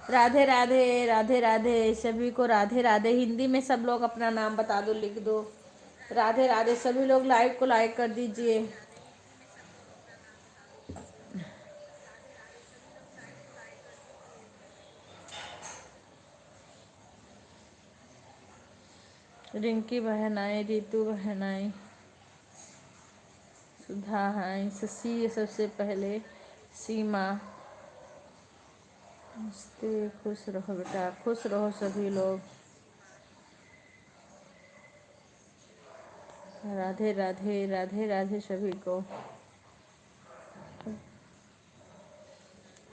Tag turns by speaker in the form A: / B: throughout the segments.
A: राधे राधे राधे राधे सभी को राधे राधे। हिंदी में सब लोग अपना नाम बता दो, लिख दो। राधे राधे सभी लोग, लाइव को लाइक कर दीजिए। रिंकी बहन आई, रितु बहन आई, सुधा आई, शशि सबसे पहले, सीमा। नमस्ते, खुश रहो बेटा, खुश रहो सभी लोग। राधे राधे राधे राधे सभी को।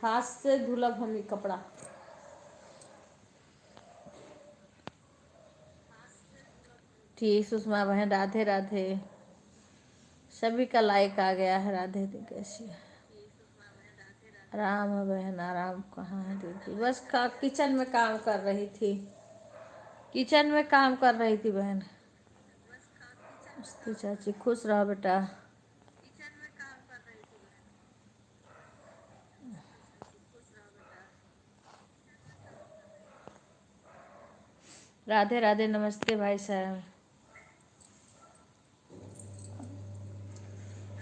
A: हाथ से धुलब हम कपड़ा। ठीक सुषमा बहन, राधे राधे। सभी का लाइक आ गया है। राधे दी कैसी है? आराम है बहन, आराम कहाँ है दीदी? बस किचन में काम कर रही थी, किचन में काम कर रही थी बहन। मस्ती चाची, खुश रहो बेटा। राधे राधे, नमस्ते भाई साहब,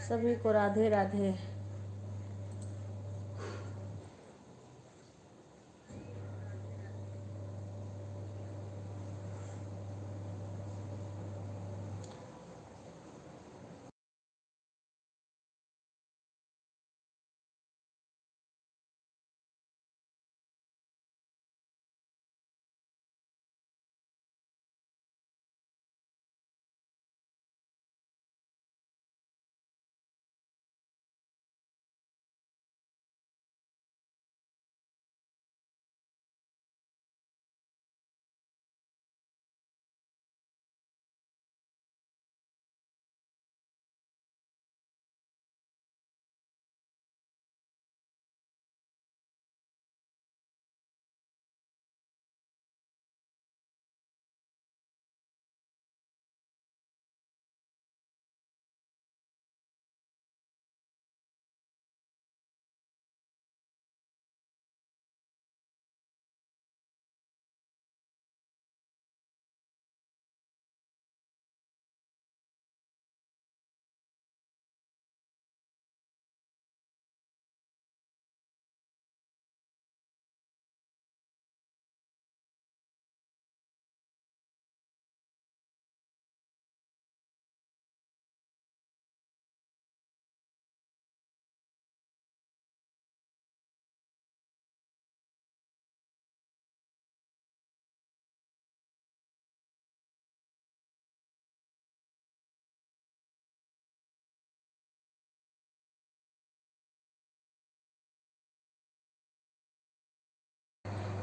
A: सभी को राधे राधे।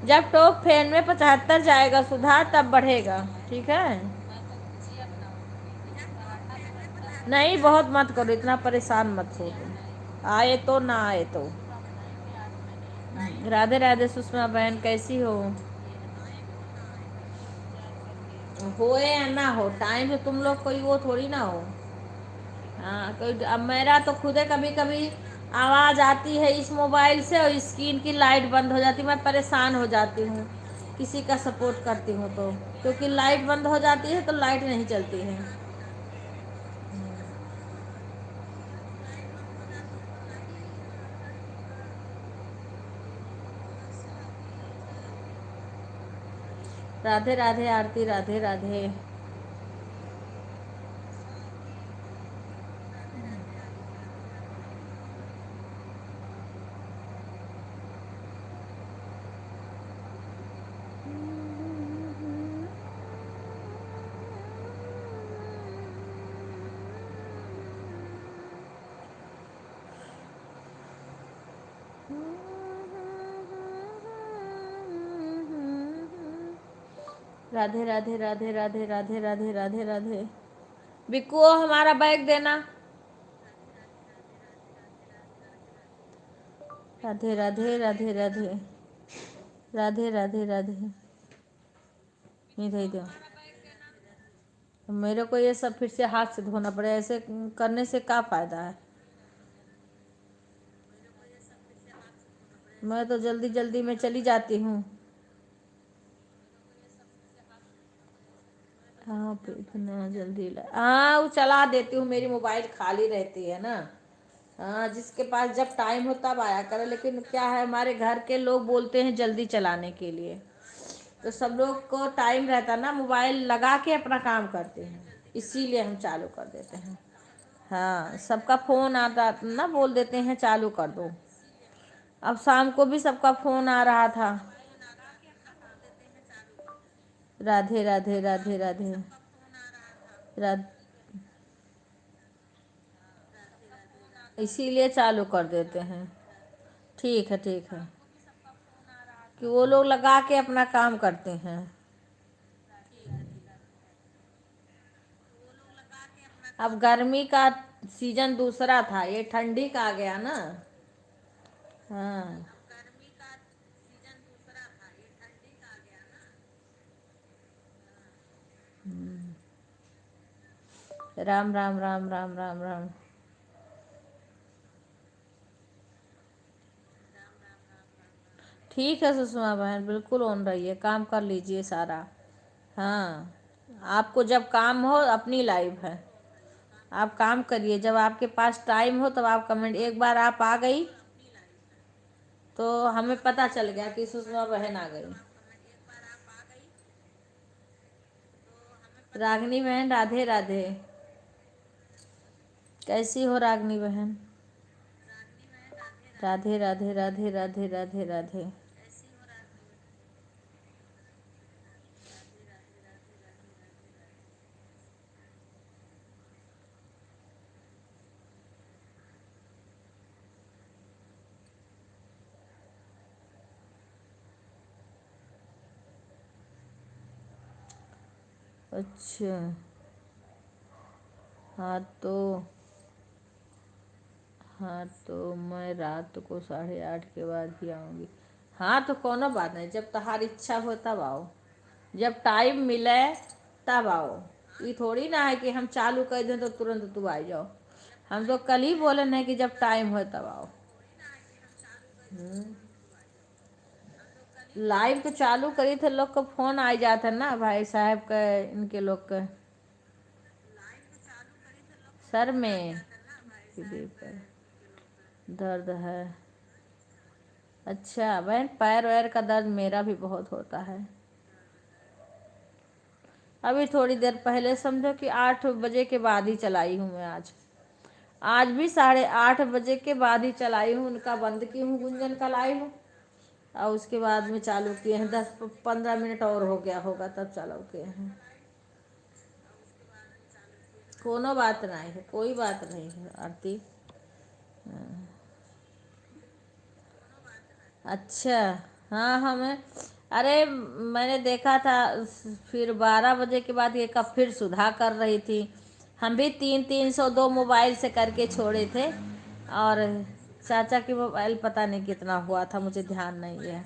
A: जब टॉप फैन में 75 जाएगा सुधार तब बढ़ेगा, ठीक है? नहीं बहुत मत करो, इतना परेशान मत हो तुम, आए तो ना आए तो। राधे राधे सुषमा बहन, कैसी हो? होए या ना हो, टाइम से तुम लोग कोई वो थोड़ी ना हो। हाँ कोई, अब मेरा तो खुद है कभी कभी आवाज़ आती है इस मोबाइल से और स्क्रीन की लाइट बंद हो जाती, मैं परेशान हो जाती हूँ किसी का सपोर्ट करती हूँ तो, क्योंकि लाइट बंद हो जाती है तो लाइट नहीं चलती है। राधे राधे आरती, राधे राधे। राधे राधे राधे राधे राधे राधे राधे राधे। बिक्कू हमारा बैग देना। राधे राधे राधे राधे राधे राधे राधे। इधर दो, मेरे को ये सब फिर से हाथ से धोना पड़े, ऐसे करने से क्या फ़ायदा है? मैं तो जल्दी जल्दी में चली जाती हूँ। हाँ फिर इतना जल्दी हाँ वो चला देती हूँ, मेरी मोबाइल खाली रहती है ना। हाँ जिसके पास जब टाइम हो तब आया करे, लेकिन क्या है हमारे घर के लोग बोलते हैं जल्दी चलाने के लिए, तो सब लोग को टाइम रहता ना, मोबाइल लगा के अपना काम करते हैं, इसीलिए हम चालू कर देते हैं। हाँ सबका फ़ोन आता ना, बोल देते हैं चालू कर दो। अब शाम को भी सबका फ़ोन आ रहा था। राधे राधे राधे राधे राधे। इसीलिए चालू कर देते हैं। ठीक है ठीक है, कि वो लोग लगा के अपना काम करते हैं। अब गर्मी का सीजन दूसरा था, ये ठंडी का आ गया ना। हाँ। राम राम राम राम राम राम। ठीक है सुषमा बहन, बिल्कुल ऑन रहिए, काम कर लीजिए सारा। हाँ आपको जब काम हो, अपनी लाइफ है, आप काम करिए, जब आपके पास टाइम हो तब आप कमेंट, एक बार आप आ गई तो हमें पता चल गया कि सुषमा बहन आ गई। रागनी बहन राधे राधे। कैसी हो रागनी बहन? राधे राधे राधे राधे राधे राधे। अच्छा। हाँ तो हाँ तो मैं रात को 8:30 के बाद ही आऊँगी। हाँ तो कोनो बात नहीं, जब तुम्हारी इच्छा हो तब आओ, जब टाइम मिले तब आओ। ये थोड़ी ना है कि हम चालू कर दें तो तुरंत तू आ जाओ। हम तो कल ही बोले नहीं कि जब टाइम हो तब आओ। लाइव तो चालू करी थे, लोग को फोन आ जाता ना भाई साहब का, इनके लोग का सर में पीठी पर दर्द है। अच्छा बहन, पैर वैर का दर्द मेरा भी बहुत होता है। अभी थोड़ी देर पहले समझो कि 8 बजे के बाद ही चलाई हूँ मैं आज। आज भी 8:30 बजे के बाद ही चलाई हूँ, उनका बंद की हूँ, गुंजन का लाई हूँ और उसके बाद में चालू किए हैं। 10-15 मिनट और हो गया होगा तब चालू किए हैं। कोनो बात नहीं है, कोई बात नहीं है आरती। अच्छा। हाँ हमें, अरे मैंने देखा था, फिर 12 बजे के बाद ये कब फिर सुधा कर रही थी। हम भी 3-302 मोबाइल से करके छोड़े थे, और चाचा की मोबाइल पता नहीं कितना हुआ था, मुझे ध्यान नहीं है।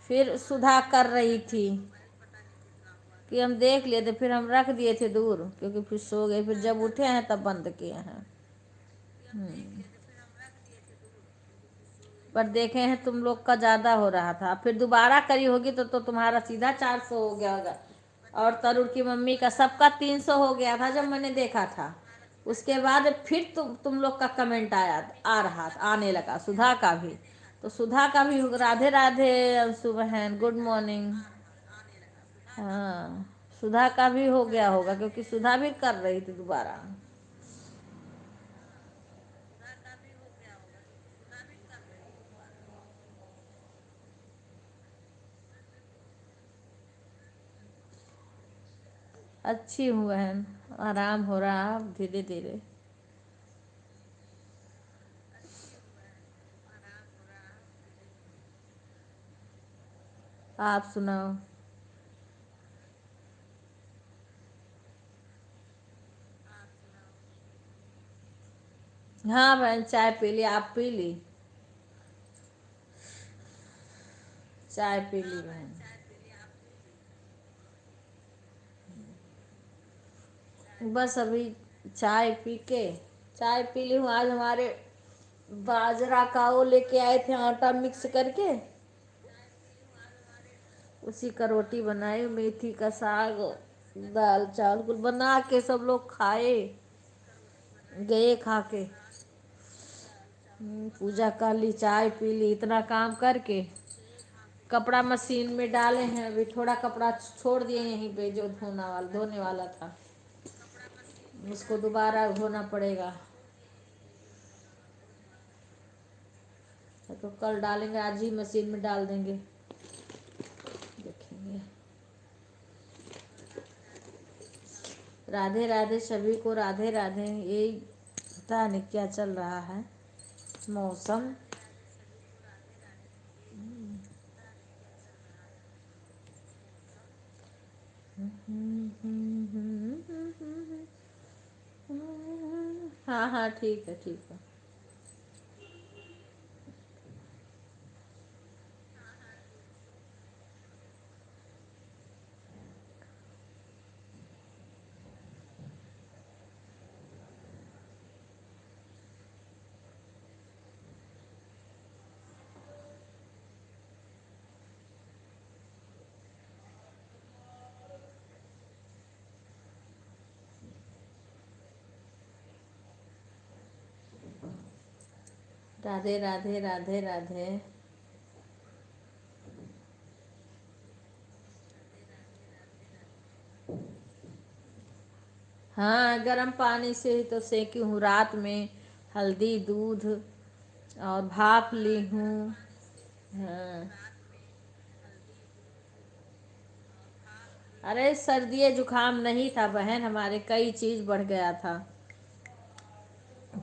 A: फिर सुधा कर रही थी कि हम देख लिए थे, फिर हम रख दिए थे दूर, क्योंकि फिर सो गए, फिर जब उठे हैं तब बंद किए हैं। पर देखे हैं तुम लोग का ज़्यादा हो रहा था, फिर दोबारा करी होगी तो तुम्हारा सीधा 400 हो गया होगा। और तरुण की मम्मी का सबका 300 हो गया था जब मैंने देखा था। उसके बाद फिर तुम लोग का कमेंट आ रहा आने लगा, सुधा का भी। तो सुधा का भी राधे राधे अंशु बहन, गुड मॉर्निंग। हाँ सुधा का भी हो गया होगा, क्योंकि सुधा भी कर रही थी दोबारा। अच्छी हूँ बहन, आराम हो रहा धीरे धीरे। आप सुनाओ। हाँ बहन चाय पी ली, आप पी ली? चाय पी ली बहन। बस अभी चाय पी के, चाय पी ली हूँ। आज हमारे बाजरा का वो लेके आए थे आटा मिक्स करके, उसी का रोटी बनाई, मेथी का साग, दाल चावल कुल बना के सब लोग खाए, गए खा के। पूजा कर ली, चाय पी ली, इतना काम करके कपड़ा मशीन में डाले हैं। अभी थोड़ा कपड़ा छोड़ दिए यहीं पे जो धोने वाला था, उसको दोबारा धोना पड़ेगा। तो कल डालेंगे, आज ही मशीन में डाल देंगे, देखेंगे। राधे राधे सभी को, राधे राधे। यही पता नहीं क्या चल रहा है मौसम। हाँ हाँ ठीक है, ठीक है। राधे राधे राधे राधे। हाँ, गर्म पानी से ही तो सेकी हूँ रात में, हल्दी दूध और भाप ली हूँ। हाँ, अरे सर्दी जुकाम नहीं था बहन, हमारे कई चीज बढ़ गया था।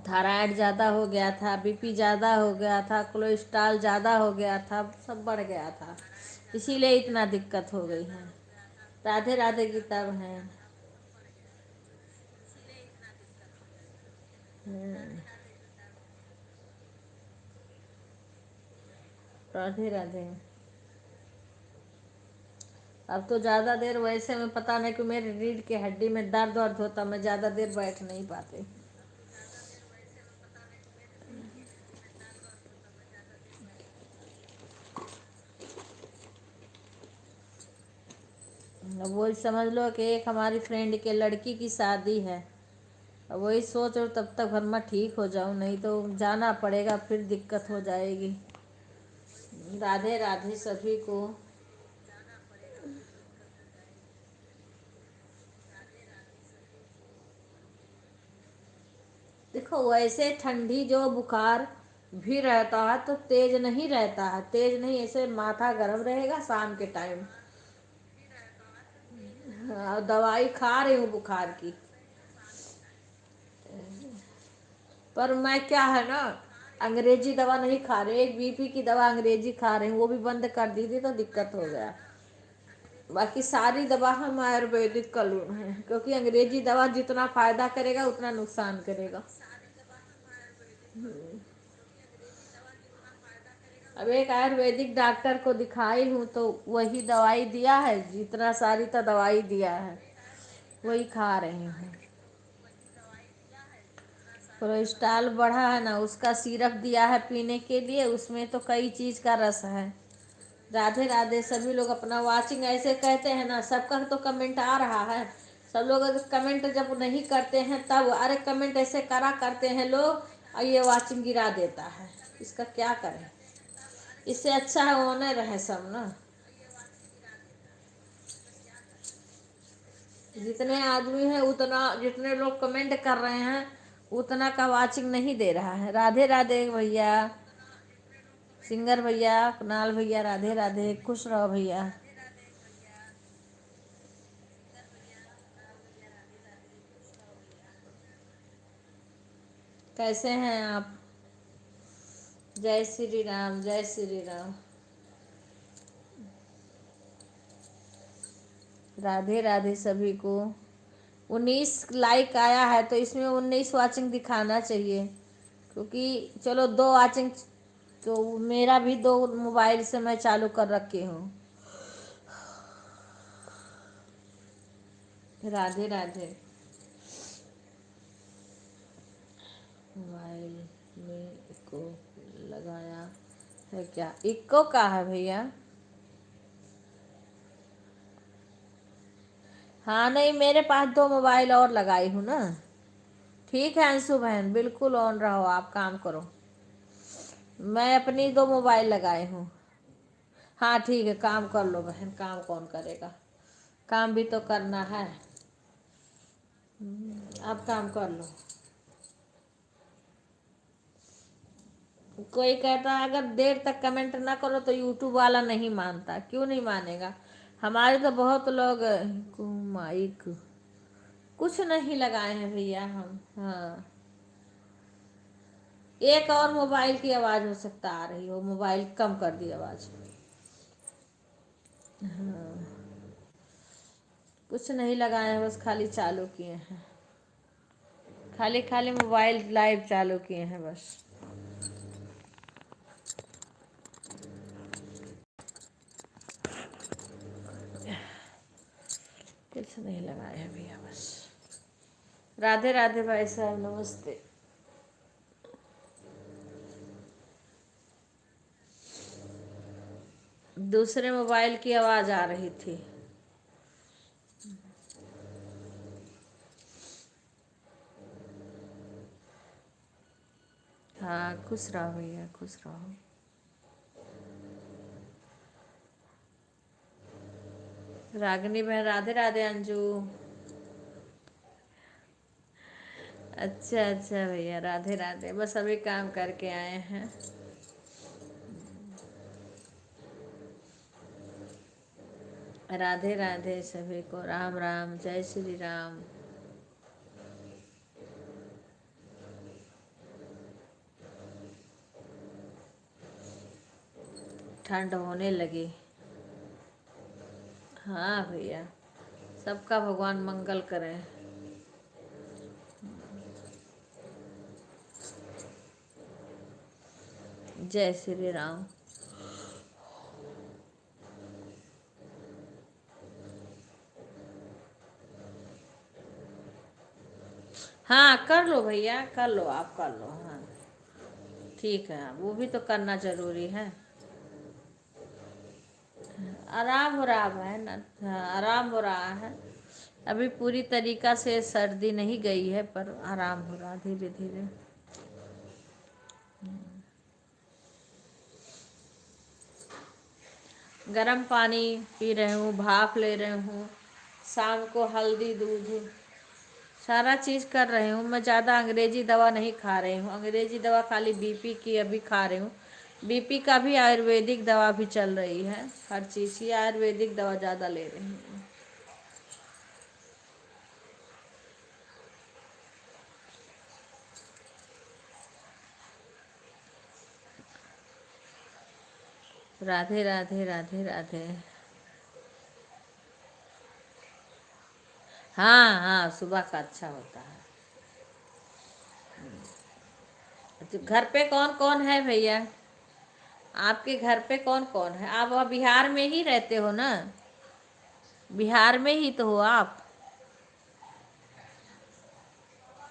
A: थायराइड ज़्यादा हो गया था, बीपी ज़्यादा हो गया था, कोलेस्ट्रॉल ज़्यादा हो गया था, सब बढ़ गया था, इसीलिए इतना दिक्कत हो गई है। राधे राधे गीता बहन। राधे राधे। अब तो ज़्यादा देर वैसे में पता नहीं कि मेरी रीढ़ की हड्डी में दर्द वर्द होता, मैं ज़्यादा देर बैठ नहीं पाती। अब वही समझ लो कि एक हमारी फ्रेंड के लड़की की शादी है, अब वही सोच रहा तब तक घर में ठीक हो जाऊं, नहीं तो जाना पड़ेगा, फिर दिक्कत हो जाएगी। राधे राधे सभी को। देखो वैसे ठंडी जो बुखार भी रहता है तो तेज नहीं रहता है, तेज नहीं, ऐसे माथा गर्म रहेगा शाम के टाइम। हाँ, दवाई खा रही हूँ बुखार की, पर मैं क्या है ना, अंग्रेजी दवा नहीं खा रही, एक बीपी की दवा अंग्रेजी खा रही हूँ, वो भी बंद कर दी थी तो दिक्कत हो गया। बाकी सारी दवा हम आयुर्वेदिक का लून है, क्योंकि अंग्रेजी दवा जितना फायदा करेगा उतना नुकसान करेगा। अब एक आयुर्वेदिक डॉक्टर को दिखाई हूँ तो वही दवाई दिया है, जितना सारी तो दवाई दिया है वही खा रही हूँ। कोलेस्ट्रॉल बढ़ा है ना, उसका सिरप दिया है पीने के लिए, उसमें तो कई चीज का रस है। राधे राधे सभी लोग अपना वाचिंग ऐसे कहते हैं ना, सबका तो कमेंट आ रहा है, सब लोग अगर कमेंट जब नहीं करते हैं तब अरे कमेंट ऐसे करा करते हैं लोग, और ये वाचिंग गिरा देता है, इसका क्या करें। इससे अच्छा है होने रहे सब ना। जितने आदमी हैं उतना, जितने लोग कमेंट कर रहे हैं उतना का वाचिंग नहीं दे रहा है। राधे राधे भैया, सिंगर भैया, कुणाल भैया, राधे राधे, खुश रहो भैया। कैसे हैं आप? जय श्री राम, जय श्री राम। राधे राधे सभी को। 19 लाइक आया है तो इसमें 19 वाचिंग दिखाना चाहिए, क्योंकि चलो 2 वाचिंग, तो मेरा भी 2 मोबाइल से मैं चालू कर रखी हूँ। राधे राधे। मोबाइल में इको लगाया है क्या? इको का है भैया? हाँ नहीं, मेरे पास दो मोबाइल और लगाई हूँ ना। ठीक है अंशु बहन, बिल्कुल ऑन रहो, आप काम करो। मैं अपनी दो मोबाइल लगाई हूँ। हाँ ठीक है, काम कर लो बहन, काम कौन करेगा, काम भी तो करना है। आप काम कर लो। कोई कहता है अगर देर तक कमेंट ना करो तो यूट्यूब वाला नहीं मानता। क्यों नहीं मानेगा? हमारे तो बहुत लोग माइक कुछ नहीं लगाए हैं भैया हम। हाँ, एक और मोबाइल की आवाज़ हो सकता आ रही हो, मोबाइल कम कर दी आवाज़। हाँ, कुछ नहीं लगाए हैं, बस खाली चालू किए हैं, खाली खाली मोबाइल लाइव चालू किए हैं बस। कुछ नहीं लगाए हैं भैया बस। राधे राधे भाई साहब, नमस्ते। दूसरे मोबाइल की आवाज़ आ रही थी। हाँ, खुश रहो भैया, खुश रहो। रागिनी बहन राधे राधे। अंजू, अच्छा अच्छा भैया, राधे राधे। बस अभी काम करके आए हैं। राधे राधे सभी को, राम राम, जय श्री राम। ठंड होने लगी। हाँ भैया, सबका भगवान मंगल करे। जय श्री राम। हाँ कर लो भैया, कर लो, आप कर लो। हाँ ठीक है, वो भी तो करना जरूरी है। आराम हो रहा है ना? हाँ, आराम हो रहा है। अभी पूरी तरीका से सर्दी नहीं गई है, पर आराम हो रहा धीरे धीरे। गर्म पानी पी रहे हूँ, भाप ले रहे हूँ, शाम को हल्दी दूध सारा चीज़ कर रही हूँ। मैं ज़्यादा अंग्रेजी दवा नहीं खा रही हूँ, अंग्रेजी दवा खाली बीपी की अभी खा रही हूँ। बीपी का भी आयुर्वेदिक दवा भी चल रही है, हर चीज़ की आयुर्वेदिक दवा ज़्यादा ले रही हूँ। राधे राधे राधे राधे। हाँ हाँ, सुबह का अच्छा होता है। तो घर पे कौन कौन है भैया? आपके घर पे कौन कौन है? आप वहाँ बिहार में ही रहते हो ना? बिहार में ही तो हो आप।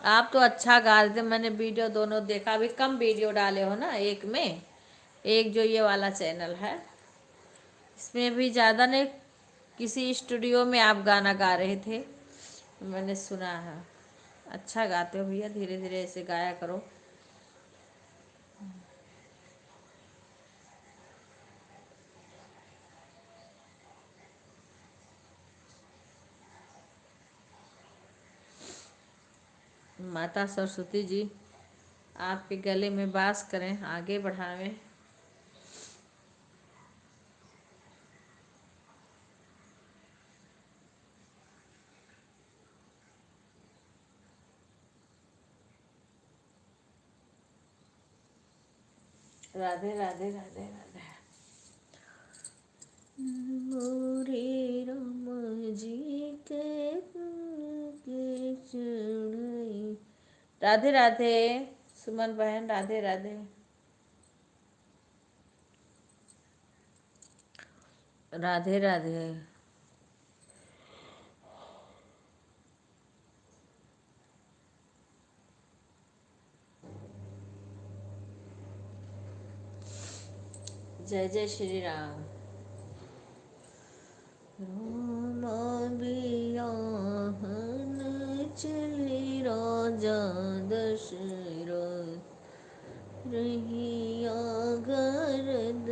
A: आप तो अच्छा गा रहे थे, मैंने वीडियो दोनों देखा। अभी कम वीडियो डाले हो ना, एक में एक जो ये वाला चैनल है, इसमें भी ज़्यादा नहीं, किसी स्टूडियो में आप गाना गा रहे थे, मैंने सुना है। अच्छा गाते हो भैया, धीरे धीरे ऐसे गाया करो। माता सरस्वती जी आपके गले में वास करें, आगे बढ़ावें। राधे राधे राधे राधे। मोरे राम जी के चढ़ाई। राधे राधे सुमन बहन, राधे राधे। राधे राधे। जय जय श्री राम। राम बियाहन चले राजा दशरथ, रहिया गरद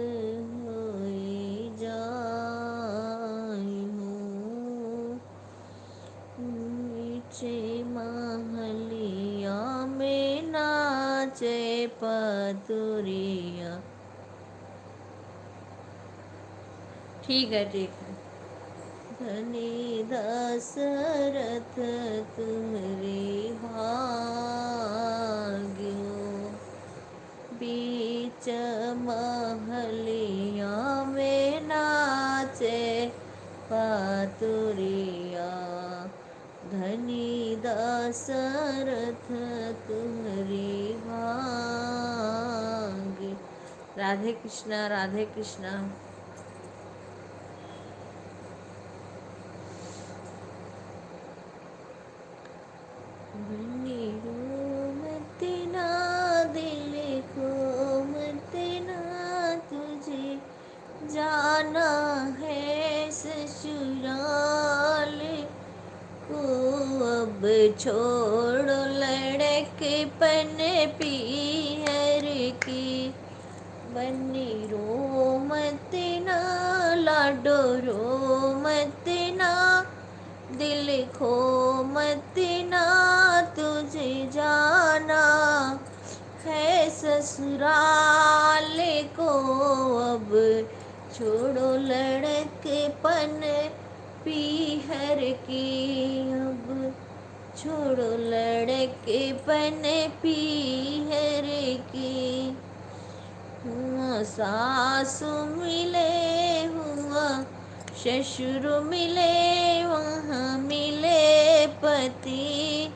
A: होए जाइहो। नीचे महलिया में नाचे पतुरिया। ठीक है ठीक है। धनी दशरथ तुम्हारे भाग्यो, बीच महलिया में नाचे पातुरिया। धनी दशरथ तुम्हारे भाग्य। राधे कृष्णा राधे कृष्णा। बनी मत ना दिल को मत ना तुझे जाना है ससुराल को। अब छोड़ लड़केपन पीहर की, बनी रो मत ना लाडो रो मत ना, दिल खो मत ना तुझे जाना है ससुराल को। अब छोड़ो लड़केपन पीहर की, अब छोड़ो लड़केपन पीहर की। हुआ सासु मिले हुआ ससुर मिले, वहाँ मिले पति।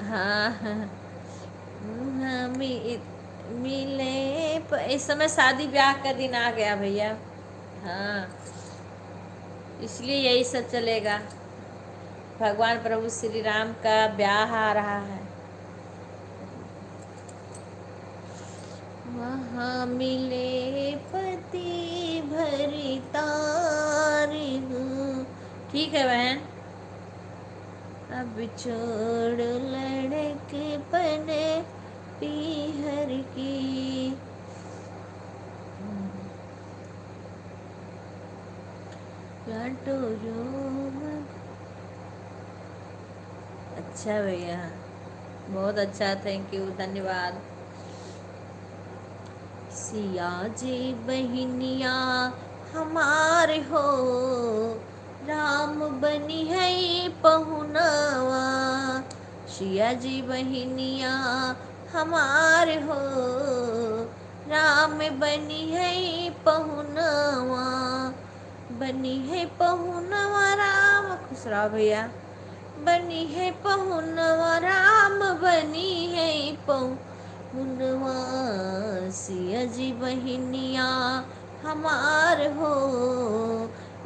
A: हाँ हाँ, वहाँ मिले इस समय शादी ब्याह का दिन आ गया भैया। हाँ, इसलिए यही सब चलेगा। भगवान प्रभु श्री राम का ब्याह आ रहा है। वहाँ मिले पति भरी तारी हूँ। ठीक है बहन। अब छोड़ लड़केपन पीहर की। लाडो रोम। अच्छा भैया, बहुत अच्छा, थैंक यू, धन्यवाद। सिया जी बहनिया हमार हो, राम बनी है पहुनवा। सिया जी बहनिया हमार हो, राम बनी है पहुनवा। बनी है पहुनवा राम, खुश रहो भैया। बनी है पहुनवा राम, बनी है पहुनवा। सिया जी बहनिया हमार हो,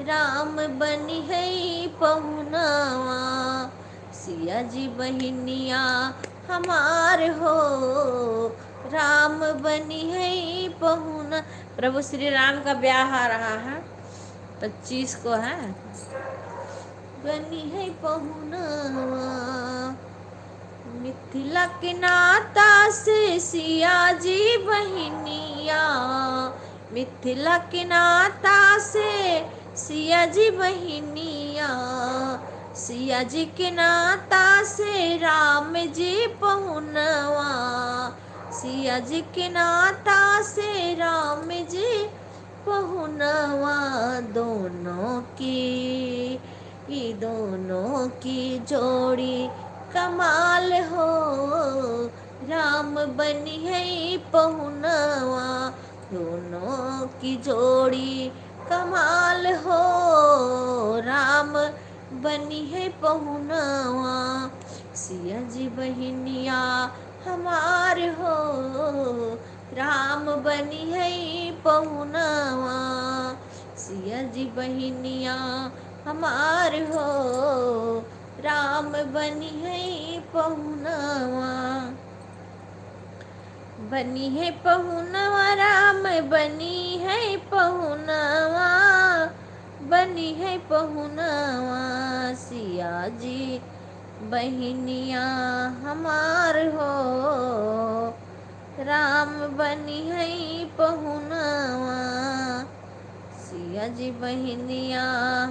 A: राम बनी है पहुनवा। सिया जी बहनिया हमार हो, राम बनी है पहुना। प्रभु श्री राम का ब्याह आ रहा है, 25 को है। बनी है पहुनवा। मिथिला के नाता से सिया जी बहनिया, मिथिला के नाता से सिया जी बहनिया। सिया जी के नाता से राम जी पहुनवा। सिया जी के नाता से राम जी पहुनवा। दोनों की, ये दोनों की जोड़ी कमाल हो, राम बनी है पहुनवा। दोनों की जोड़ी कमाल हो, राम बनी है पहुनवा। सिया जी बहनिया हमार हो, राम बनी है पहुनवा। सिया जी बहनिया हमार हो, राम बनी है पहुनवा। बनी है पहुनवा राम, बनी है पहुनवा, बनी है पहुनवा सिया जी बहनिया हमार हो, राम बनी है पहुनवा सिया जी बहनिया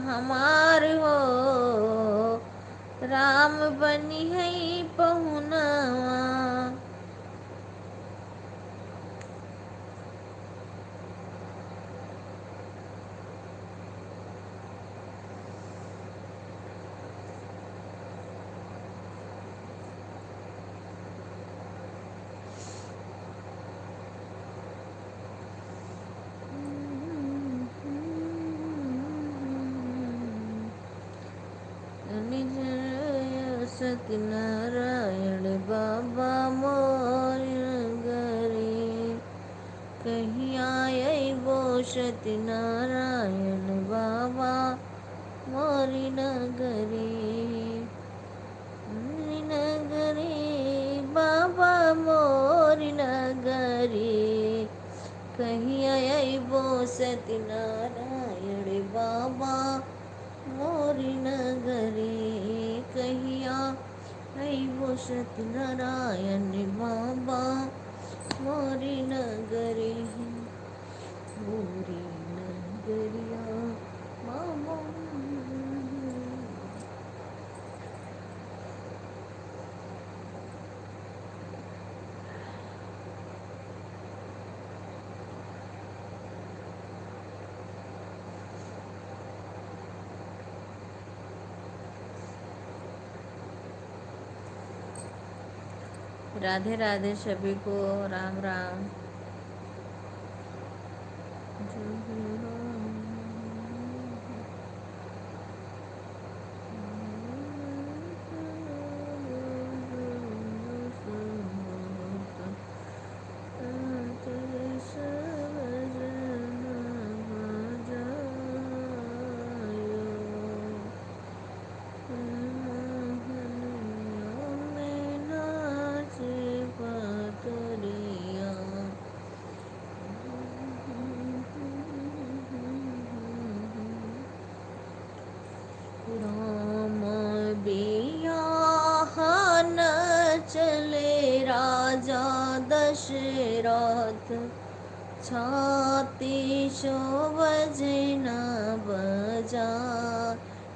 A: हमार हो, राम बनी है पहुनवा। सत्यनारायण बाबा मोर गरे, कहीं आए वो सत्यनारायण बाबा मोरी नगरे, मोरी नगरे बाबा मोरी नगरे, कहीं आए वो सत्यनारायण बाबा मोरी नगरे, कहिया है वो सत्यनारायण बाबा मोरी नगरे, मोरी नगरिया मामा। राधे राधे सभी को, राम राम। राम बियाहन चले राजा दशरथ, छाती शोभजे न बजा।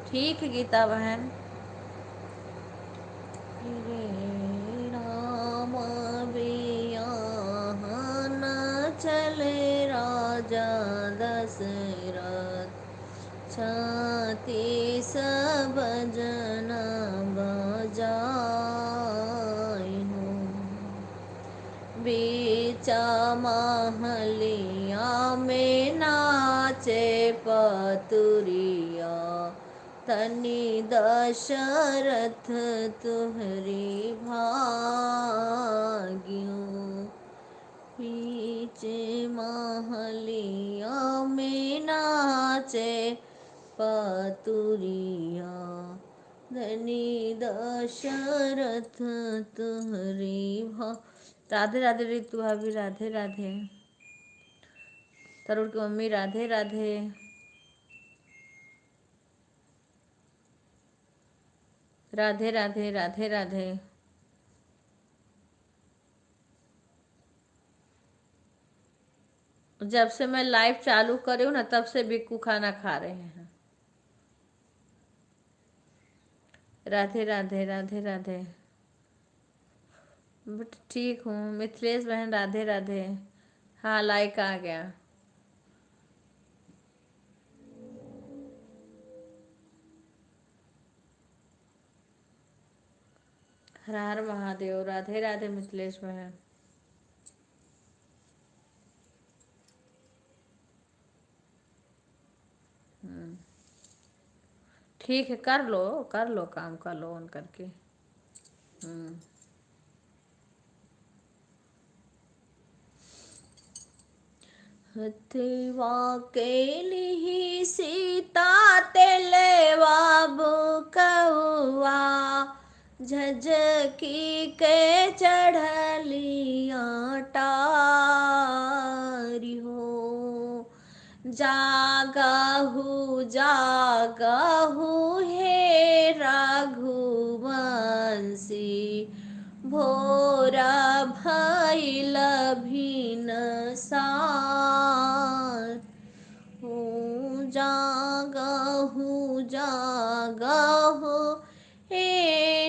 A: ठीक है गीता बहन। राम बियाहन चले राजा दशरथ, छाती सब जन बजाइनु, बीचा महलिया में नाचे पतुरिया, तनि दशरथ तुहरी भाग्यो, पीछे महलिया में नाचे पतुरिया, धनी दशरथ तुहरी भा। राधे राधे ऋतु भाभी, राधे राधे। तरुण की मम्मी राधे राधे। राधे राधे राधे राधे। जब से मैं लाइव चालू करी हूँ ना, तब से बिक्कू खाना खा रहे हैं। राधे राधे राधे राधे। बट ठीक हूँ मिथिलेश बहन, राधे राधे। हाँ लाइक आ गया। हर हर महादेव। राधे राधे मिथिलेश बहन। ठीक है, कर लो काम, कर लो ऑन करके। हथवा केली सीता तेले बाबू कौआ, झझकी के चढ़लिया टारी हो। जागहु जागहु हे रघुवंशी, भोरा भइल भिनसार हो। जागहु जागहु हे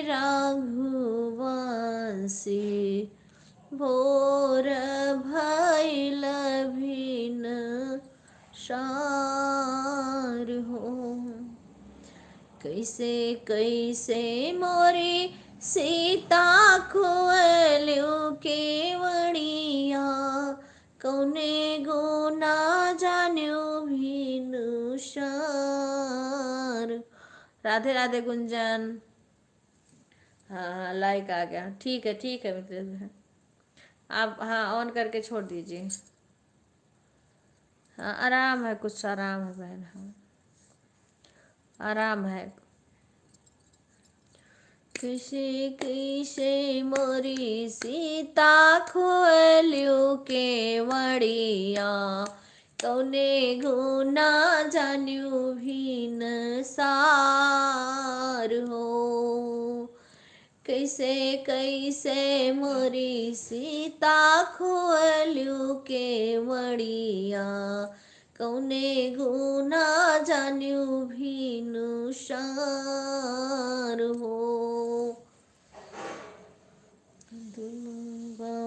A: रघुवंशी, भोर भइल भिनसार हो। कैसे कैसे मोरी सीता खोलू केवड़िया, कौने गुना जान्यो भिनुसार। राधे राधे गुंजन। हाँ लाइक आ गया, ठीक है मित्र, आप हाँ ऑन करके छोड़ दीजिए। हाँ आराम है, कुछ आराम है बहन, हाँ आराम है। किसे किसे मोरी सीता खोलू केवड़िया, कौने गुना जान्यू भिनसार हो। कैसे कैसे मोरी सीता खोलू केवड़िया, कौने गुना जान्यू भिनुसार हो।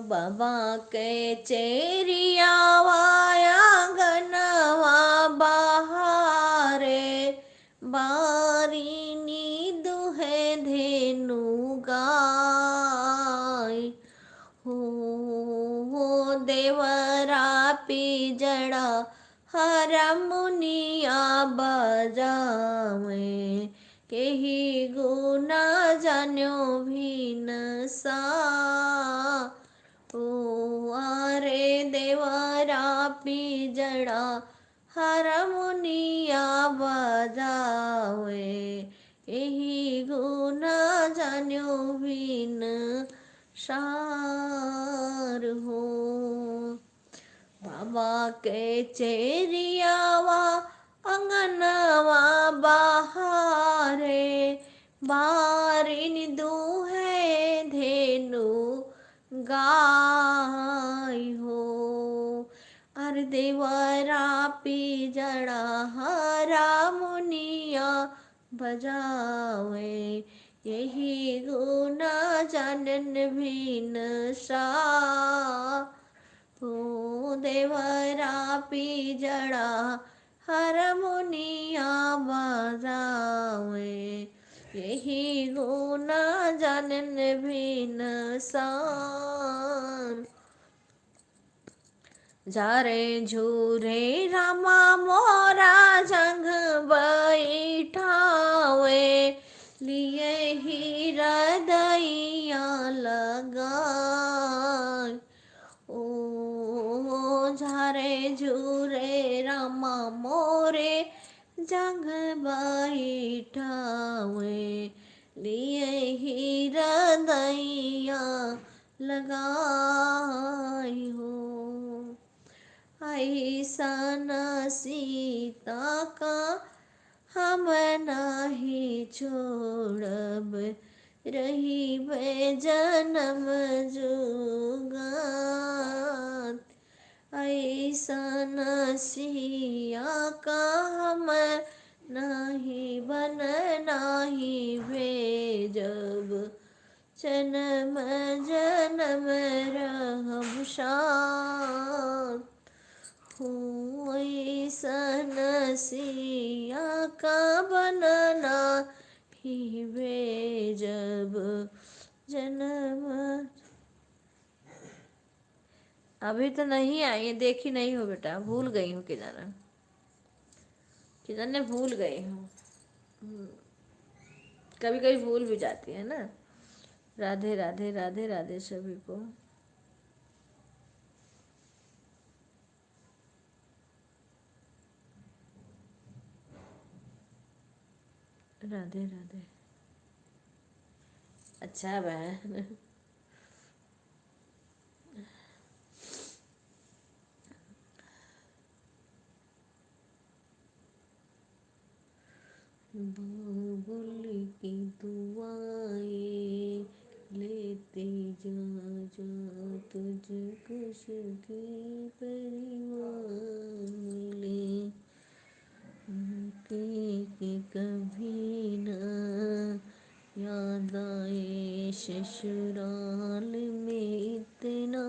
A: बाबा के चेरिया वाया गनवा बहारे, बारिनी दुहे धेनु गाय हो। देवरा पिजड़ा हर मुनिया बजावे, केही गुना जान्यो भिनसा ओ। आरे देवरा पिजड़ा हर मुनिया बजावे, यही गुना जान्यो भिनसार हो। बाबा के चेरियावा अंगनवा बहारे, बारिन दुहे धेनु गाय हो। अर देवरा पिजड़ा हरा मुनिया बजावे, यही गुना जानन भिनसा हो। देवरा पिजड़ा हर मुनिया बजावे, यही गुना जानन भिनसार। जारे झूरे रामा मोरा जंग बैठावे, लिए ही हृदया लगाए ओ। झारे झूरे रामा मोरे जंग बैठावे, लिए ही हृदया लगाई हो। ऐसन सीता का हम नाही छोड़ब, रही बे जन्म जुगात। ऐसन सिया का हम नाही बन नाही भेजब, जन्म जन्म रहब साथ हो। ऐसन सिया का बनना ही भेजब, जन्म। अभी तो नहीं आई है, देखी नहीं हो बेटा, भूल गई हूँ किधर किधर ने भूल गई हूँ, कभी कभी भूल भी जाती है ना। राधे राधे राधे राधे सभी को। राधे राधे। अच्छा बहन। बाबुल की दुआएं लेते जा जा, तुझको सुखी परिवार मिले, कि कभी ना याद आए ससुराल में इतना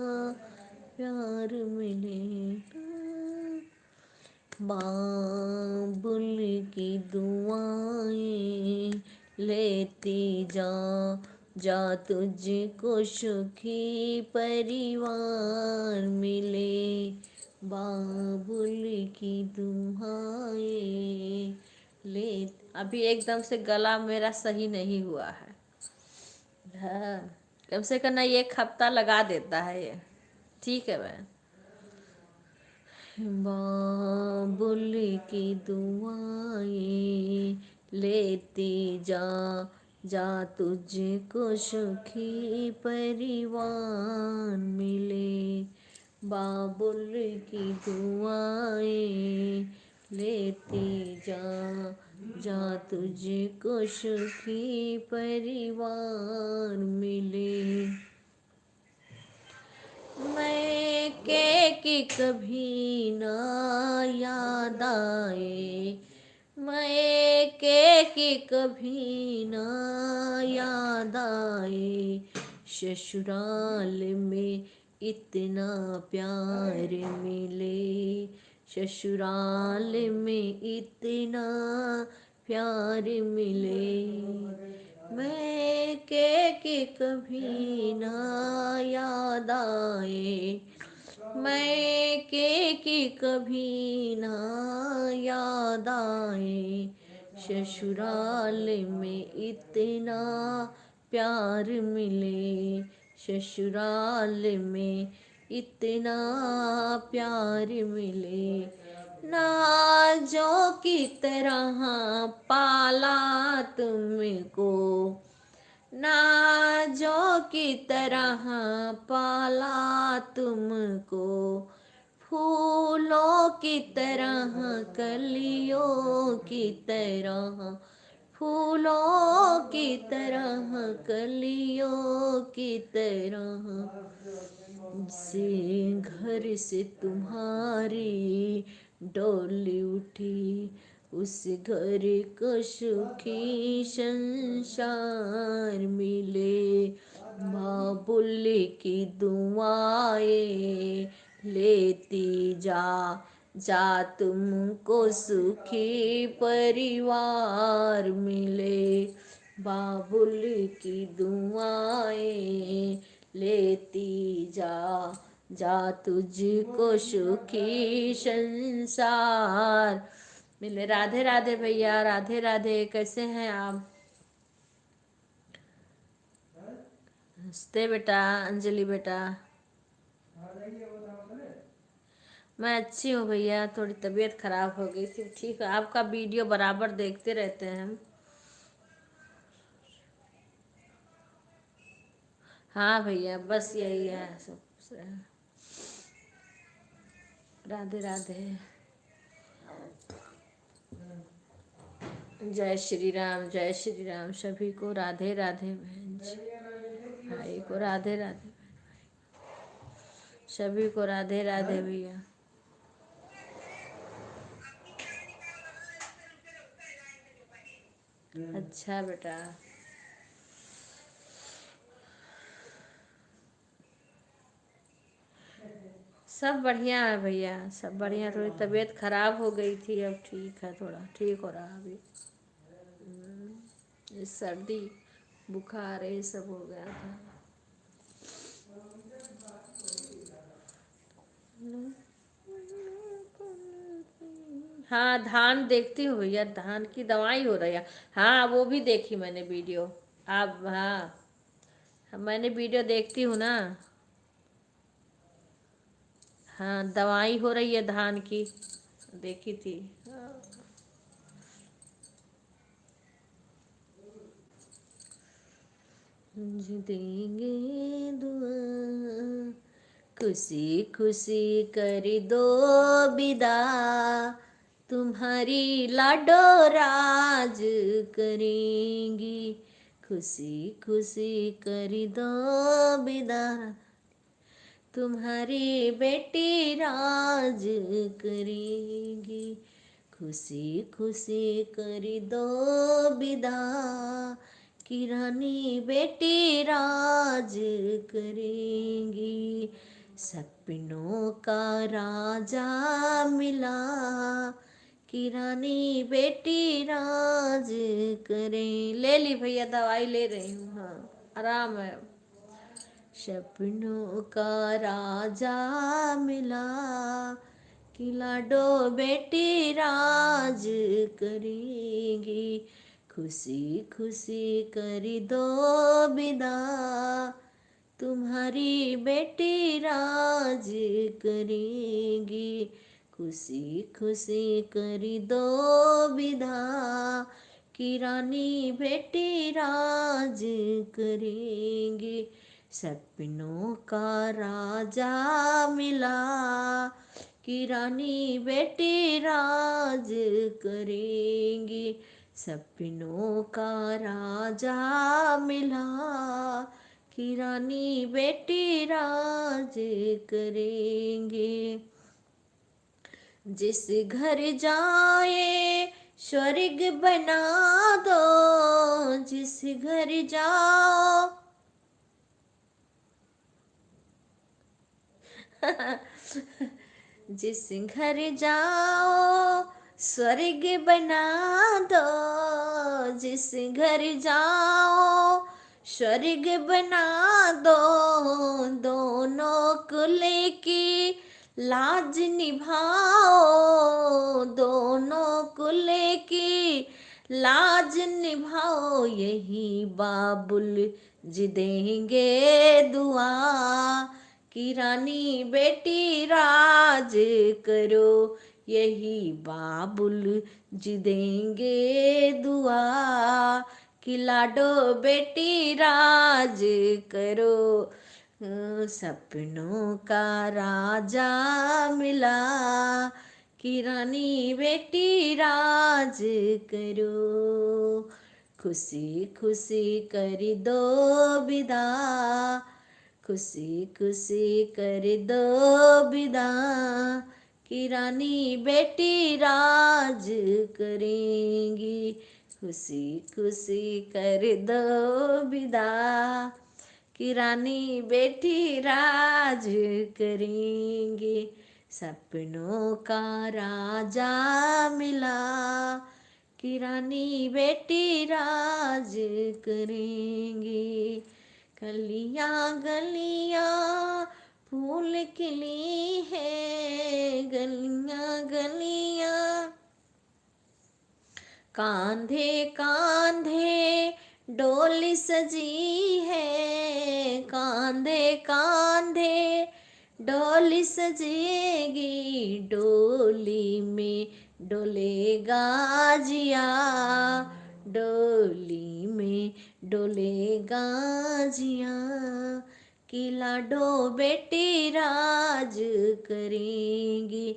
A: प्यार मिलेगा। बाबुल की दुआएं लेती जा जा, तुझको सुखी परिवार मिले। बाबुल की दुआएं ले। अभी एकदम से गला मेरा सही नहीं हुआ है। हाँ, कम से कम ना 1 हफ्ता लगा देता है ये। ठीक है बहन। बाबुल की दुआएं लेती जा जा, तुझको सुखी परिवार मिले। बाबुल की दुआएं लेती जा जा, तुझको सुखी परिवार मिले। मैं के कभी ना याद आए, मैं के कभी ना याद आए, ससुराल में इतना प्यार मिले, ससुराल में इतना प्यार मिले। मैं के कभी ना याद आए, मैं के कभी ना याद आए, ससुराल में इतना प्यार मिले, ससुराल में इतना प्यार मिले। नाजों की तरह पाला तुमको, नाजों की तरह पाला तुमको, फूलों की तरह कलियों की तरह, फूलों की तरह कलियों की तरह। से घर से तुम्हारी डोली उठी, उस घर को सुखी संसार मिले। बाबुल की दुआएं लेती जा जा, तुमको सुखी परिवार मिले। बाबुल की दुआएं लेती जा जा, तुझको सुखी संसार मिले। राधे राधे भैया, राधे राधे। कैसे हैं आप? नमस्ते बेटा, अंजलि बेटा। मैं अच्छी हूँ भैया, थोड़ी तबीयत खराब हो गई थी। ठीक है, आपका वीडियो बराबर देखते रहते हैं हम। हाँ भैया, बस यही है सब। राधे राधे। जय श्री राम, जय श्री राम। सभी को राधे राधे बहन जी। भाई को राधे राधे, सभी को राधे राधे भैया। अच्छा बेटा, सब बढ़िया है भैया, सब बढ़िया। थोड़ी तबीयत खराब हो गई थी, अब ठीक है, थोड़ा ठीक हो रहा अभी। ये सर्दी बुखार ये सब हो गया था। हाँ, धान देखती हूँ भैया, धान की दवाई हो रही है। हाँ, वो भी देखी मैंने वीडियो। आप? हाँ, मैंने वीडियो देखती हूँ ना। हाँ, दवाई हो रही है धान की, देखी थी। जी देंगे दुआ, खुशी खुशी कर दो विदा, तुम्हारी लाडो राज करेंगी, खुशी खुशी कर दो विदा, तुम्हारी बेटी राज करेंगी, खुशी खुशी कर दो विदा, की रानी बेटी राज करेंगी, सपनों का राजा मिला, की रानी बेटी राज करें। ले ली भैया, दवाई ले रही हूँ, हाँ आराम है। सपनों का राजा मिला, कि लाडो बेटी राज करेंगी, खुशी खुशी कर दो विदा, तुम्हारी बेटी राज करेंगी, खुशी खुशी कर दो विदा, की रानी बेटी राज करेंगी, सपनों का राजा मिला, की रानी बेटी राज करेंगी, सपनों का राजा मिला, की रानी बेटी राज करेंगे, जिस घर जाए स्वर्ग बना दो, जिस घर जाओ जिस घर जाओ स्वर्ग बना दो, जिस घर जाओ स्वर्ग बना दो, दोनों कुल की लाज निभाओ, दोनों कुल की लाज निभाओ, यही बाबुल जी देंगे दुआ, की रानी बेटी राज करो, यही बाबुल जी देंगे दुआ, कि लाडो बेटी राज करो, सपनों का राजा मिला, कि रानी बेटी राज करो, खुशी खुशी कर दो विदा, खुशी खुशी कर दो विदा, कि रानी बेटी राज करेंगी, खुशी खुशी कर दो विदा, कि रानी बेटी राज करेंगी, सपनों का राजा मिला, कि रानी बेटी राज करेंगी, गलियां गलियां फूल खिली है, गलियां गलियां कांधे कांधे डोली सजी है, कांधे कांधे डोली सजेगी, डोली में डोलेगा जिया, डोली में डोलेगा जिया, कि लाडो बेटी राज करेंगी,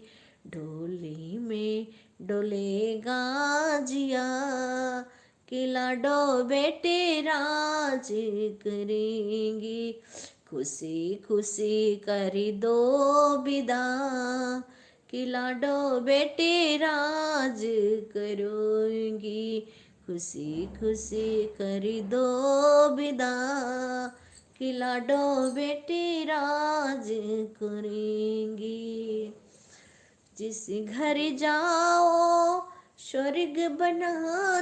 A: डोली में डोलेगा जिया, कि लाडो बेटी राज करेंगी, खुशी खुशी कर दो विदा, कि लाडो बेटी राज करोगी, खुशी खुशी कर दो विदा, कि लाडो बेटी राज करेंगी, जिस घर जाओ स्वर्ग बना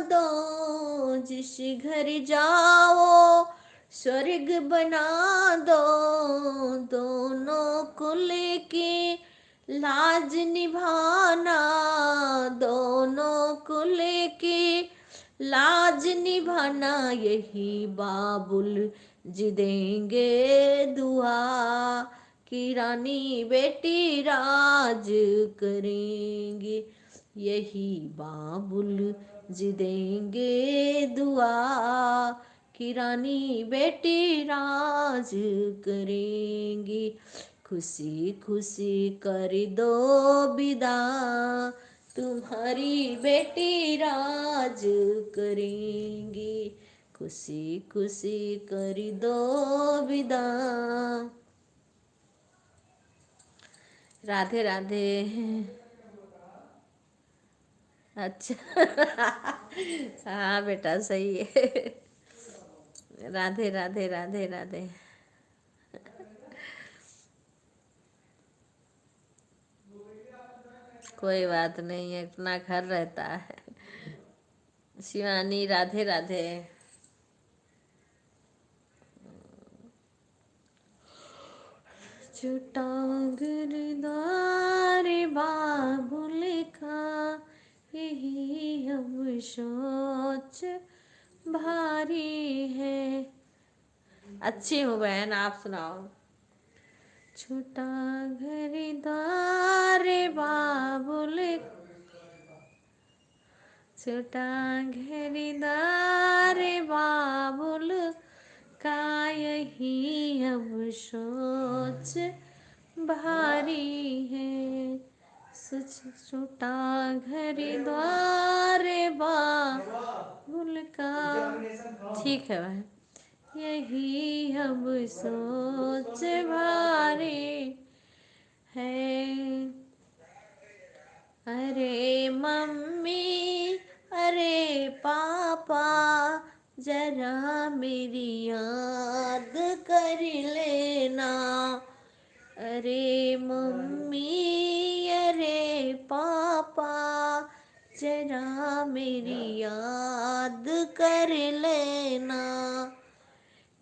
A: दो, जिस घर जाओ स्वर्ग बना दो, दोनों कुल की लाज निभाना, दोनों कुल की लाज निभाना, यही बाबुल जी देंगे दुआ, की रानी बेटी राज करेंगे, यही बाबुल जी देंगे दुआ, कि रानी बेटी राज करेंगी, खुशी खुशी कर दो विदा, तुम्हारी बेटी राज करेंगी, खुशी खुशी कर दो विदा। राधे राधे। अच्छा। हाँ बेटा सही है। राधे राधे राधे राधे। कोई बात नहीं है, अपना घर रहता है। शिवानी राधे राधे। छुटा गिरदार बाबुल का, यही अब सोच भारी है। अच्छी हूँ बहन, आप सुनाओ। छुटा घरदार बाबुल, छुटा घरदार बाबुल का, यही अब सोच भारी है। छुटा घरदार बाबुल का, ठीक है भाई, यही अब सोच भारी है। अरे मम्मी, अरे पापा, जरा मेरी याद कर लेना। अरे मम्मी, अरे पापा, जरा मेरी याद कर लेना।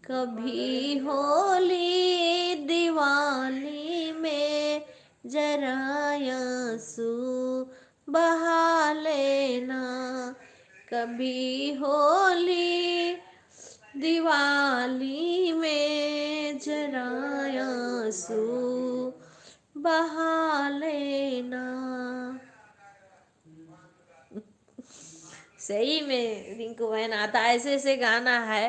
A: कभी होली दिवाली में जरा आंसू बहा लेना। कभी होली दिवाली में जरा आंसू बहा लेना। सही में रिंकू बहन आता है, ऐसे ऐसे गाना है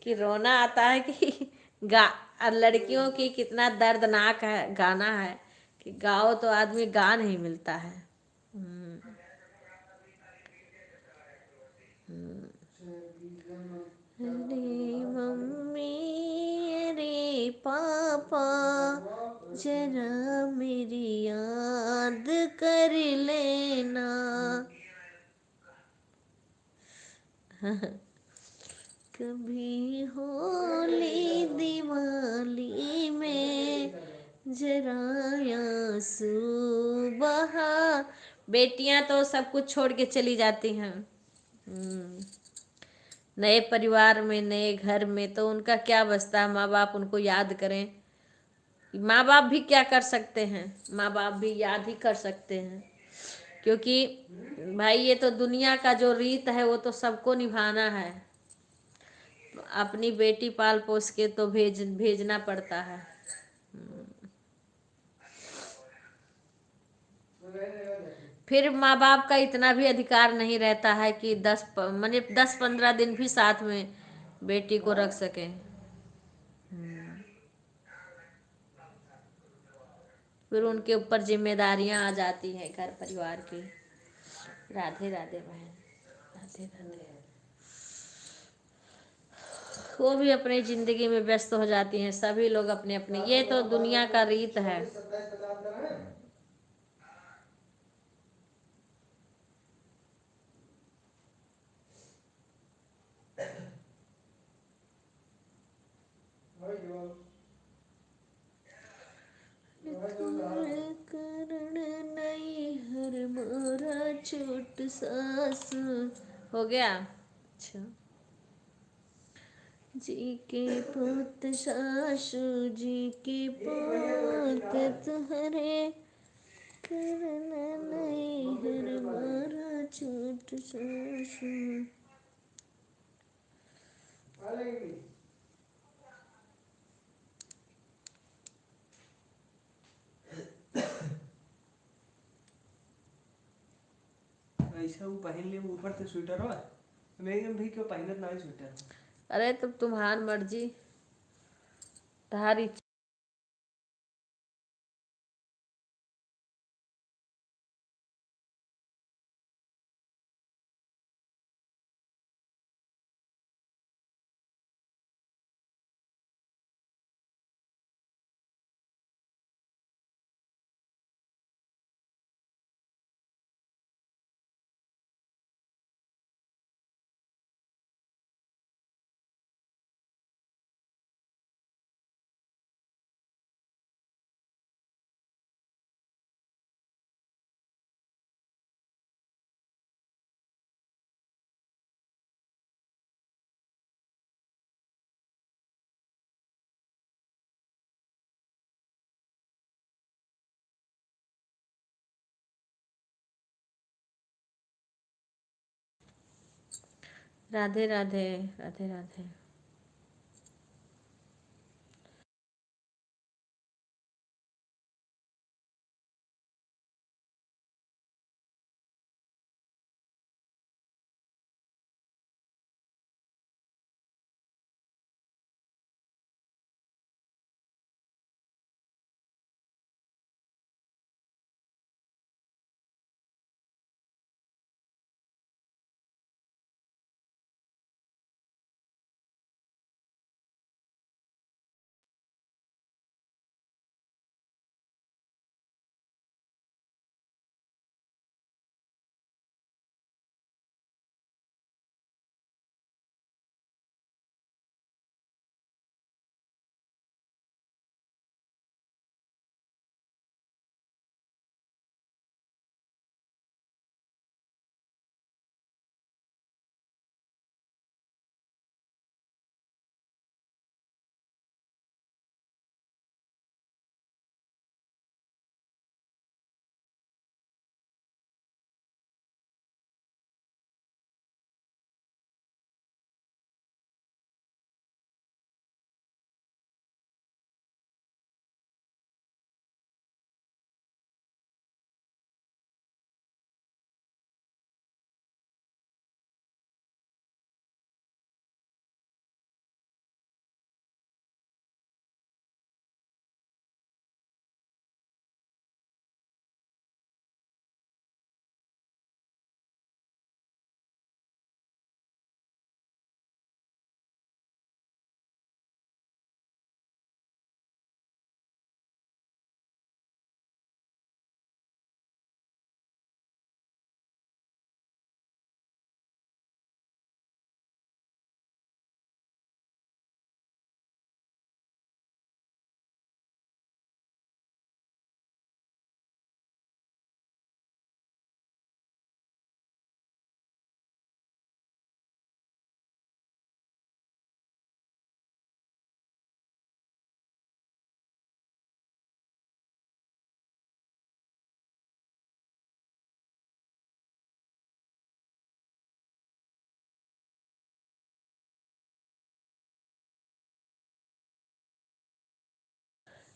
A: कि रोना आता है कि गा लड़कियों की कितना दर्दनाक है गाना है कि गाओ तो आदमी गा नहीं मिलता है। अरे मम्मी, अरे पापा, जरा मेरी याद कर लेना। कभी होली दिवाली में जरा आंसू बहा। बेटियां तो सब कुछ छोड़ के चली जाती हैं। नए परिवार में, नए घर में तो उनका क्या बचता है, माँ बाप उनको याद करें। माँ बाप भी क्या कर सकते हैं, माँ बाप भी याद ही कर सकते हैं, क्योंकि भाई ये तो दुनिया का जो रीत है वो तो सबको निभाना है। अपनी बेटी पाल पोस के तो भेजना पड़ता है। फिर माँ बाप का इतना भी अधिकार नहीं रहता है कि 10-15 दिन भी साथ में बेटी को रख सकें। फिर उनके ऊपर जिम्मेदारियां आ जाती हैं घर परिवार की। राधे राधे बहन, राधे राधे। वो भी अपनी जिंदगी में व्यस्त हो जाती हैं, सभी लोग अपने अपने, ये तो दुनिया का रीत है। करण नहीं हर मोरा छोट सासु, हो गया। अच्छा। जी के पुत सासू जी के पुत तुम्हारे, करण नहीं हर मोरा छोट सासु।
B: ऐसा वो पहन लिए ऊपर से स्वेटर हो, मैं भी क्यों पहनत ना स्वेटर।
A: अरे तब तुम्हार मर्जी, तुम्हारी। राधे राधे। राधे राधे।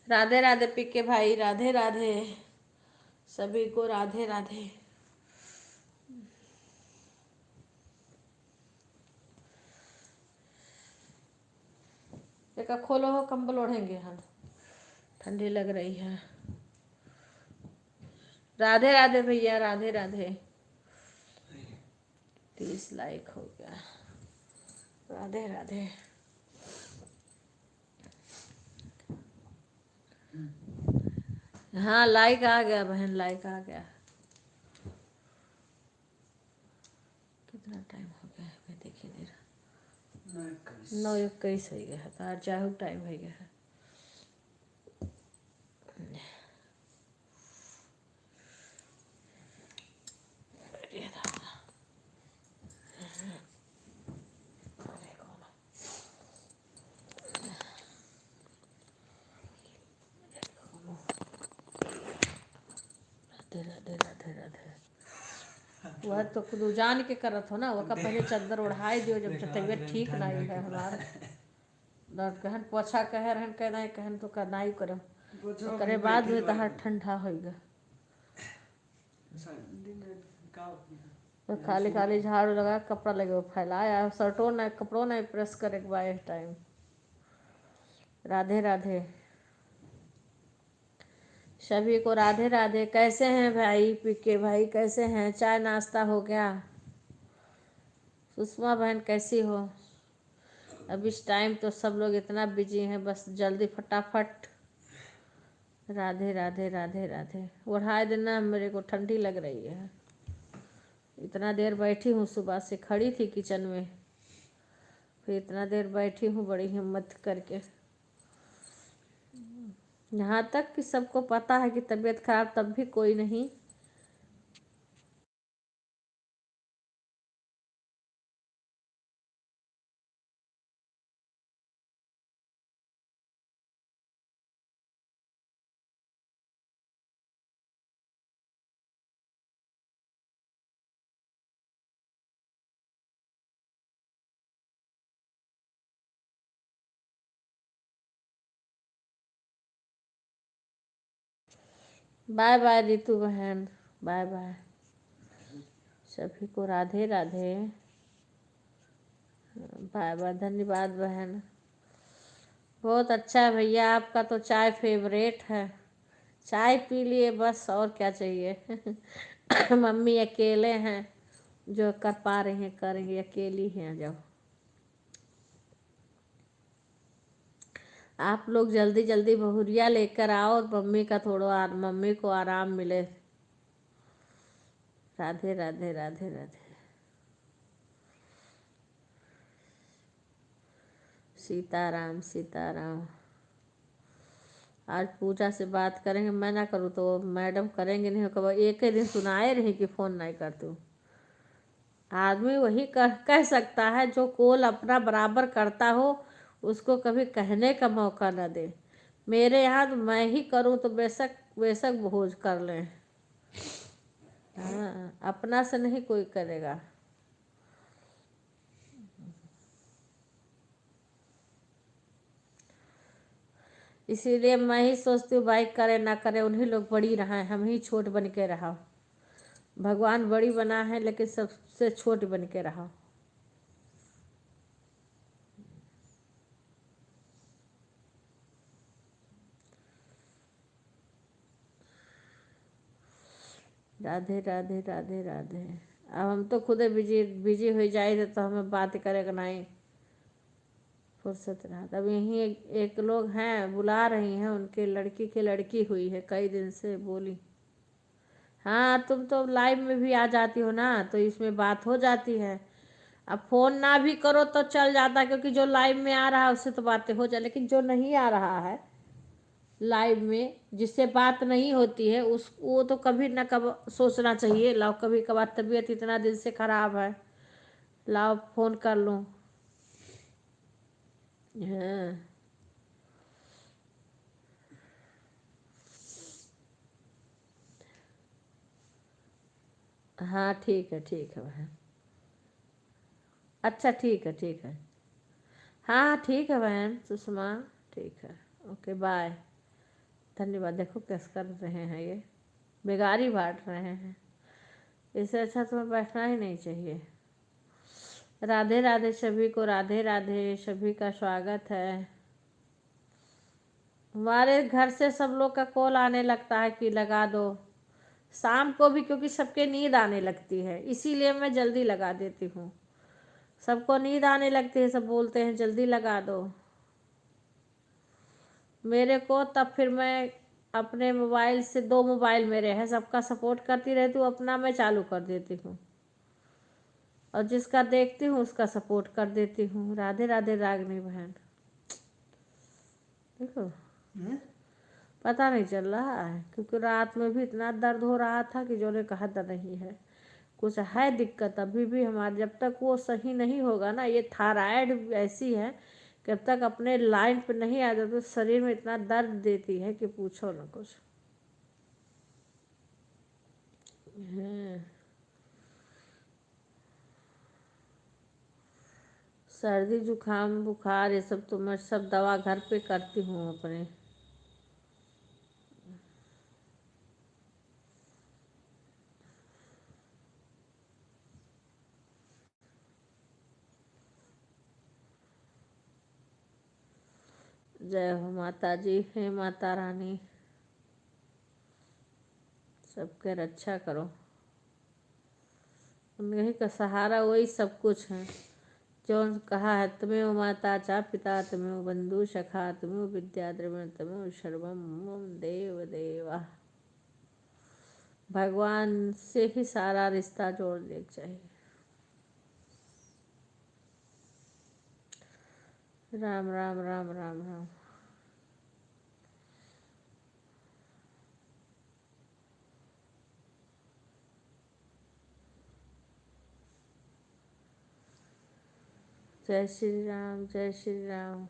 A: राधे राधे पीके भाई, राधे राधे। सभी को राधे राधे। देखा खोलो हो, कंबल ओढ़ेंगे हम, ठंडी लग रही है। राधे राधे भैया, राधे राधे। 30 लाइक हो गया। राधे राधे। हाँ लाइक आ गया बहन, लाइक आ गया। कितना टाइम हो गया है मैं देखिए नहीं रहा। 9:21 हो गया है, तार चाहू टाइम हो गया है। राधे राधे राधे। वह तो खुद जान के करत हो ना, वह का पहले चादर ओढ़ाई दियो जब तबीयत ठीक नहीं है हमार। दर्द कहन पोछा कहे रहन कहना कहन तो करना ही करम, तो करे बाद में तहार ठंडा होएगा। तो खाली खाली झाड़ू लगा कपड़ा लगे वो फैलाया शर्टों ना कपड़ों ना प्रेस करे बाय टाइम। राधे राधे सभी को, राधे राधे। कैसे हैं भाई पीके भाई, कैसे हैं? चाय नाश्ता हो गया? सुषमा बहन कैसी हो? अब इस टाइम तो सब लोग इतना बिजी हैं, बस जल्दी फटाफट। राधे राधे राधे राधे। ओढ़ाए देना, मेरे को ठंडी लग रही है। इतना देर बैठी हूँ, सुबह से खड़ी थी किचन में, फिर इतना देर बैठी हूँ बड़ी हिम्मत करके। यहाँ तक कि सबको पता है कि तबीयत खराब, तब भी कोई नहीं। बाय बाय रितु बहन, बाय बाय। सभी को राधे राधे, बाय बाय। धन्यवाद बहन, बहुत अच्छा है भैया। आपका तो चाय फेवरेट है, चाय पी लिए बस, और क्या चाहिए। मम्मी अकेले हैं, जो कर पा रही हैं करेंगे, अकेली हैं जब। आप लोग जल्दी जल्दी बहुरिया लेकर आओ और मम्मी का थोड़ा मम्मी को आराम मिले। राधे राधे राधे राधे। सीताराम सीताराम। आज पूजा से बात करेंगे, मैं ना करूँ तो मैडम करेंगे नहीं, कब एक ही दिन सुनाए रही कि फ़ोन नहीं करती हूँ। आदमी वही कह सकता है जो कोल अपना बराबर करता हो, उसको कभी कहने का मौका न दे। मेरे यहाँ तो मैं ही करूँ तो बेशक बेशक भोज कर लें। हाँ, अपना से नहीं कोई करेगा। इसीलिए मैं ही सोचती हूँ भाई, करे ना करे उन्हीं लोग बड़ी रहा, हम ही छोट बन के रहा। भगवान बड़ी बना है लेकिन सबसे छोट बन के रहा। राधे राधे राधे राधे। अब हम तो खुद बिजी बिजी हो जाए तो हमें बात करेगा नहीं फुर्सत रहा। तब यहीं एक लोग हैं बुला रही हैं, उनके लड़की की लड़की हुई है, कई दिन से बोली। हाँ, तुम तो लाइव में भी आ जाती हो ना, तो इसमें बात हो जाती है। अब फोन ना भी करो तो चल जाता, क्योंकि जो लाइव में आ रहा है उससे तो बातें हो जाए, लेकिन जो नहीं आ रहा है लाइव में, जिससे बात नहीं होती है, उस वो तो कभी ना कब सोचना चाहिए, लाओ कभी कभार तबीयत इतना दिन से खराब है, लाओ फोन कर लूँ। हाँ हाँ, ठीक है बहन। अच्छा ठीक है। हाँ ठीक है बहन सुषमा, ठीक है। Okay bye. धन्यवाद। देखो कैसे कर रहे हैं ये, बेगारी बांट रहे हैं। इससे अच्छा तुम्हें बैठना ही नहीं चाहिए। राधे राधे सभी को, राधे राधे। सभी का स्वागत है। हमारे घर से सब लोग का कॉल आने लगता है कि लगा दो, शाम को भी, क्योंकि सबके नींद आने लगती है, इसीलिए मैं जल्दी लगा देती हूँ। सबको नींद आने लगती है, सब बोलते हैं जल्दी लगा दो मेरे को। तब फिर मैं अपने मोबाइल से, दो मोबाइल मेरे हैं, सबका सपोर्ट करती रहती हूँ, अपना मैं चालू कर देती हूँ, और जिसका देखती हूँ उसका सपोर्ट कर देती हूँ। राधे राधे रागनी बहन। देखो पता नहीं चल रहा है, क्योंकि रात में भी इतना दर्द हो रहा था कि जो ने कहा था नहीं है, कुछ है दिक्कत अभी भी हमारे। जब तक वो सही नहीं होगा ना, ये थायराइड ऐसी है कि जब तक अपने लाइन पे नहीं आ जाता तो शरीर में इतना दर्द देती है कि पूछो ना कुछ। हाँ, सर्दी जुकाम बुखार ये सब तो मैं सब दवा घर पे करती हूँ अपने। जय हो माता जी। हे माता रानी, सबके रक्षा करो। उन्हीं का सहारा, वही सब कुछ है। जो कहा है, त्वमेव माता च पिता त्वमेव बंधु सखा त्वमेव विद्या द्रविण त्वमेव सर्वम मम देव देवा। भगवान से ही सारा रिश्ता जोड़ने चाहिए। राम राम राम राम राम। जय श्री राम, जय श्री राम।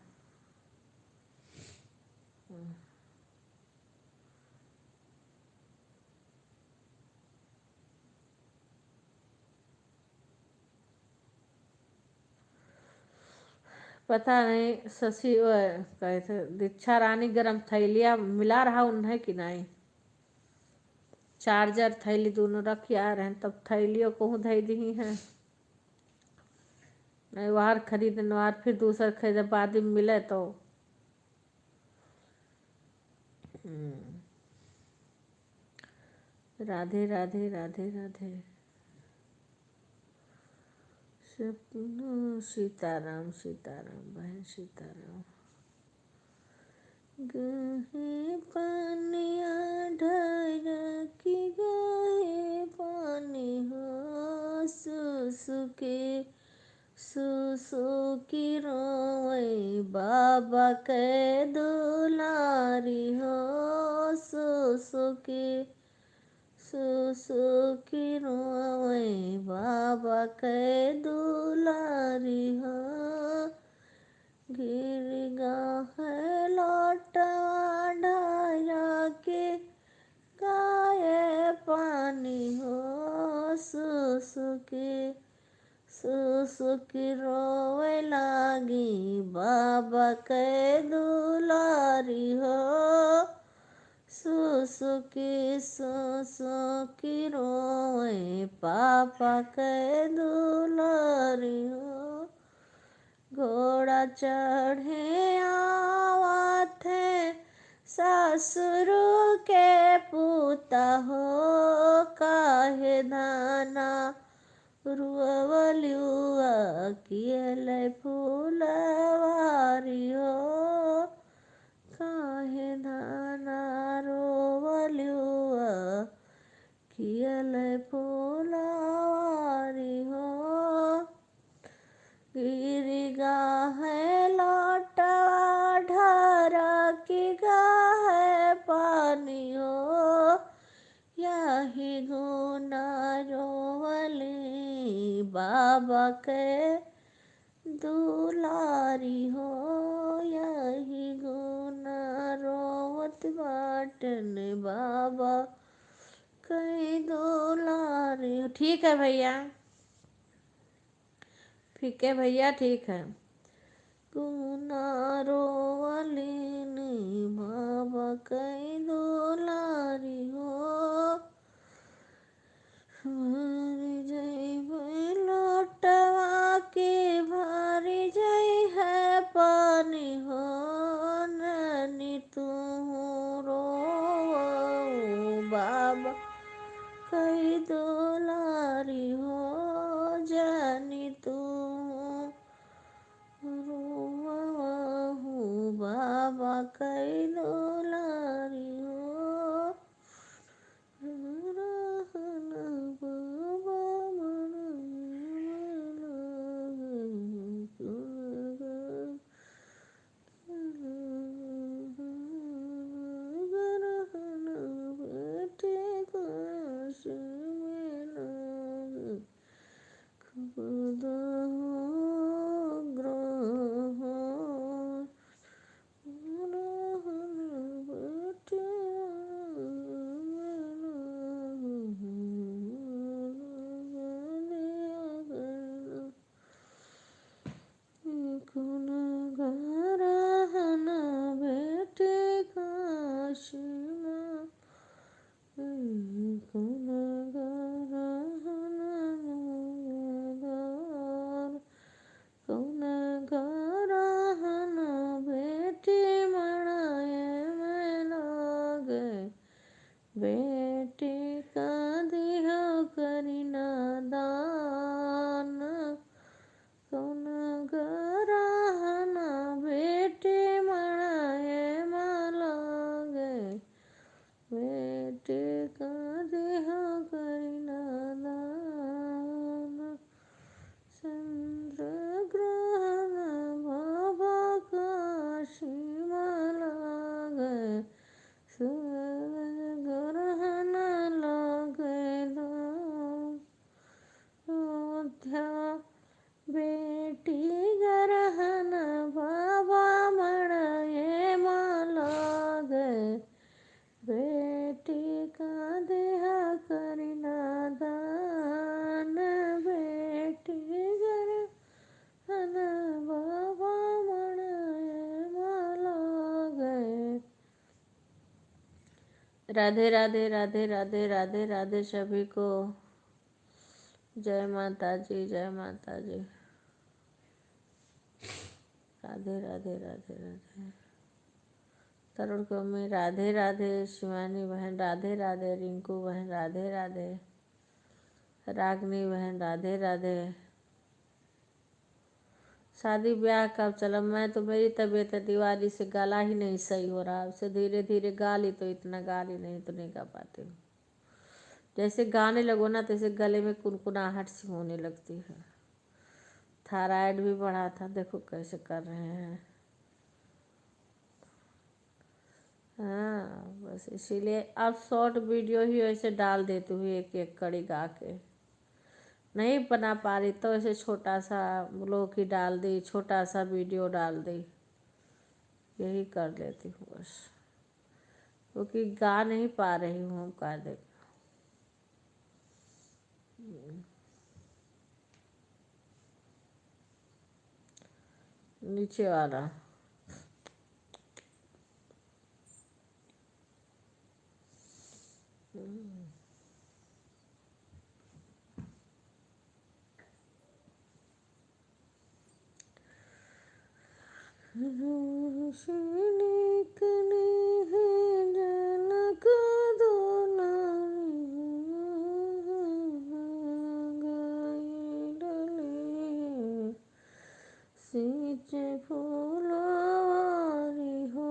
A: पता नहीं शशि कहे थे दीक्षा रानी गरम थैलिया मिला रहा उन्हें कि नहीं। चार्जर थैली दोनों रख आ रहे हैं, तब थैलियों को धई दी हैं। नहीं बाहर खरीदने बाहर फिर दूसरा खरीद बाद में मिले तो। राधे राधे राधे राधे। सपनों सीताराम सीताराम बहन सीताराम। गहे पानिया ढारा की गहे पानी हो सुसुके सुसुकी रोए बाबा के दुलारी हो सुसुके सुसुकी रोए बाबा के दुलारी हो। गिर है लौटवा ढाया के गाये पानी हो सुसुकी सुसुकी रोवे लागी बाबा के दुलारी हो सुसुकी सुसुकी रोए पापा के दुलारी हो। घोड़ा चढ़े आवा थे ससुर के पूता हो काहे धाना रुअवलियुआ कियल फूलवारी हो काहे धाना रोवलियुआ कियल फूलवारी हो। गिरी है लौटवा ढारा की है पानी हो यही गुना रोवली बाबा के दुलारी हो यही गुना रोवत बाटन बाबा कई दुलारी हो। ठीक है भैया, ठीक है भैया, ठीक है। गुना रोवलीन बाबा कई दुलारी हो जय लौटवा के भारी जय है पानी हो नैनी तू रो बाबा कई दुलारी हो जानी तू बाबा कई दुलारी हो। राधे राधे राधे राधे राधे राधे सभी को। जय माता जी, जय माता जी। राधे राधे राधे राधे। तरुण को मैं राधे राधे। शिवानी बहन राधे राधे। रिंकू बहन राधे राधे। रागनी बहन राधे राधे। शादी ब्याह कब चला? मैं तो, मेरी तबीयत है, दिवाली से गला ही नहीं सही हो रहा। उससे धीरे धीरे गा ली तो इतना गा ली, नहीं तो नहीं गा पाती हूँ। जैसे गाने लगो ना तैसे गले में कुनकुनाहट सी होने लगती है। थायराइड भी बढ़ा था, देखो कैसे कर रहे हैं। हाँ बस इसीलिए अब शॉर्ट वीडियो ही ऐसे डाल देती हूँ, एक एक कड़ी गा के। नहीं बना पा रही तो ऐसे छोटा सा ब्लॉग ही डाल दी, छोटा सा वीडियो डाल दी, यही कर लेती हूँ बस, क्योंकि गा नहीं पा रही हूँ हम कायदे। नीचे वाला सींचे फूलवारी हो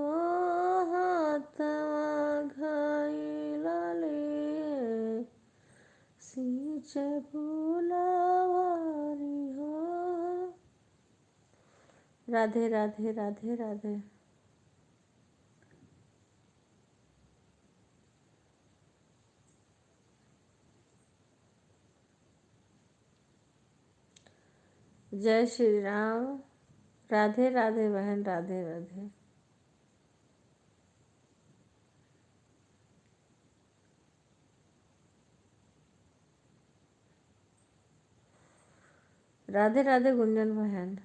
A: हाथवा घायलाले, सींचे फूलवारी हो। राधे राधे राधे राधे। जय श्री राम। राधे राधे बहन, राधे राधे। राधे राधे गुंजन बहन।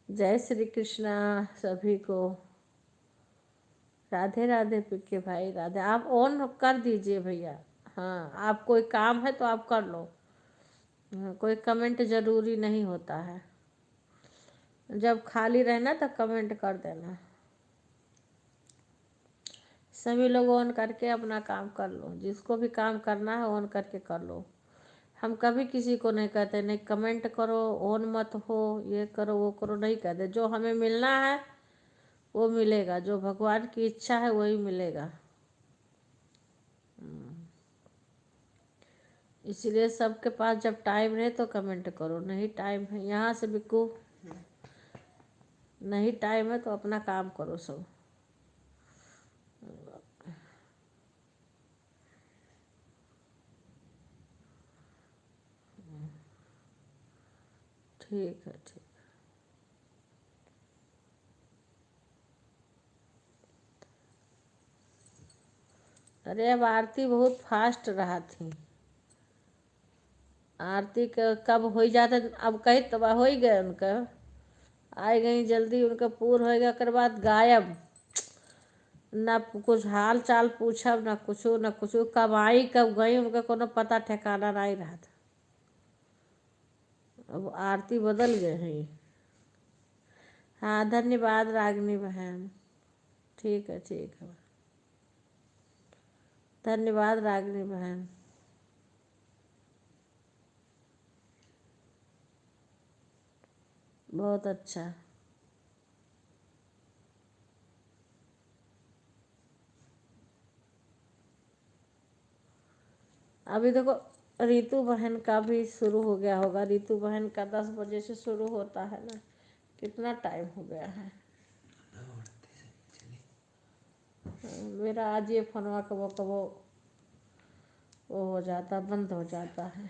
A: जय श्री कृष्णा सभी को। राधे राधे पिक्के भाई, राधे। आप ऑन कर दीजिए भैया। हाँ, आप कोई काम है तो आप कर लो। कोई कमेंट जरूरी नहीं होता है, जब खाली रहना तो कमेंट कर देना। सभी लोग ऑन करके अपना काम कर लो, जिसको भी काम करना है ऑन करके कर लो। हम कभी किसी को नहीं कहते नहीं कमेंट करो, ऑन मत हो, ये करो वो करो, नहीं कहते। जो हमें मिलना है वो मिलेगा, जो भगवान की इच्छा है वही मिलेगा। इसलिए सबके पास जब टाइम रहे तो कमेंट करो। नहीं टाइम है, यहाँ से बिल्कुल नहीं टाइम है तो अपना काम करो सब। ठीक है, ठीक। अरे अब आरती बहुत फास्ट रहा थी। आरती कब हो जाता, अब कहीं तबाह हो ही गए उनका। आई गई जल्दी, उनका पूर हो गया, कर बाद गायब। ना कुछ हाल चाल पूछब, ना कुछ ना कुछ। कब आई कब गई उनका कोनो पता ठिकाना नहीं रहा था। अब आरती बदल गए हैं। हाँ धन्यवाद रागनी बहन। ठीक है, ठीक है। धन्यवाद रागनी बहन। बहुत अच्छा। अभी देखो रितु बहन का भी शुरू हो गया होगा। रितु बहन का 10 बजे से शुरू होता है ना। कितना टाइम हो गया है। मेरा आज ये फोनवा कबो कबो वो हो जाता, बंद हो जाता है।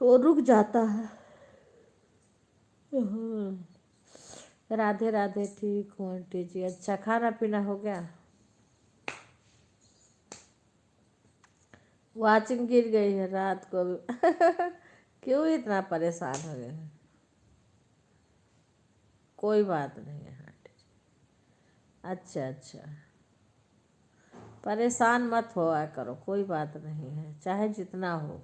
A: वो रुक जाता है। हम्म। राधे राधे, ठीक हूँ आंटी जी। अच्छा, खाना पीना हो गया? वाचिंग गिर गई है रात को भी। क्यों इतना परेशान हो गए हैं? कोई बात नहीं है आंटी जी। अच्छा अच्छा, परेशान मत होया करो, कोई बात नहीं है, चाहे जितना हो।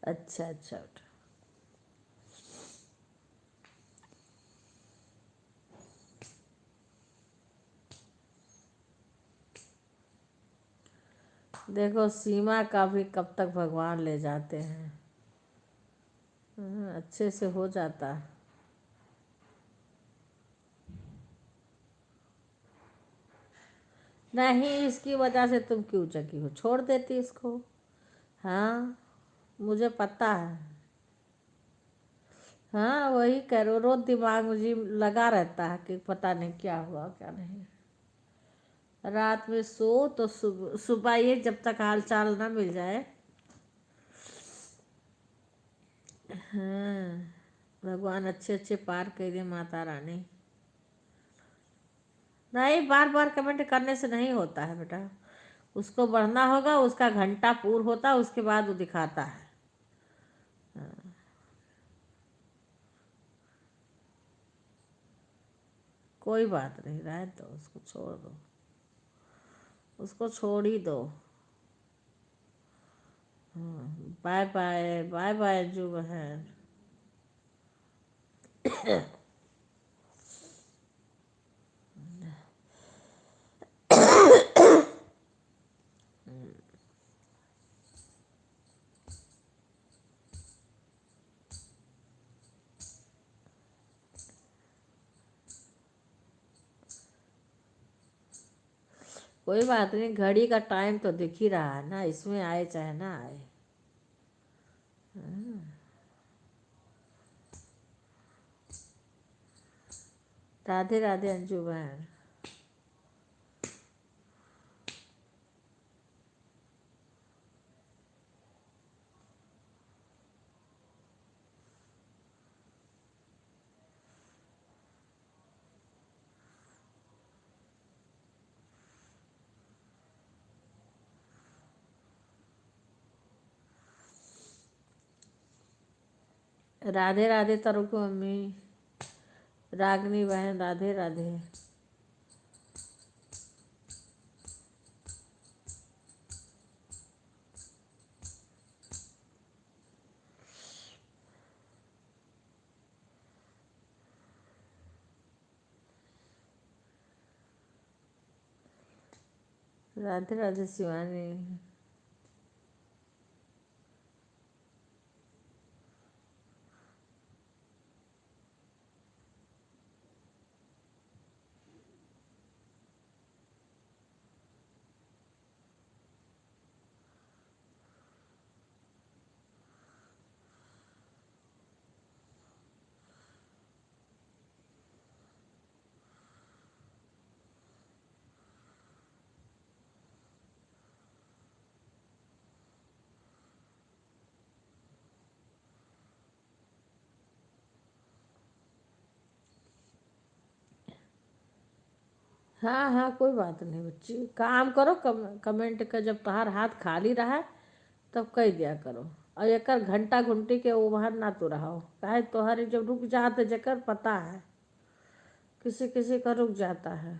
A: अच्छा अच्छा बेटा। देखो सीमा का भी कब तक भगवान ले जाते हैं। अच्छे से हो जाता है। नहीं, इसकी वजह से तुम क्यों जगी हो? छोड़ देती इसको। हाँ, मुझे पता है। हाँ, वही करो, रोज दिमाग मुझे लगा रहता है कि पता नहीं क्या हुआ क्या नहीं। रात में सो तो सुबह सुबह ये जब तक हाल चाल ना मिल जाए। हाँ, भगवान अच्छे अच्छे पार कर दे माता रानी। नहीं, बार बार कमेंट करने से नहीं होता है बेटा। उसको बढ़ना होगा, उसका घंटा पूर्ण होता है, उसके बाद वो दिखाता है। हाँ, कोई बात नहीं, रहे तो उसको छोड़ दो। उसको छोड़ ही दो। हाँ, bye bye bye bye Anju बहन। कोई बात नहीं, घड़ी का टाइम तो दिख ही रहा है ना, इसमें आए चाहे ना आए। राधे राधे अंजू बहन। राधे राधे तरुण की मम्मी। रागनी बहन, राधे राधे। राधे राधे शिवानी। हाँ हाँ, कोई बात नहीं बच्ची, काम करो। कमेंट का जब तहार हाथ खाली रहा तब कह दिया करो। और एकर घंटा घुंटी के ओभार ना तो रहो, काहे तोहरी जब रुक जाते जकर पता है, किसी किसी का रुक जाता है।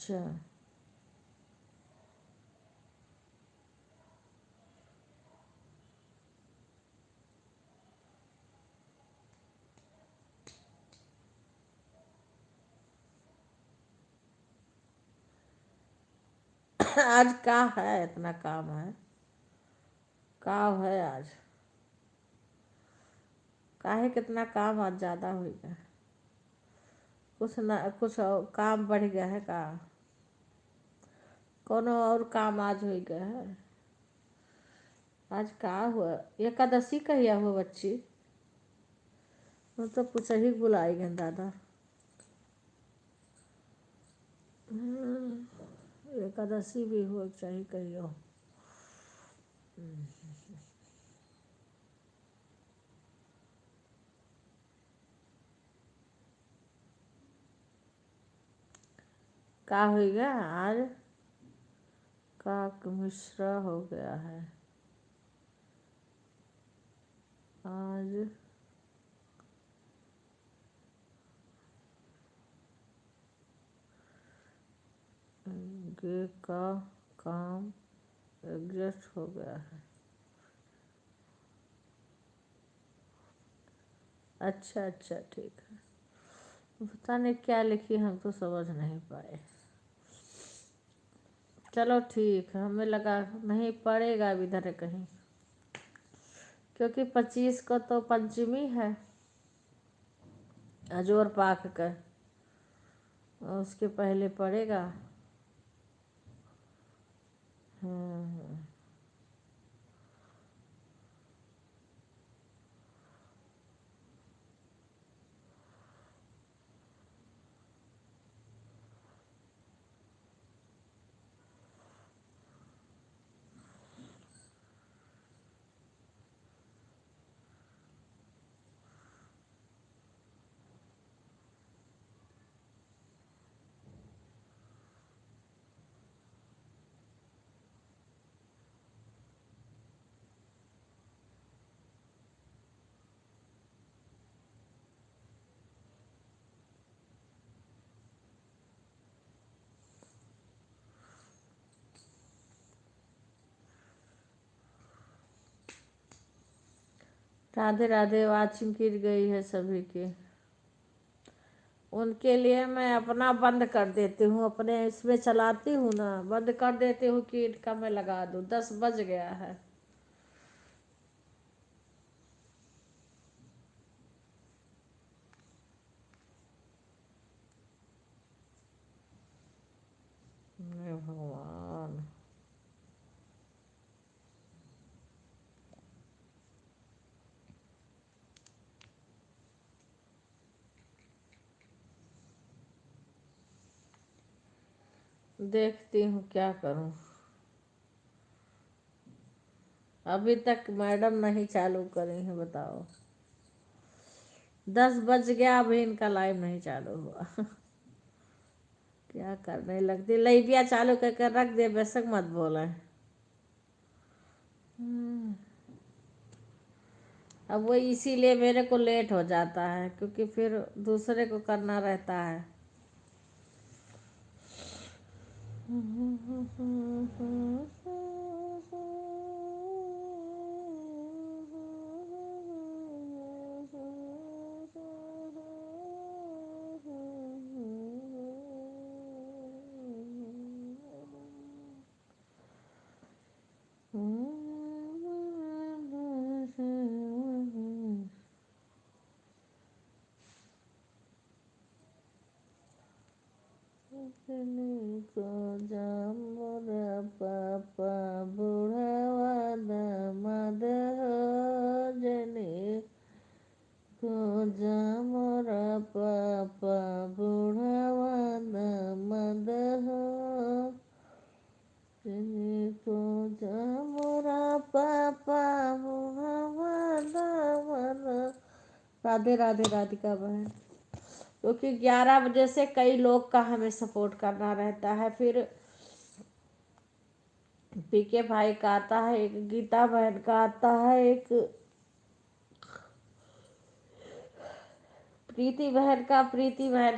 A: अच्छा। आज का है, इतना काम है, काम है आज, काहे कितना काम आज ज़्यादा हो गया, कुछ ना कुछ और काम बढ़ गया है का, कोनो और काम आज हो गया है। आज का हुआ, एकादशी कहिया हुआ बच्ची, वो तो कुछ ही बुलाएंगे दादा। एकादशी भी हो चाहिए कहियो। का हो गया आज, काक मिश्रा हो गया है आज। गे का काम एडजस्ट हो गया है। अच्छा अच्छा ठीक है, पता नहीं क्या लिखी, हम तो समझ नहीं पाए। चलो ठीक है, हमें लगा नहीं पड़ेगा अभी इधर कहीं, क्योंकि 25 को तो पंचमी है, अजोर पाक का, और उसके पहले पड़ेगा। हम्म। राधे राधे, वाचिंग गिर गई है सभी की, उनके लिए मैं अपना बंद कर देती हूँ, अपने इसमें चलाती हूँ ना, बंद कर देती हूँ कि इनका मैं लगा दूँ, 10 बज गया है। हे भगवान, देखती हूँ क्या करूँ, अभी तक मैडम नहीं चालू करी है, बताओ, 10 बज गया, अभी इनका लाइव नहीं चालू हुआ। क्या करने लगती, लाइविया चालू करके रख दे, बेशक मत बोले। अब वो इसीलिए मेरे को लेट हो जाता है, क्योंकि फिर दूसरे को करना रहता है। को जामुरा पापा बुढ़ावा दामाद हो, जने को जामुरा पापा बुढ़ावा दामाद हो, जने को जामुरा पापा बुढ़ावा दामाद। राधे राधे राधिका बहन, क्योंकि 11 बजे से कई लोग का हमें सपोर्ट करना रहता है, फिर पीके भाई का आता है, एक गीता बहन का आता है, एक प्रीति बहन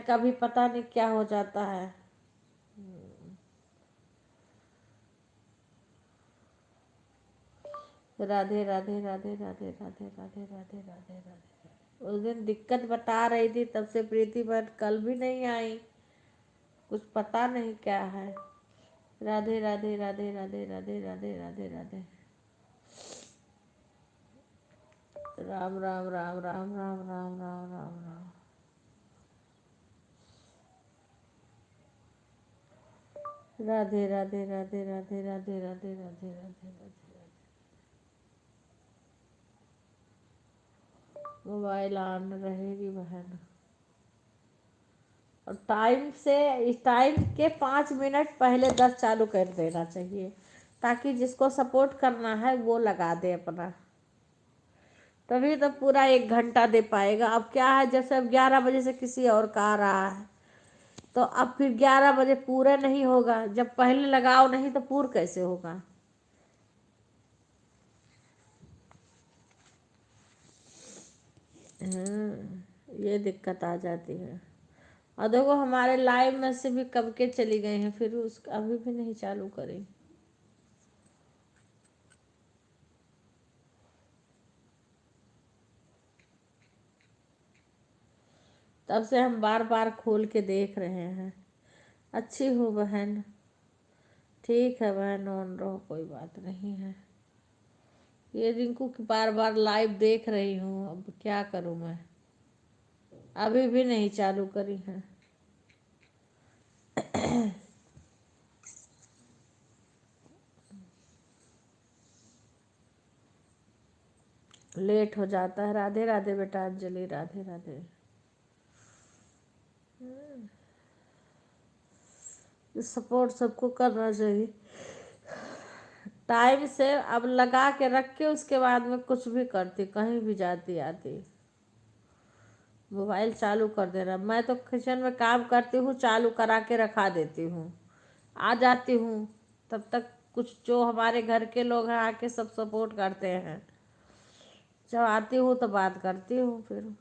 A: का भी पता नहीं क्या हो जाता है। राधे राधे राधे राधे राधे राधे राधे राधे राधे। उस दिन दिक्कत बता रही थी, तब से प्रीति बहन कल भी नहीं आई, कुछ पता नहीं क्या है। राधे राधे राधे राधे राधे राधे राधे राधे। राम राम राम राम राम राम राम राम राम। राधे राधे राधे राधे राधे राधे राधे राधे राधे। मोबाइल ऑन रहेगी बहन, और टाइम से, इस टाइम के 5 मिनट पहले 10 चालू कर देना चाहिए, ताकि जिसको सपोर्ट करना है वो लगा दे अपना, तभी तो पूरा 1 घंटा दे पाएगा। अब क्या है, जैसे अब 11 बजे से किसी और का आ रहा है, तो अब फिर 11 बजे पूरा नहीं होगा, जब पहले लगाओ नहीं तो पूरा कैसे होगा। ये दिक्कत आ जाती है। और देखो हमारे लाइव में से भी कब के चली गए हैं, फिर उस अभी भी नहीं चालू करी। तब से हम बार बार खोल के देख रहे हैं। अच्छी हो बहन, ठीक है बहन, ऑन रहो, कोई बात नहीं है। ये रिंकू की बार बार लाइव देख रही हूँ, अब क्या करूँ मैं, अभी भी नहीं चालू करी है। लेट हो जाता है। राधे राधे बेटा अंजलि, राधे राधे। सपोर्ट सबको करना चाहिए टाइम से। अब लगा के रख के उसके बाद में कुछ भी करती, कहीं भी जाती आती, मोबाइल चालू कर देना। मैं तो किचन में काम करती हूँ, चालू करा के रखा देती हूँ, आ जाती हूँ, तब तक कुछ जो हमारे घर के लोग हैं आके सब सपोर्ट करते हैं। जब आती हूँ तो बात करती हूँ फिर।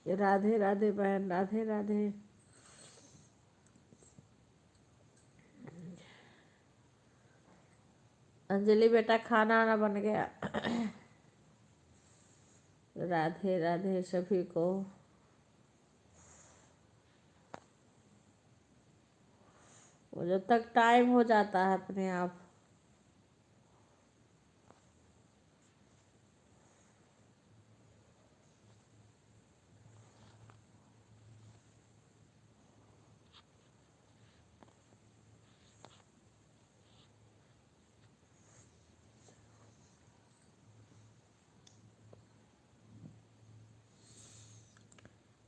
A: राधे राधे बहन, राधे राधे। अंजलि बेटा खाना वाना बन गया? राधे राधे सभी को। वो जब तक टाइम हो जाता है अपने आप।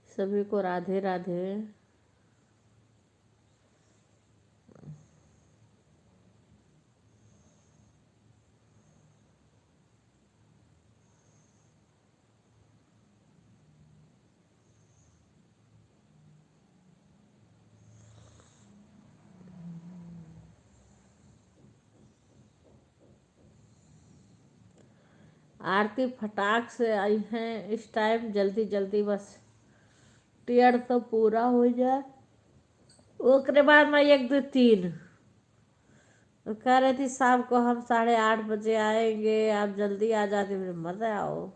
A: सभी को राधे राधे। आरती फटाक से आई हैं इस टाइम, जल्दी जल्दी बस टीयर तो पूरा हो जाए। ओकरे बाद में 1 2 3 तो कह रही थी शाम को हम 8:30 बजे आएंगे, आप जल्दी आ जाते, फिर मत आओ।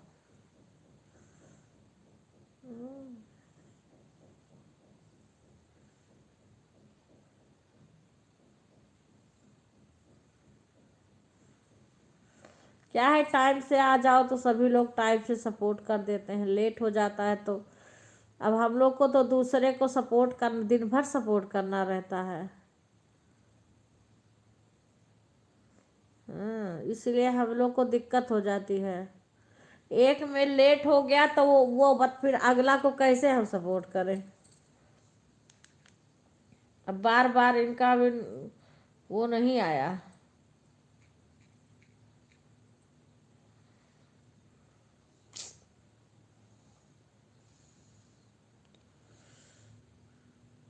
A: क्या है, टाइम से आ जाओ तो सभी लोग टाइम से सपोर्ट कर देते हैं, लेट हो जाता है तो अब हम लोग को तो दूसरे को सपोर्ट कर, दिन भर सपोर्ट करना रहता है। इसलिए हम लोग को दिक्कत हो जाती है। एक में लेट हो गया तो वो बात, फिर अगला को कैसे हम सपोर्ट करें। अब बार बार इनका भी वो नहीं आया।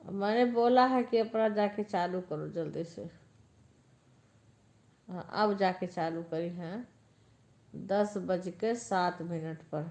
A: मैंने बोला है कि अपना जाके चालू करो जल्दी से। हाँ, अब जाके चालू करी हैं 10:07 पर।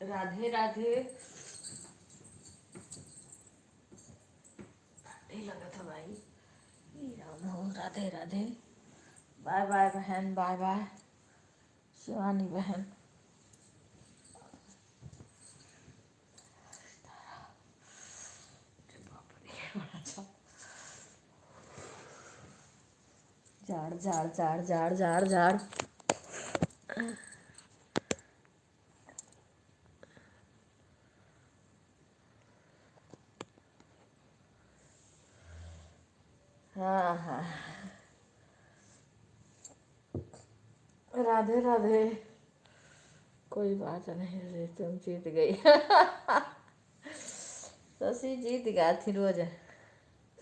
A: राधे राधे। नहीं लगा था भाई। राम राधे राधे। बाय बाय बहन, बाय बाय शिवानी बहन। झाड़ झाड़ झाड़ झाड़ झाड़ झाड़। हाँ हाँ। राधे राधे। कोई बात नहीं रे, तुम जीत गई। शशि जीत गया थी रोज।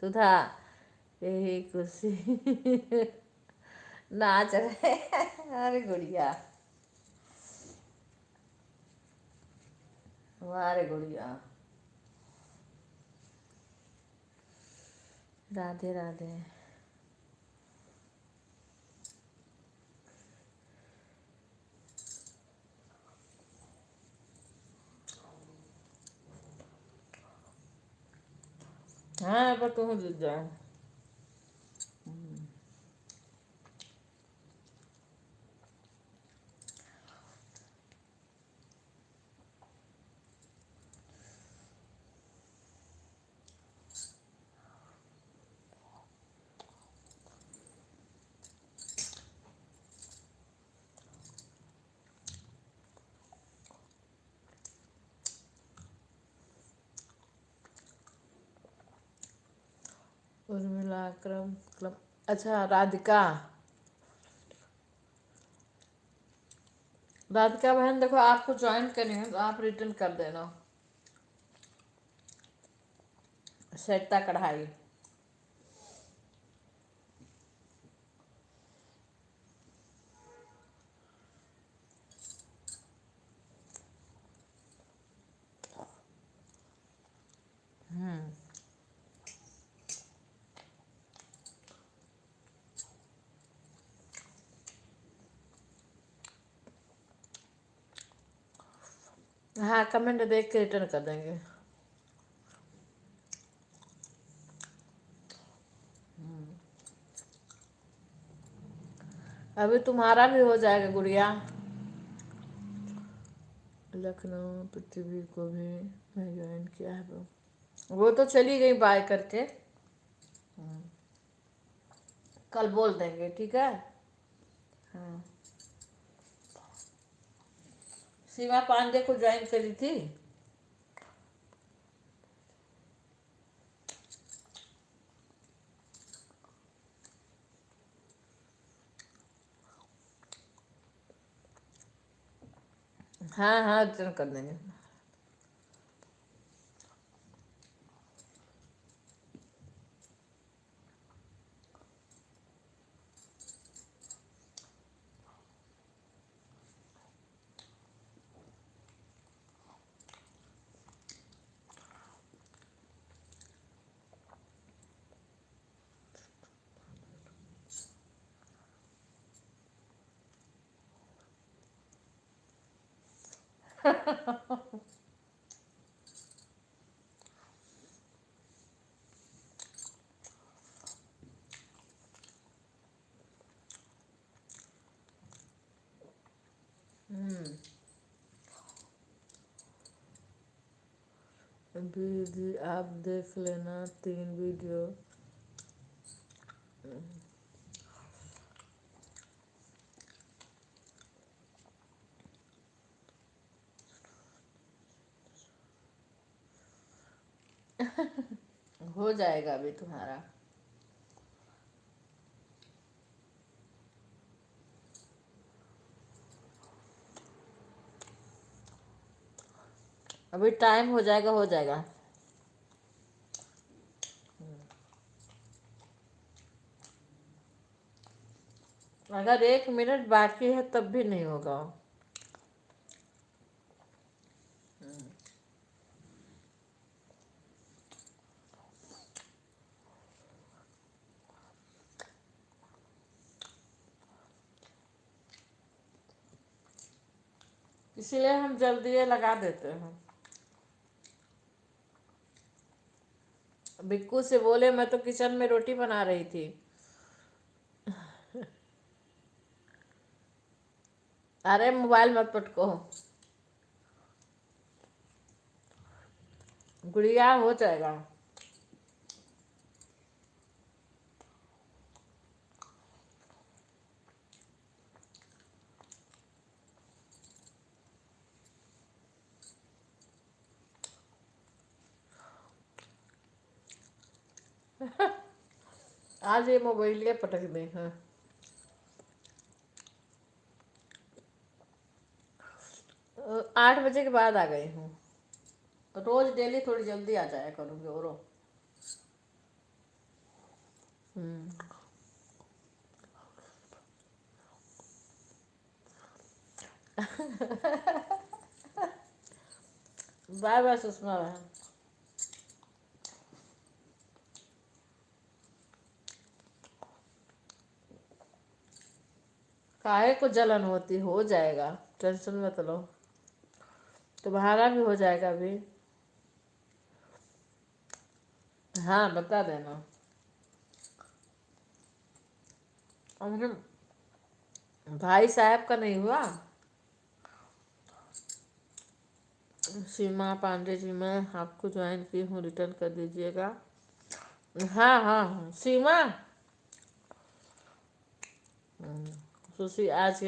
A: सुधा यही खुशी। नाच रहे। अरे गुड़िया, हमारे गुड़िया। राधे राधे। हाँ पर तुम जीत जाओ। उर्मिला क्रम क्रम। अच्छा राधिका। राधिका बहन देखो, आपको ज्वाइन करनी है तो आप रिटर्न कर देना। सरिता कढ़ाई। हाँ कमेंट देख के रिटर्न कर देंगे। अभी तुम्हारा भी हो जाएगा गुड़िया। लखनऊ पृथ्वी को भी मैं ज्वाइन किया है। वो तो चली गई बाय करके। कल बोल देंगे, ठीक है। हाँ सीमा पांडे को ज्वाइन करी थी। हाँ हाँ रिटर्न कर देंगे। भी आप देख लेना 3 वीडियो। हो जाएगा अभी तुम्हारा। अभी टाइम हो जाएगा, हो जाएगा। अगर 1 मिनट बाकी है तब भी नहीं होगा। इसीलिए हम जल्दी ये लगा देते हैं। बिक्कू से बोले, मैं तो किचन में रोटी बना रही थी। अरे मोबाइल मत पटको, गुड़िया हो जाएगा। आज ये मोबाइल पटक दे। हाँ, 8 बजे के बाद आ गई हूँ। रोज डेली थोड़ी जल्दी आ जाया करूँगी और। बाय बाय सुषमा बहन। काहे को जलन होती, हो जाएगा, टेंशन मत लो। तुम्हारा भी हो जाएगा अभी। हाँ बता देना। और भाई साहब का नहीं हुआ। सीमा पांडे जी, मैं आपको ज्वाइन की हूँ, रिटर्न कर दीजिएगा। हाँ हाँ हाँ, सीमा। सुशी, आज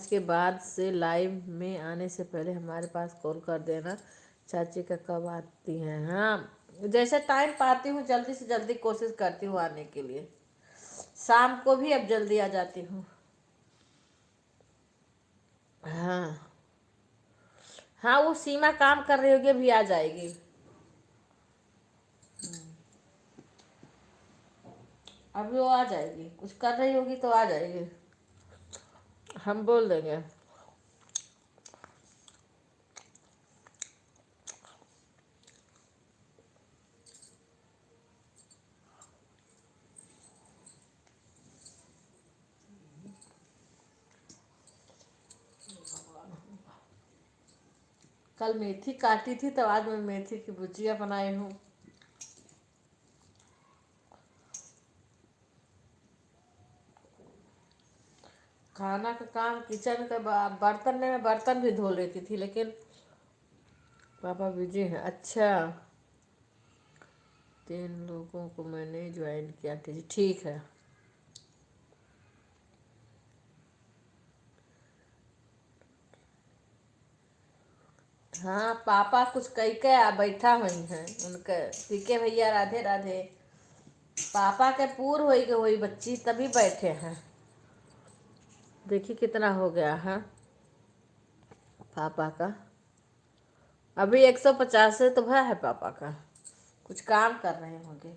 A: के बाद से लाइव में आने से पहले हमारे पास कॉल कर देना। चाची का कब आती हैं? हाँ, जैसे टाइम पाती हूँ जल्दी से जल्दी कोशिश करती हूँ आने के लिए। शाम को भी अब जल्दी आ जाती हूँ। हाँ हाँ, वो सीमा काम कर रही होगी, अभी आ जाएगी। अभी वो आ जाएगी, कुछ कर रही होगी तो आ जाएगी। हम बोल देंगे। कल मेथी काटी थी तो आज मैं मेथी की भुजिया बनाई हूँ। खाना का काम, किचन का बर्तन में मैं बर्तन भी धो लेती थी, लेकिन पापा बिजी हैं। अच्छा, 3 लोगों को मैंने ज्वाइन किया थी, ठीक है। हाँ, पापा कुछ कई के बैठा हुई हैं, उनके पीके भैया राधे राधे। पापा के पूर हो गई वही बच्ची, तभी बैठे हैं। देखिए कितना हो गया है पापा का। अभी 150 से तो है पापा का। कुछ काम कर रहे होंगे।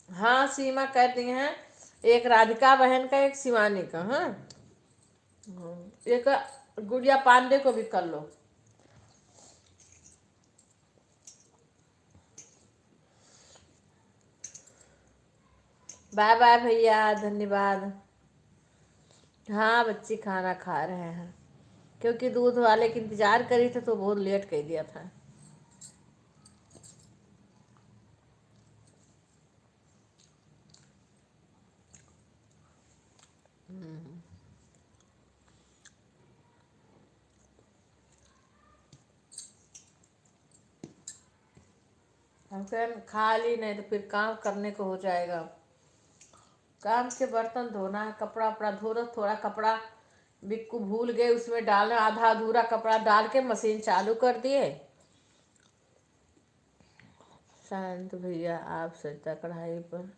A: हाँ, सीमा कहती हैं, एक राधिका बहन का, एक शिवानी का। हाँ, एक गुड़िया पांडे को भी कर लो। बाय बाय भैया, धन्यवाद। हाँ, बच्ची खाना खा रहे हैं, क्योंकि दूध वाले की इंतजार करी थे तो बहुत लेट कर दिया था। हम कहें खा ली नहीं तो फिर काम करने को हो जाएगा। काम के बर्तन धोना है, कपड़ा वपड़ा धो रहा, थोड़ा कपड़ा बिक्कू भूल गए उसमें डालना, आधा अधूरा कपड़ा डाल के मशीन चालू कर दिए। शांत भैया आप सरिता कढ़ाई पर।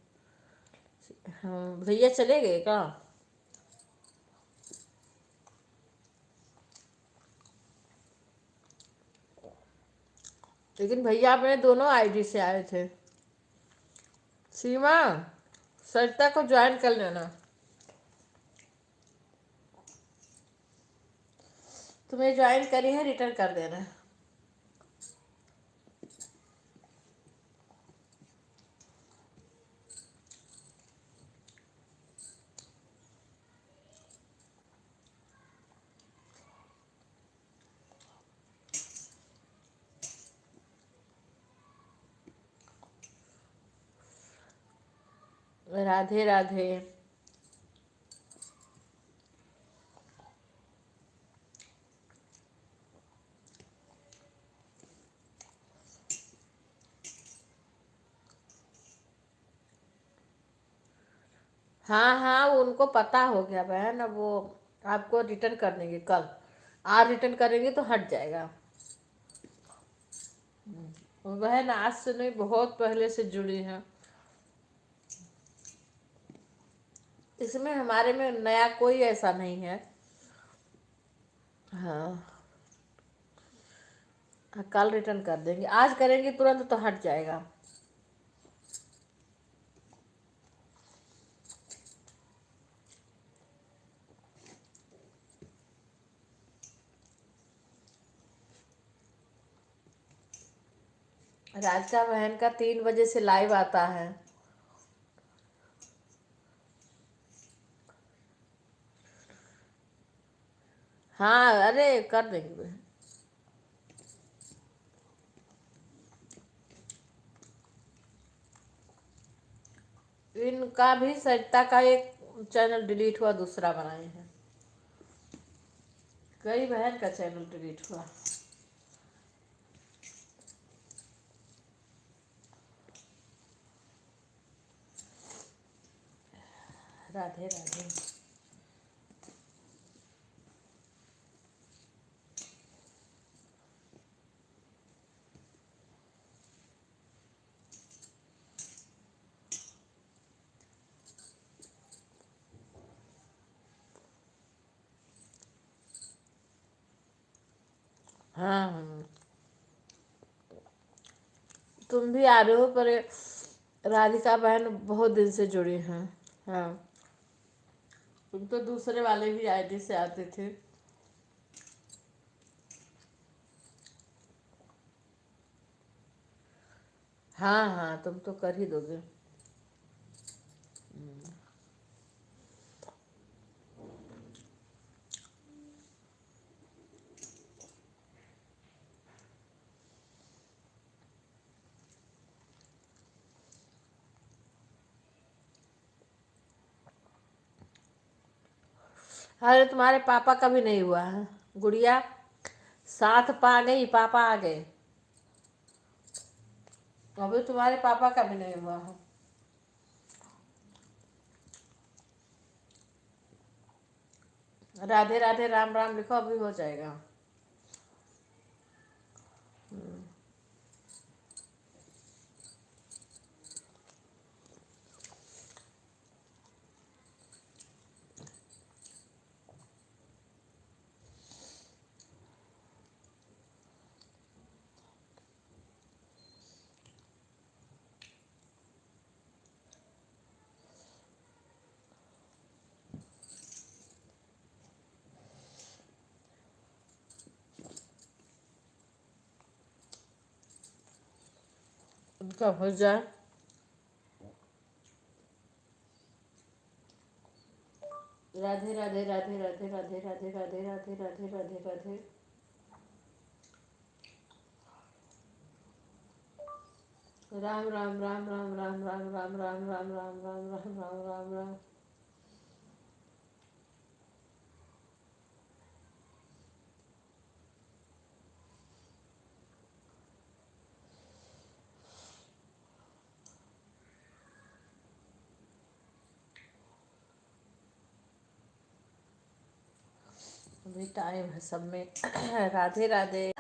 A: हाँ भैया चले गए क्या? लेकिन भैया अपने दोनों आईडी से आए थे। सीमा, सरिता को ज्वाइन कर लेना। तुम्हें ज्वाइन करी है, रिटर्न कर देना। राधे राधे। हाँ हाँ, उनको पता हो गया बहन। अब वो आपको रिटर्न कर देंगे कल। आज रिटर्न करेंगे तो हट जाएगा। बहन आज से नहीं, बहुत पहले से जुड़ी है। इसमें हमारे में नया कोई ऐसा नहीं है। हाँ, कल रिटर्न कर देंगे। आज करेंगे तुरंत तो हट जाएगा। राधिका बहन का 3 बजे से लाइव आता है। हाँ, अरे कर देंगे बहन। इनका भी सरिता का एक चैनल डिलीट हुआ, दूसरा बनाए हैं। कई बहन का चैनल डिलीट हुआ। राधे राधे। हाँ हाँ, तुम भी आ रहे हो पर राधिका बहन बहुत दिन से जुड़ी हैं। हाँ, तुम तो दूसरे वाले भी आईडी से आते थे। हाँ हाँ, तुम तो कर ही दोगे। अरे तुम्हारे पापा का भी नहीं हुआ है गुड़िया। साथ पा गई, पापा आ गए। अभी तुम्हारे पापा का भी नहीं हुआ है। राधे राधे, राम राम लिखो, अभी हो जाएगा। उनका हो जाए। राधे राधे राधे राधे राधे राधे राधे राधे राधे राधे राधे। राम राम राम राम राम राम राम राम राम राम राम राम राम राम राम। अभी टाइम है सब में। राधे राधे।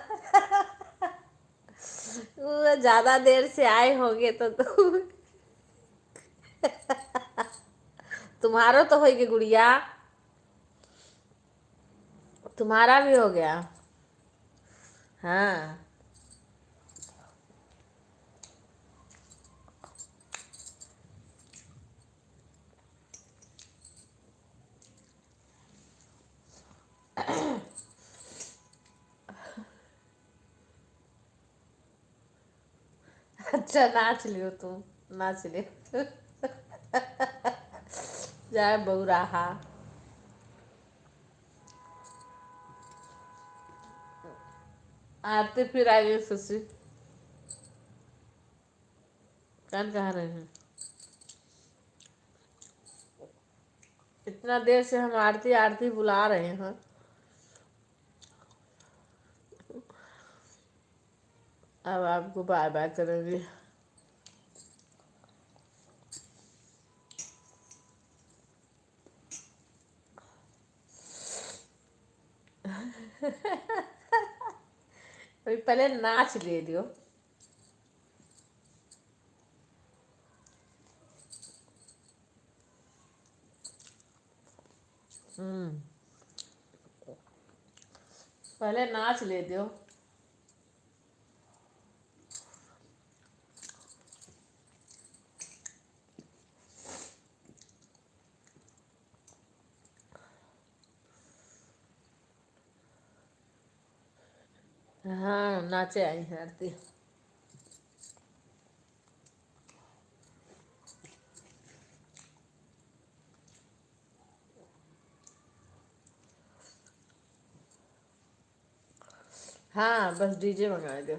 A: वो ज्यादा देर से आए होंगे तो तुम्हारा तो होगी गुड़िया। तुम्हारा भी हो गया। हाँ, अच्छा नाच लियो तुम, नाच लियो। जय बहू रहा। आते फिर आइए सुशी। कौन कह रहे हैं? इतना देर से हम आरती आरती बुला रहे हैं। अब आपको बाय बाय करेंगे। अभी पहले नाच ले दियो। पहले नाच ले दियो। हाँ नाचे आई है आरती। हाँ बस डीजे मंगा दो।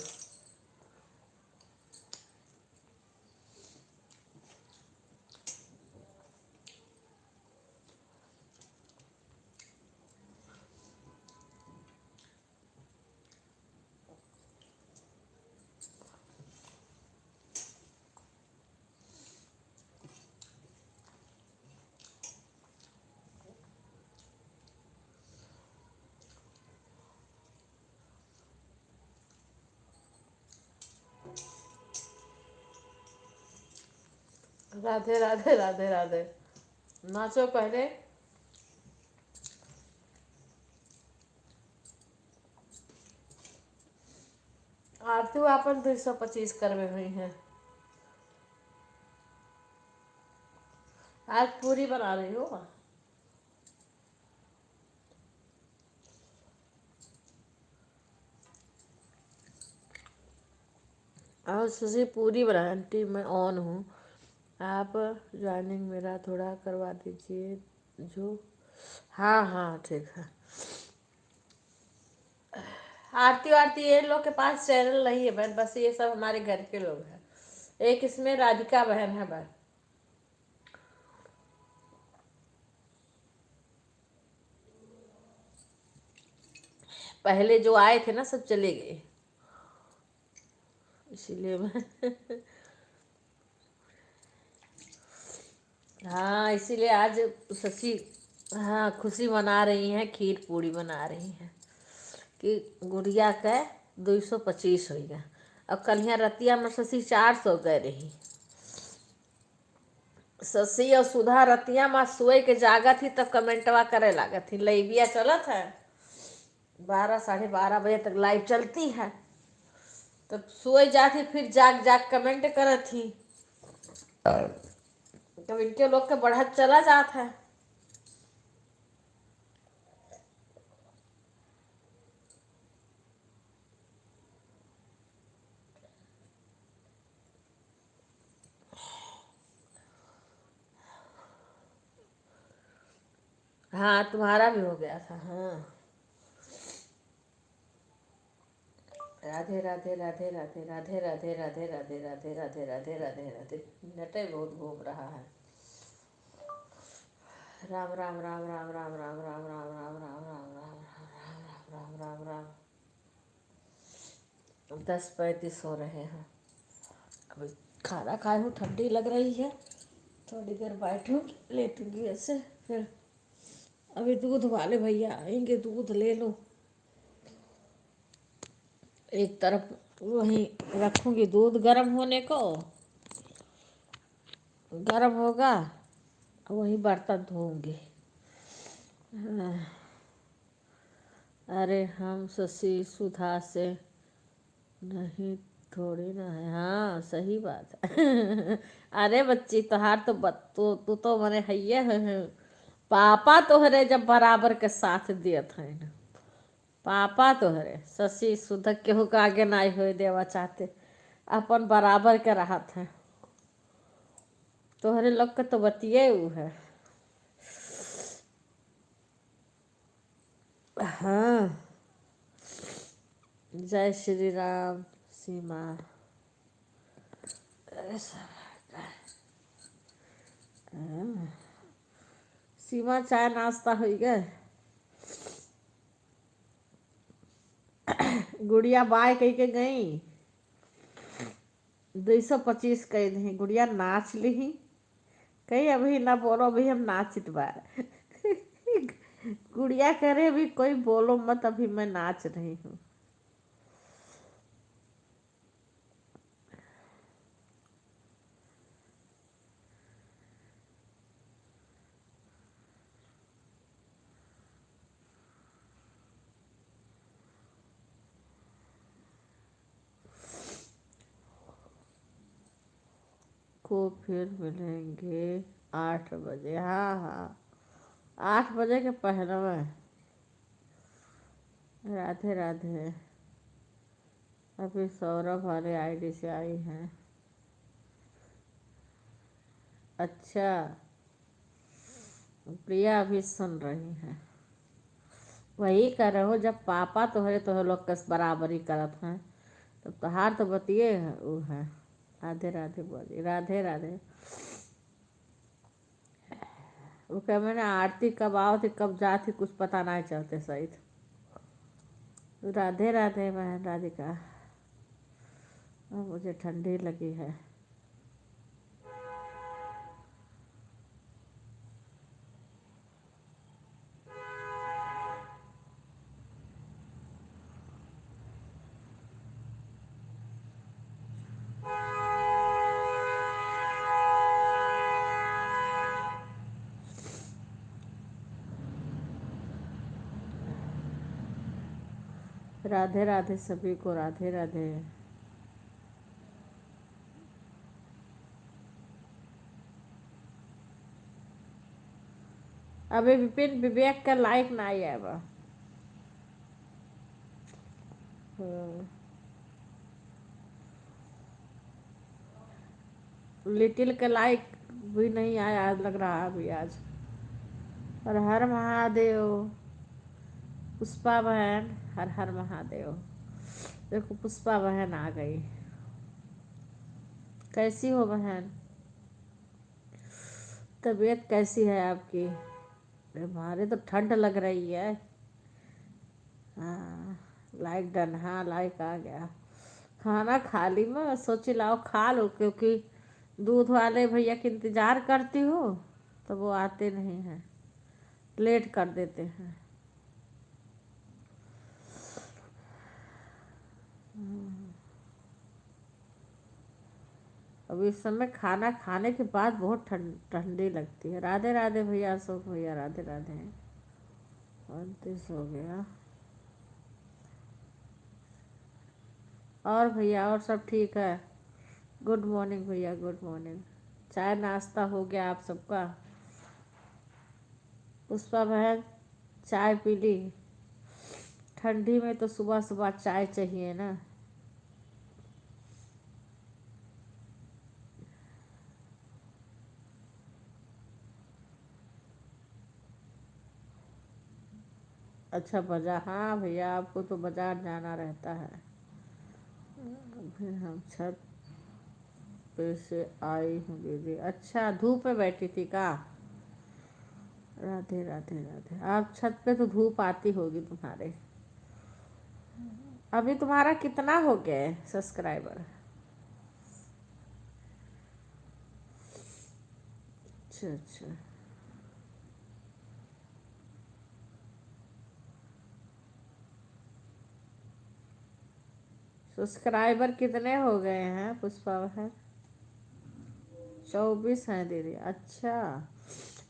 A: राधे राधे राधे राधे। नाचो पहले। आरती अपन 225 करवे हुई है। आज पूरी बना रही हो। और सुशी पूरी बना। आंटी मैं ऑन हूँ, आप ज्वाइनिंग मेरा थोड़ा करवा दीजिए जो। हाँ हाँ ठीक है। आरती वारती ये लोग के पास चैनल नहीं है बहन, बस ये सब हमारे घर के लोग हैं। एक इसमें राधिका बहन है बहन। पहले जो आए थे ना सब चले गए, इसीलिए मैं हाँ इसीलिए आज शशि हाँ खुशी मना रही हैं, खीर पूड़ी बना रही हैं कि गुड़िया का 225 हो गया। और कल यहाँ रतिया में शशि 400 गए रही। शशि और सुधा रतिया में सोए के जागत थी तब कमेंटवा करे लागत थी। लाइविया चलत है 12 साढ़े 12 बजे तक लाइव चलती है, तब सोए जाती फिर जाग जाग कमेंट करत थी। तब इनके लोग का बढ़त चला जात है। हाँ तुम्हारा भी हो गया था। हाँ राधे राधे राधे राधे राधे राधे राधे राधे राधे राधे राधे राधे राधे। नटे बहुत घूम रहा है। राम राम राम राम राम राम राम राम राम राम राम राम राम राम राम। 10:35 हो रहे हैं। अभी खाना खाए हूँ, ठंडी लग रही है, थोड़ी देर बैठूँ लेटूंगी ऐसे। फिर अभी दूध वाले भैया आएंगे, दूध ले लूँ। एक तरफ वहीं रखूंगी दूध गर्म होने को, गर्म होगा वही बर्तन धोऊंगी। अरे हम शशि सुधा से नहीं, थोड़ी ना है। हाँ सही बात है। अरे बच्ची तोहार तो तू तो मने हैये है। पापा तोहरे जब बराबर के साथ दियत है न, पापा तोहरे शशि सुधक केहू के आगे नाई हो देवा चाहते, अपन बराबर के रहत है। तोहरे लोग के तो बतिये ऊ है। हाँ। जय श्री राम। सीमा। सीमा चाय नाश्ता हो गए। गुड़िया बाय कही के गई 225 कह दी गुड़िया नाच ली कही अभी ना बोलो अभी हम नाचित बा। गुड़िया करे अभी कोई बोलो मत अभी मैं नाच रही हूँ। को फिर मिलेंगे 8 बजे। हाँ हाँ 8 बजे के पहले में। राधे राधे। अभी सौरभ वाले आईडी से आई हैं। अच्छा प्रिया अभी सुन रही है। वही कर रहे हो जब पापा तोहरे लोग कस बराबरी करत हैं तो तोहार तो बतिये है वो है। राधे राधे बोली राधे राधे। वो कह मैंने आरती कब आओ थी कब जा थी कुछ पता नहीं चलते सही। राधे राधे बहन राधिका। मुझे ठंडी लगी है। राधे राधे सभी को राधे राधे। अभी विपिन विवेक का लाइक ना आया बा। लिटिल का लाइक भी नहीं आया आज लग रहा अभी आज। हर हर महादेव। पुष्पा बहन हर हर महादेव। देखो पुष्पा बहन आ गई। कैसी हो बहन? तबीयत कैसी है आपकी? हमारे तो ठंड लग रही है। हाँ लाइक डन। हाँ लाइक आ गया। खाना खा ली मैं सोची लाओ खा लो क्योंकि दूध वाले भैया के इंतज़ार करती हूँ तो वो आते नहीं हैं लेट कर देते हैं। अब इस समय खाना खाने के बाद बहुत ठंडी लगती है। राधे राधे भैया अशोक भैया राधे राधे। 29 हो गया। और भैया और सब ठीक है? गुड मॉर्निंग भैया गुड मॉर्निंग। चाय नाश्ता हो गया आप सबका? पुष्पा बहन चाय पी ली? ठंडी में तो सुबह सुबह चाय चाहिए ना। अच्छा बाजार। हाँ भैया आपको तो बाजार जाना रहता है। फिर हम छत पे से आई हूँ दीदी। अच्छा धूप में बैठी थी का? राधे राधे राधे। आप छत पे तो धूप आती होगी तुम्हारे। अभी तुम्हारा कितना हो गया है सब्सक्राइबर? अच्छा अच्छा। सब्सक्राइबर कितने हो गए हैं पुष्पा बहन? 24 हैं दीदी। अच्छा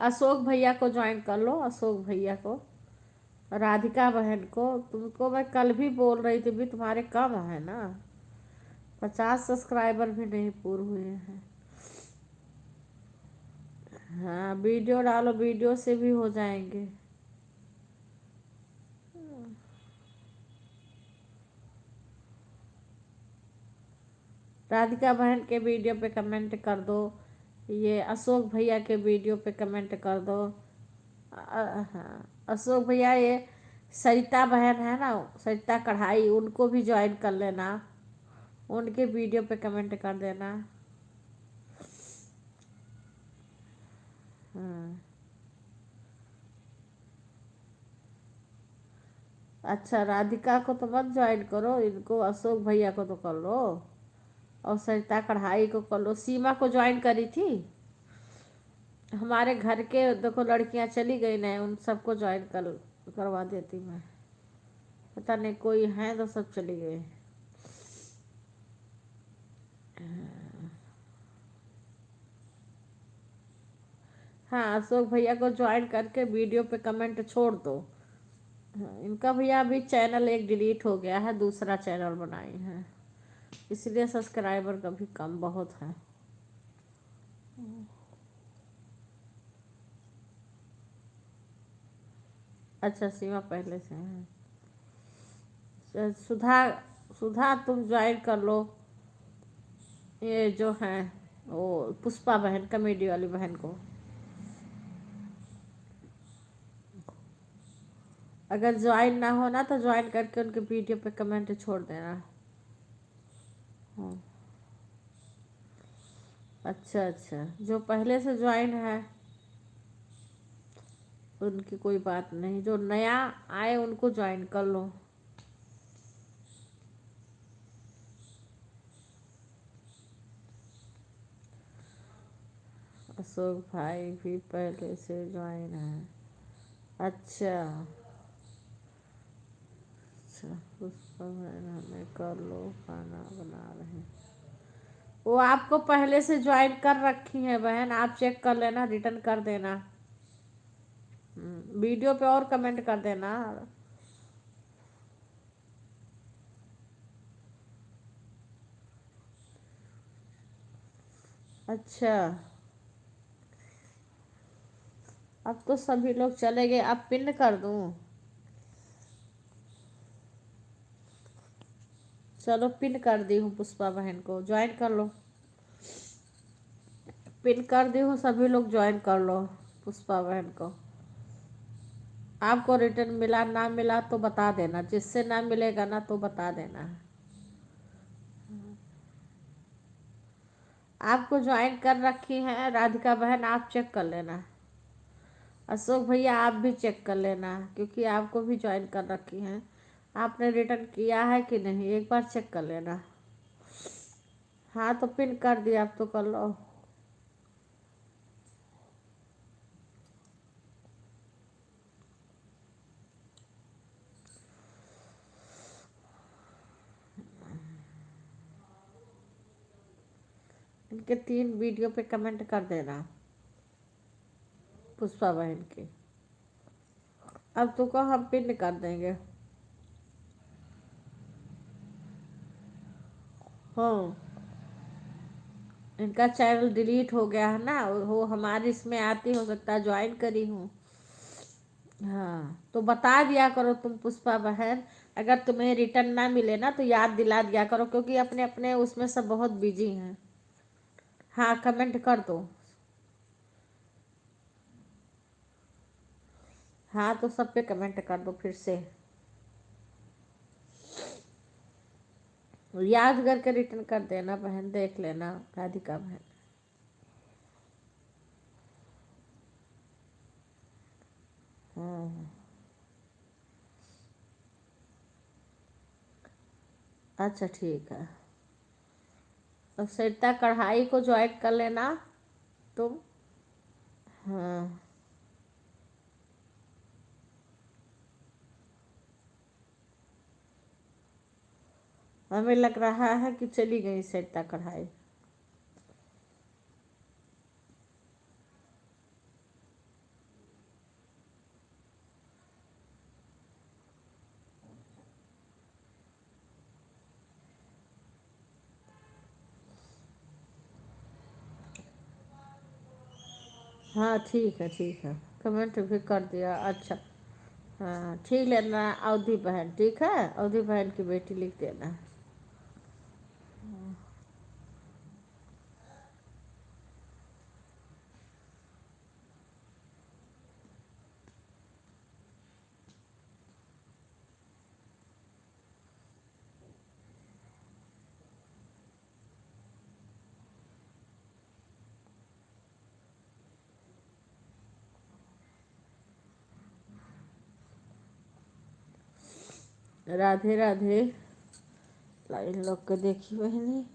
A: अशोक भैया को ज्वाइन कर लो। अशोक भैया को राधिका बहन को। तुमको मैं कल भी बोल रही थी भी तुम्हारे कम है ना। 50 सब्सक्राइबर भी नहीं पूरे हुए हैं। हाँ वीडियो डालो, वीडियो से भी हो जाएंगे। राधिका बहन के वीडियो पे कमेंट कर दो, ये अशोक भैया के वीडियो पे कमेंट कर दो। हाँ अशोक भैया, ये सरिता बहन है ना, सरिता कढ़ाई, उनको भी ज्वाइन कर लेना, उनके वीडियो पे कमेंट कर देना। हाँ अच्छा, राधिका को तो मत ज्वाइन करो, इनको अशोक भैया को तो कर लो, और सरिता कढ़ाई को कर लो। सीमा को ज्वाइन करी थी, हमारे घर के देखो लड़कियां चली गई ना, उन सबको ज्वाइन करवा देती मैं। पता नहीं कोई है तो सब चली गए। हाँ अशोक भैया को ज्वाइन करके वीडियो पे कमेंट छोड़ दो। हाँ, इनका भैया अभी चैनल एक डिलीट हो गया है, दूसरा चैनल बनाए हैं, इसलिए सब्सक्राइबर का भी कम बहुत है। अच्छा सीमा पहले से है। सुधा, सुधा तुम ज्वाइन कर लो, ये जो है वो पुष्पा बहन, कॉमेडी वाली बहन को। अगर ज्वाइन ना हो ना तो ज्वाइन करके उनके वीडियो पे कमेंट छोड़ देना। हाँ अच्छा अच्छा, जो पहले से ज्वाइन है उनकी कोई बात नहीं, जो नया आए उनको ज्वाइन कर लो। अशोक भाई भी पहले से ज्वाइन है। अच्छा अच्छा, पुष्पा बहन हमें कर लो, खाना बना रहे हैं। वो आपको पहले से ज्वाइन कर रखी है बहन, आप चेक कर लेना, रिटर्न कर देना। वीडियो पे और कमेंट कर देना। अच्छा अब तो सभी लोग चले गए, अब पिन कर दूं? चलो पिन कर दी हूँ, पुष्पा बहन को ज्वाइन कर लो। पिन कर दी हूँ, सभी लोग ज्वाइन कर लो पुष्पा बहन को। आपको रिटर्न मिला ना मिला तो बता देना, जिससे ना मिलेगा ना तो बता देना। आपको ज्वाइन कर रखी है राधिका बहन, आप चेक कर लेना। अशोक भैया आप भी चेक कर लेना, क्योंकि आपको भी ज्वाइन कर रखी हैं। आपने रिटर्न किया है कि नहीं एक बार चेक कर लेना। हाँ तो पिन कर दिया, आप तो कर लो। इनके 3 वीडियो पे कमेंट कर देना, पुष्पा बहन की। अब तुमको हम पिन कर देंगे। हाँ इनका चैनल डिलीट हो गया है ना, वो हमारी इसमें आती, हो सकता है ज्वाइन करी हूँ। हाँ तो बता दिया करो तुम पुष्पा बहन, अगर तुम्हें रिटर्न ना मिले ना तो याद दिला दिया करो, क्योंकि अपने अपने उसमें सब बहुत बिजी हैं। हाँ कमेंट कर दो। हाँ तो सब पे कमेंट कर दो फिर से, याद करके रिटर्न कर देना बहन, देख लेना राधिका बहन। हाँ अच्छा ठीक है। अब सरिता कढ़ाई को ज्वाइन कर लेना तुम। हाँ हमें लग रहा है कि चली गई सरिता कढ़ाई। हाँ ठीक है, कमेंट भी कर दिया, अच्छा। हाँ ठीक लेना, अवधि बहन, ठीक है, अवधि बहन की बेटी लिख देना। राधे राधे। लाइन लोग के देखी बहनी।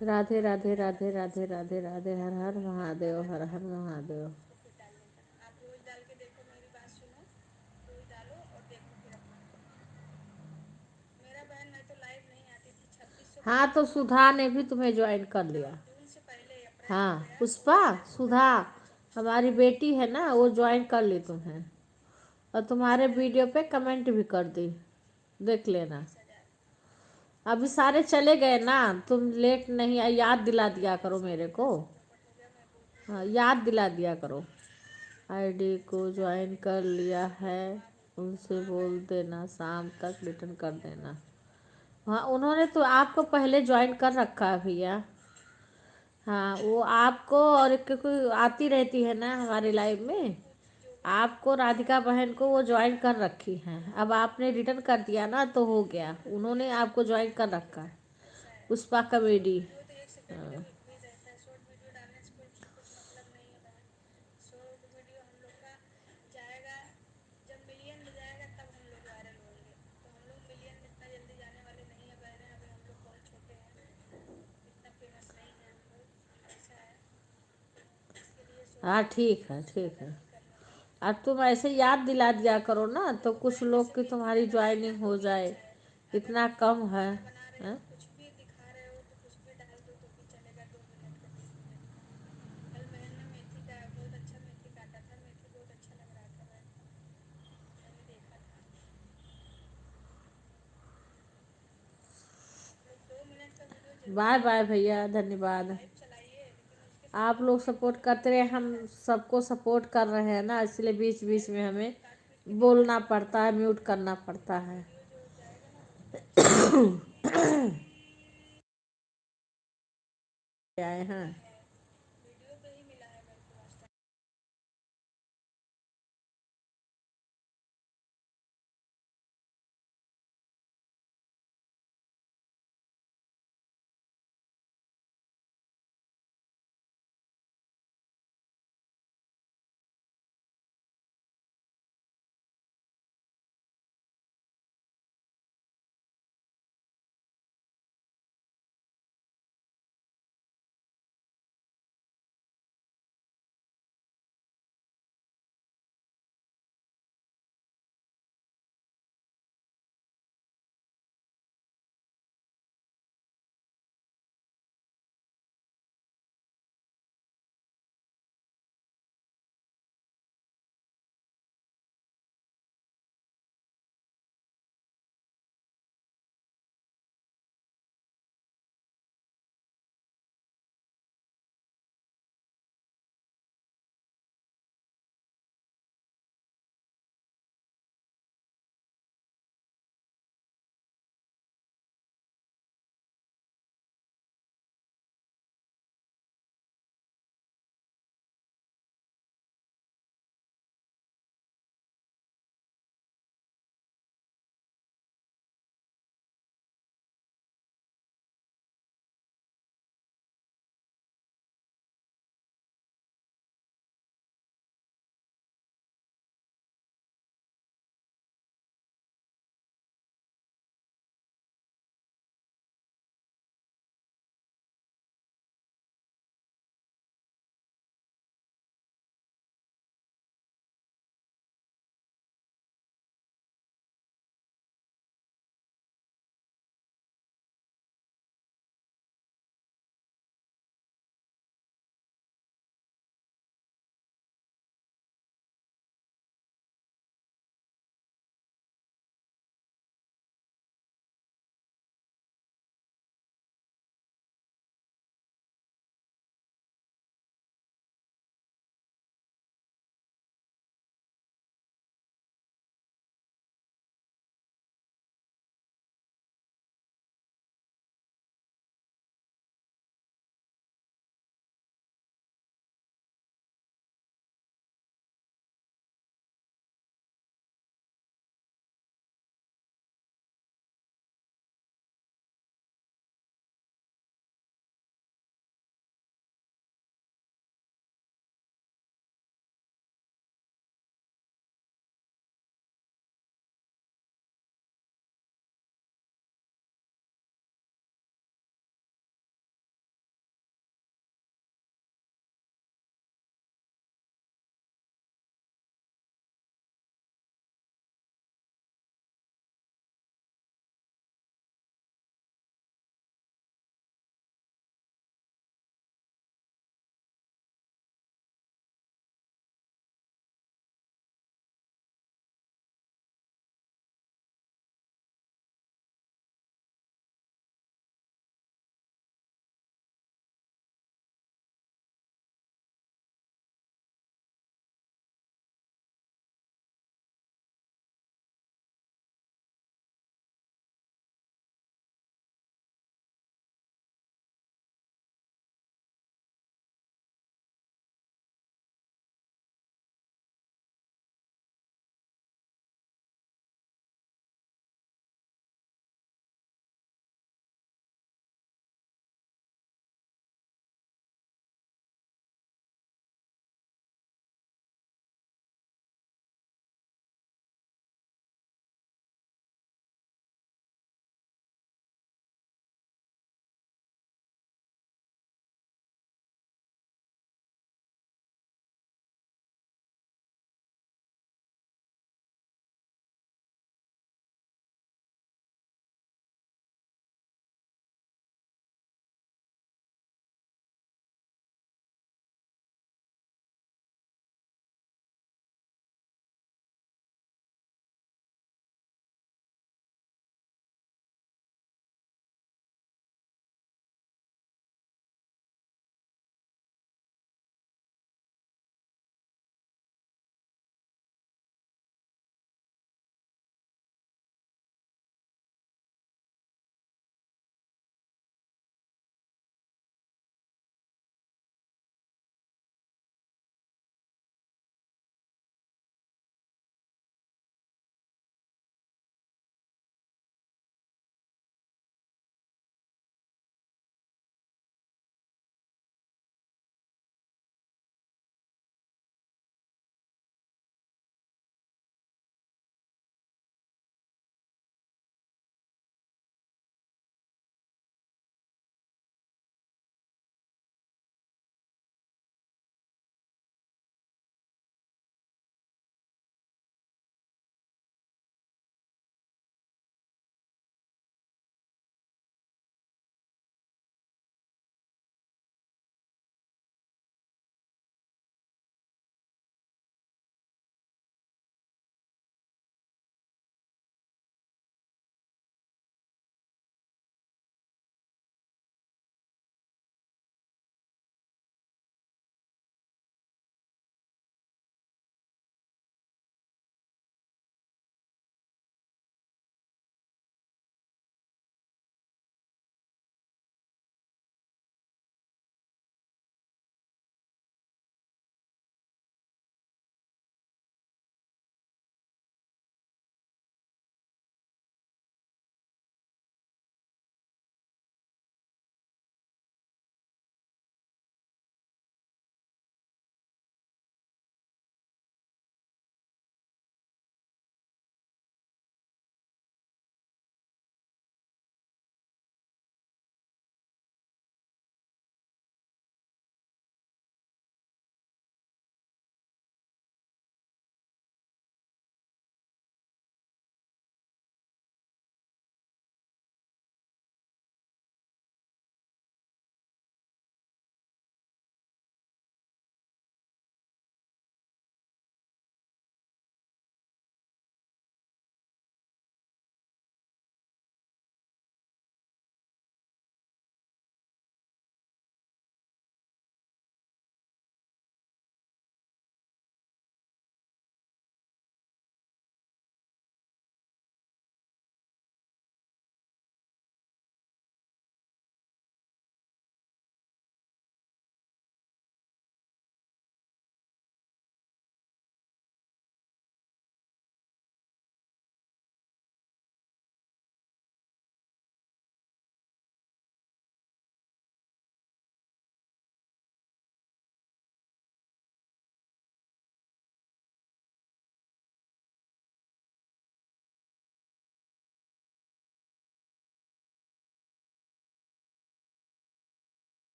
A: राधे राधे राधे राधे राधे राधे, हर हर महादेव, हर हर महादेव। हाँ तो सुधा ने भी तुम्हें ज्वाइन कर लिया। हाँ पुष्पा, सुधा हमारी बेटी है ना, वो ज्वाइन कर ली तुम्हें, और तुम्हारे वीडियो पे कमेंट भी कर दी, देख लेना। अभी सारे चले गए ना, तुम लेट नहीं आई, याद दिला दिया करो मेरे को। हाँ याद दिला दिया करो। आईडी को ज्वाइन कर लिया है, उनसे बोल देना शाम तक रिटर्न कर देना। हाँ उन्होंने तो आपको पहले ज्वाइन कर रखा है भैया। हाँ वो आपको और एक कोई आती रहती है ना हमारे लाइव में। आपको राधिका बहन को वो ज्वाइन कर रखी हैं, अब आपने रिटर्न कर दिया ना तो हो गया, उन्होंने आपको ज्वाइन कर रखा है। पुष्पा कॉमेडी। हाँ। हाँ ठीक है, ठीक है। अब तुम ऐसे याद दिला दिया करो ना, तो कुछ लोग की तुम्हारी ज्वाइनिंग हो जाए। इतना कम है। हाँ? बाय बाय भैया, धन्यवाद। आप लोग सपोर्ट करते रहे, हम सबको सपोर्ट कर रहे हैं ना, इसलिए बीच बीच में हमें बोलना पड़ता है, म्यूट करना पड़ता है। आए हैं।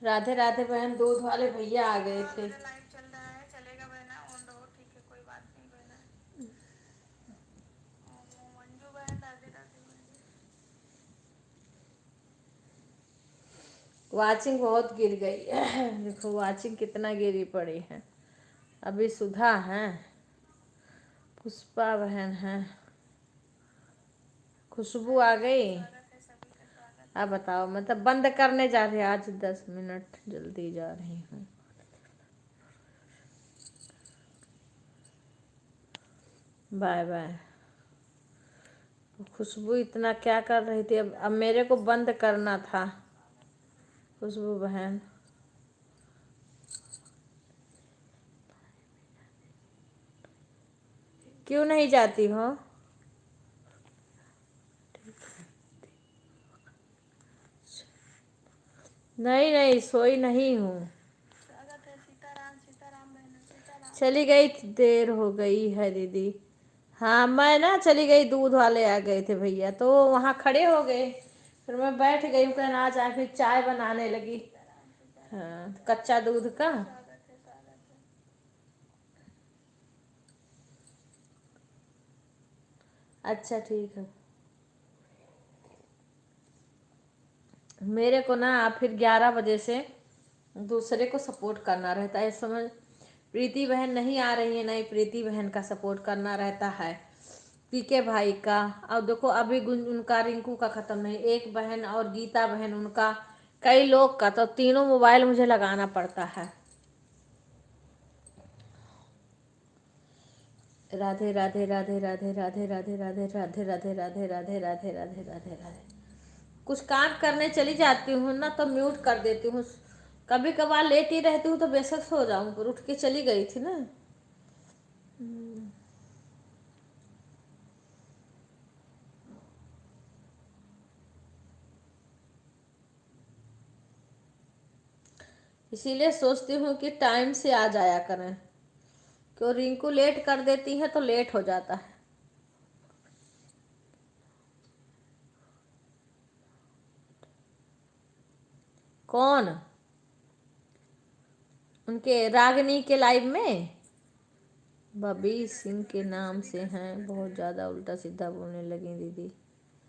A: राधे राधे बहन, दूध वाले भैया आ गए थे।
B: लाइव चल रहा है, चलेगा बहना, ऑन रहो, ठीक है, कोई बात नहीं बहना। मंजू बहन राधे राधे बहन।
A: वाचिंग बहुत गिर गई है। देखो वाचिंग कितना गिरी पड़ी है। अभी सुधा है, पुष्पा बहन है, खुशबू आ गई।
B: स्वागत है सभी का, स्वागत
A: अब बताओ, मतलब बंद करने जा रही, आज 10 मिनट जल्दी जा रही हूँ। Bye bye. खुशबू इतना क्या कर रही थी, अब मेरे को बंद करना था। खुशबू बहन, क्यों नहीं जाती हो? नहीं नहीं, सोई नहीं हूँ।
B: स्वागत है, सीताराम सीताराम बहन, सीताराम।
A: चली गई थी, देर हो गई है दीदी। हाँ मैं ना चली गई, दूध वाले आ गए थे भैया, तो वहाँ खड़े हो गए, फिर मैं बैठ गई, कहना आज फिर चाय बनाने लगी।
B: सीताराम सीताराम।
A: हाँ, कच्चा दूध का।
B: स्वागत है, स्वागत है।
A: अच्छा ठीक है। मेरे को ना फिर 11 बजे से दूसरे को सपोर्ट करना रहता है, समझ। प्रीति बहन नहीं आ रही है, नहीं प्रीति बहन का सपोर्ट करना रहता है, पीके भाई का। अब देखो अभी उनका रिंकू का ख़त्म नहीं, एक बहन और गीता बहन उनका, कई लोग का, तो तीनों मोबाइल मुझे लगाना पड़ता है। राधे राधे राधे राधे राधे राधे राधे राधे राधे राधे राधे राधे राधे राधे राधे। कुछ काम करने चली जाती हूँ ना तो म्यूट कर देती हूँ, कभी कभार लेटी रहती हूँ तो बेशक सो जाऊँ, पर उठ के चली गई थी ना। इसीलिए सोचती हूँ कि टाइम से आ जाया करें, क्यों रिंकू लेट कर देती है तो लेट हो जाता है। कौन? उनके रागनी के लाइव में बबी सिंह के नाम से हैं, बहुत ज़्यादा उल्टा सीधा बोलने लगी दीदी।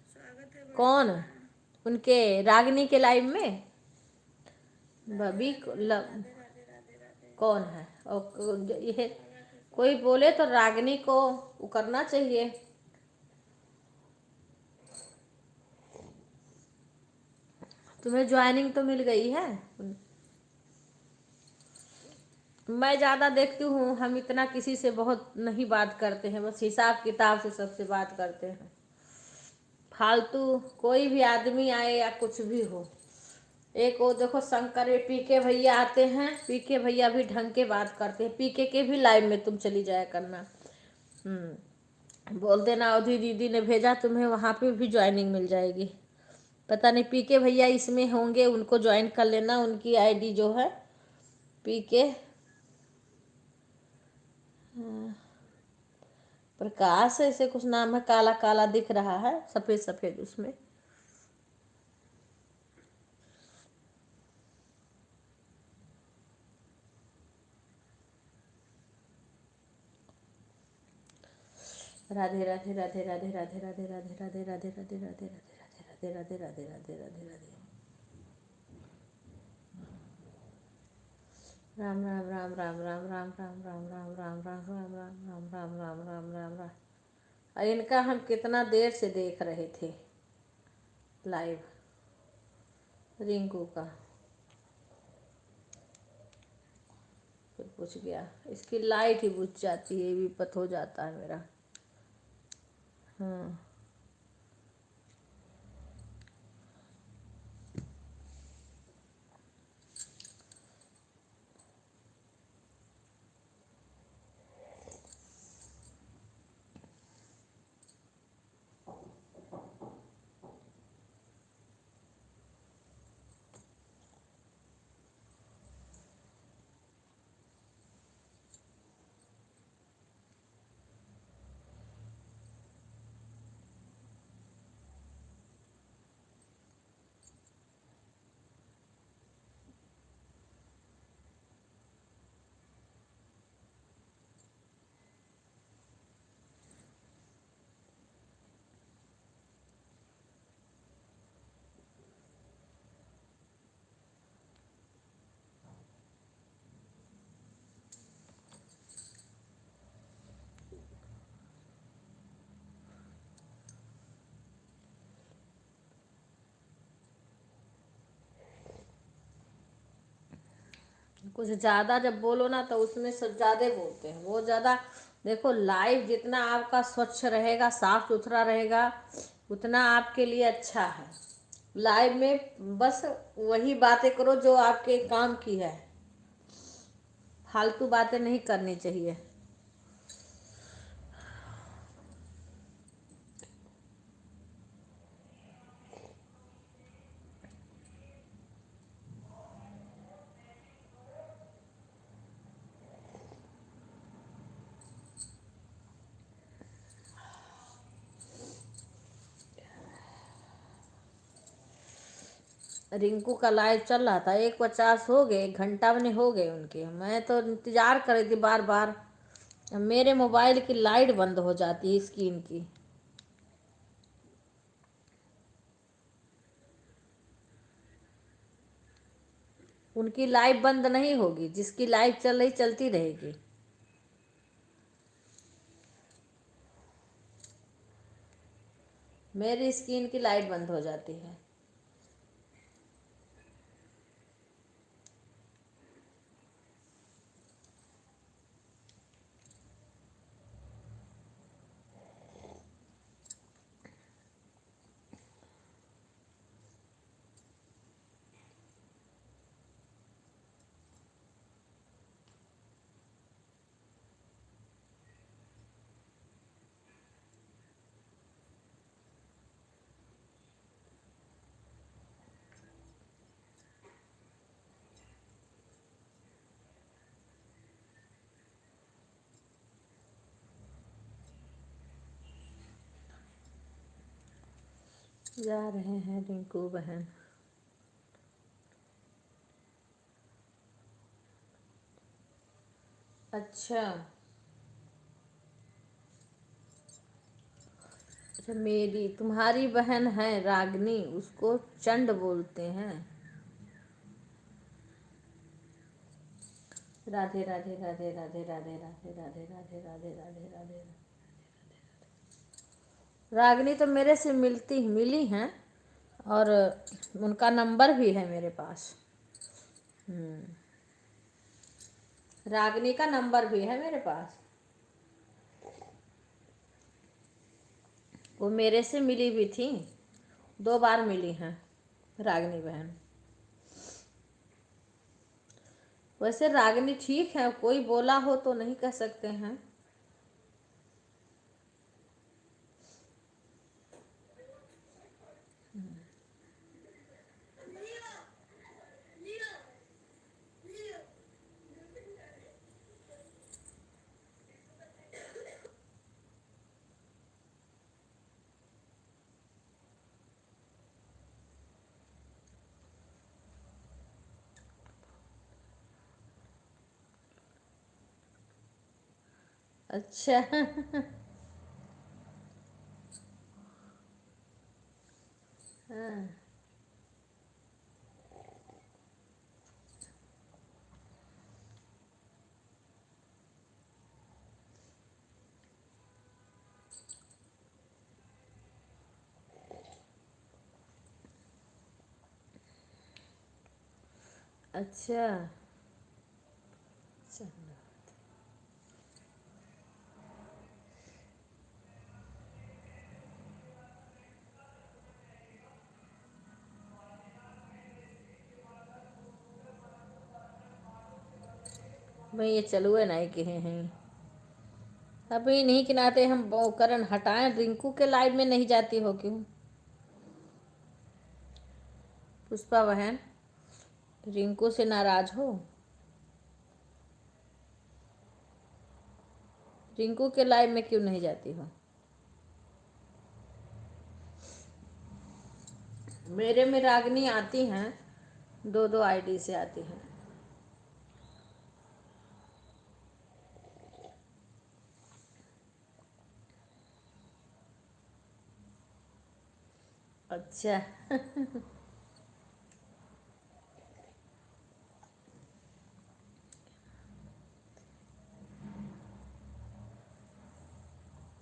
B: स्वागत है
A: कौन?
B: बहन।
A: उनके रागनी के लाइव में
B: राधे
A: बबी
B: राधे बहन, राधे राधे राधे राधे।
A: कौन है? और ये
B: स्वागत है,
A: कोई
B: स्वागत
A: बोले तो रागनी को वो करना चाहिए। तुम्हें ज्वाइनिंग तो मिल गई है। मैं ज़्यादा देखती हूँ, हम इतना किसी से बहुत नहीं बात करते हैं, बस हिसाब किताब से सबसे बात करते हैं। फालतू कोई भी आदमी आए या कुछ भी हो, एक वो देखो शंकर पीके भैया आते हैं, पीके भैया भी ढंग के बात करते हैं, पीके के भी लाइव में तुम चली जाया करना। बोल देना अवधि दीदी ने भेजा तुम्हें, वहाँ पे भी ज्वाइनिंग मिल जाएगी। पता नहीं पीके भैया इसमें होंगे, उनको ज्वाइन कर लेना, उनकी आईडी जो है पीके प्रकाश ऐसे कुछ नाम है, काला काला दिख रहा है, सफ़ेद सफ़ेद उसमें। राधे राधे राधे राधे राधे राधे राधे राधे राधे राधे राधे राधे राधे राधे राधे राधे राधे राधे। राम राम राम राम राम राम राम राम राम राम राम राम राम राम राम राम राम राम राम। और इनका हम कितना देर से देख रहे थे लाइव, रिंकू का। फिर पूछ गया, इसकी लाइट ही बुझ जाती है, ये भी पत हो जाता है मेरा। हाँ कुछ ज़्यादा जब बोलो ना तो उसमें सब ज़्यादा बोलते हैं वो ज़्यादा। देखो लाइफ जितना आपका स्वच्छ रहेगा, साफ सुथरा रहेगा, उतना आपके लिए अच्छा है। लाइफ में बस वही बातें करो जो आपके काम की है, फालतू बातें नहीं करनी चाहिए। रिंकू का लाइव चल रहा था, 1:50 हो गए, 1 घंटा में हो गए उनके। मैं तो इंतजार कर रही थी बार बार। मेरे मोबाइल की लाइट बंद हो जाती है स्क्रीन की। उनकी लाइव बंद नहीं होगी, जिसकी लाइव चल रही चलती रहेगी। मेरी स्क्रीन की लाइट बंद हो जाती है। जा रहे हैं रिंकू बहन। अच्छा अच्छा, मेरी तुम्हारी बहन है रागनी, उसको चंड बोलते हैं। राधे राधे राधे राधे राधे राधे राधे राधे राधे राधे राधे। रागनी तो मेरे से मिली हैं, और उनका नंबर भी है मेरे पास। रागनी का नंबर भी है मेरे पास। वो मेरे से मिली भी थी, 2 बार मिली हैं रागनी बहन। वैसे रागनी ठीक है, कोई बोला हो तो नहीं कह सकते हैं। अच्छा हाँ, अच्छा। चलो, मैं ये चलुए नहीं कहे हैं। अभी नहीं के नाते हम वो करण हटाएं, रिंकू के लाइव में नहीं जाती हो क्यों? पुष्पा बहन, रिंकू से नाराज हो? रिंकू के लाइव में क्यों नहीं जाती हो? मेरे में रागनी आती हैं, 2-2 आईडी से आती हैं। अच्छा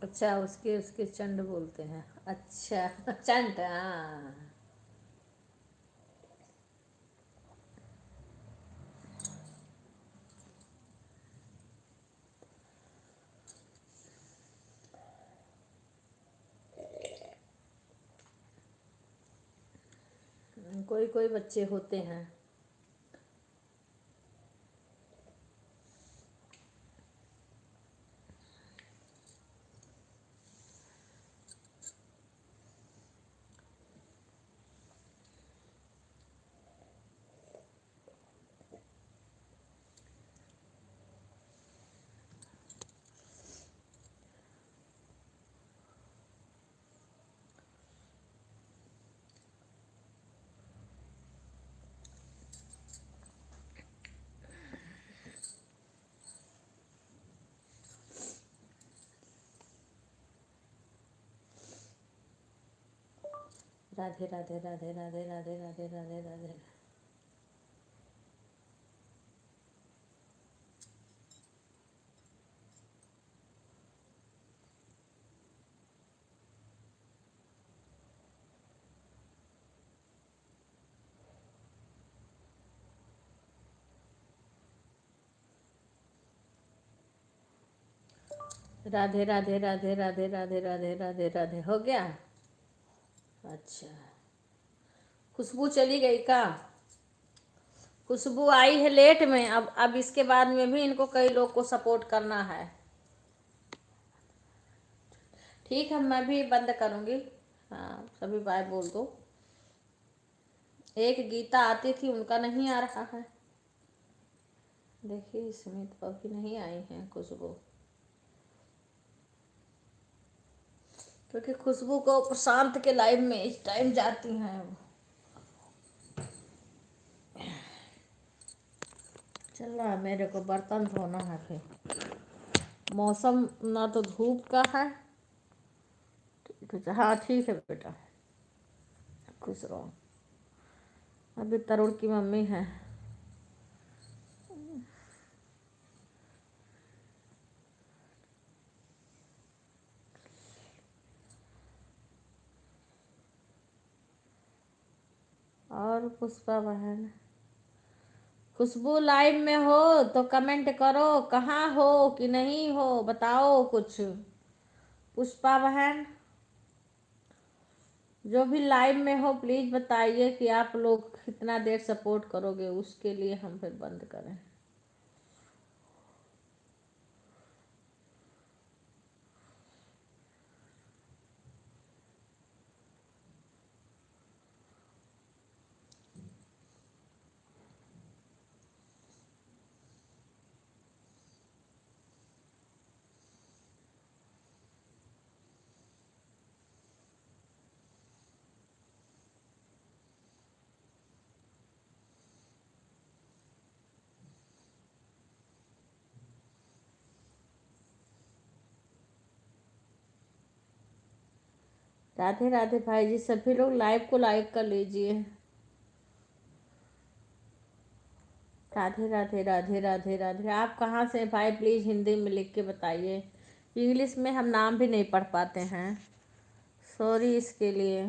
A: अच्छा, उसके उसके चंड बोलते हैं। अच्छा चंड, हाँ। कोई कोई बच्चे होते हैं। राधे राधे राधे राधे राधे राधे राधे राधे। राधे राधे राधे राधे राधे राधे राधे राधे। हो गया। अच्छा, खुशबू चली गई का? खुशबू आई है लेट में। अब इसके बाद में भी इनको कई लोग को सपोर्ट करना है। ठीक है, मैं भी बंद करूंगी। हाँ, सभी बाय बोल दो। एक गीता आती थी, उनका नहीं आ रहा है। देखिए स्मित भाभी नहीं आई हैं खुशबू, क्योंकि खुशबू को प्रशांत के लाइव में इस टाइम जाती हैं। चल रहा है, मेरे को बर्तन धोना है। फिर मौसम ना तो धूप का है। ठीक है, हाँ ठीक है बेटा, खुश रहो। अभी तरुण की मम्मी है। और पुष्पा बहन, खुशबू लाइव में हो तो कमेंट करो, कहाँ हो कि नहीं हो बताओ कुछ। पुष्पा बहन जो भी लाइव में हो प्लीज बताइए कि आप लोग कितना देर सपोर्ट करोगे, उसके लिए हम फिर बंद करें। राधे राधे भाई जी, सभी लोग लाइव को लाइक कर लीजिए। राधे राधे राधे राधे राधे। आप कहाँ से हैं भाई, प्लीज़ हिंदी में लिख के बताइए। इंग्लिश में हम नाम भी नहीं पढ़ पाते हैं, सॉरी इसके लिए।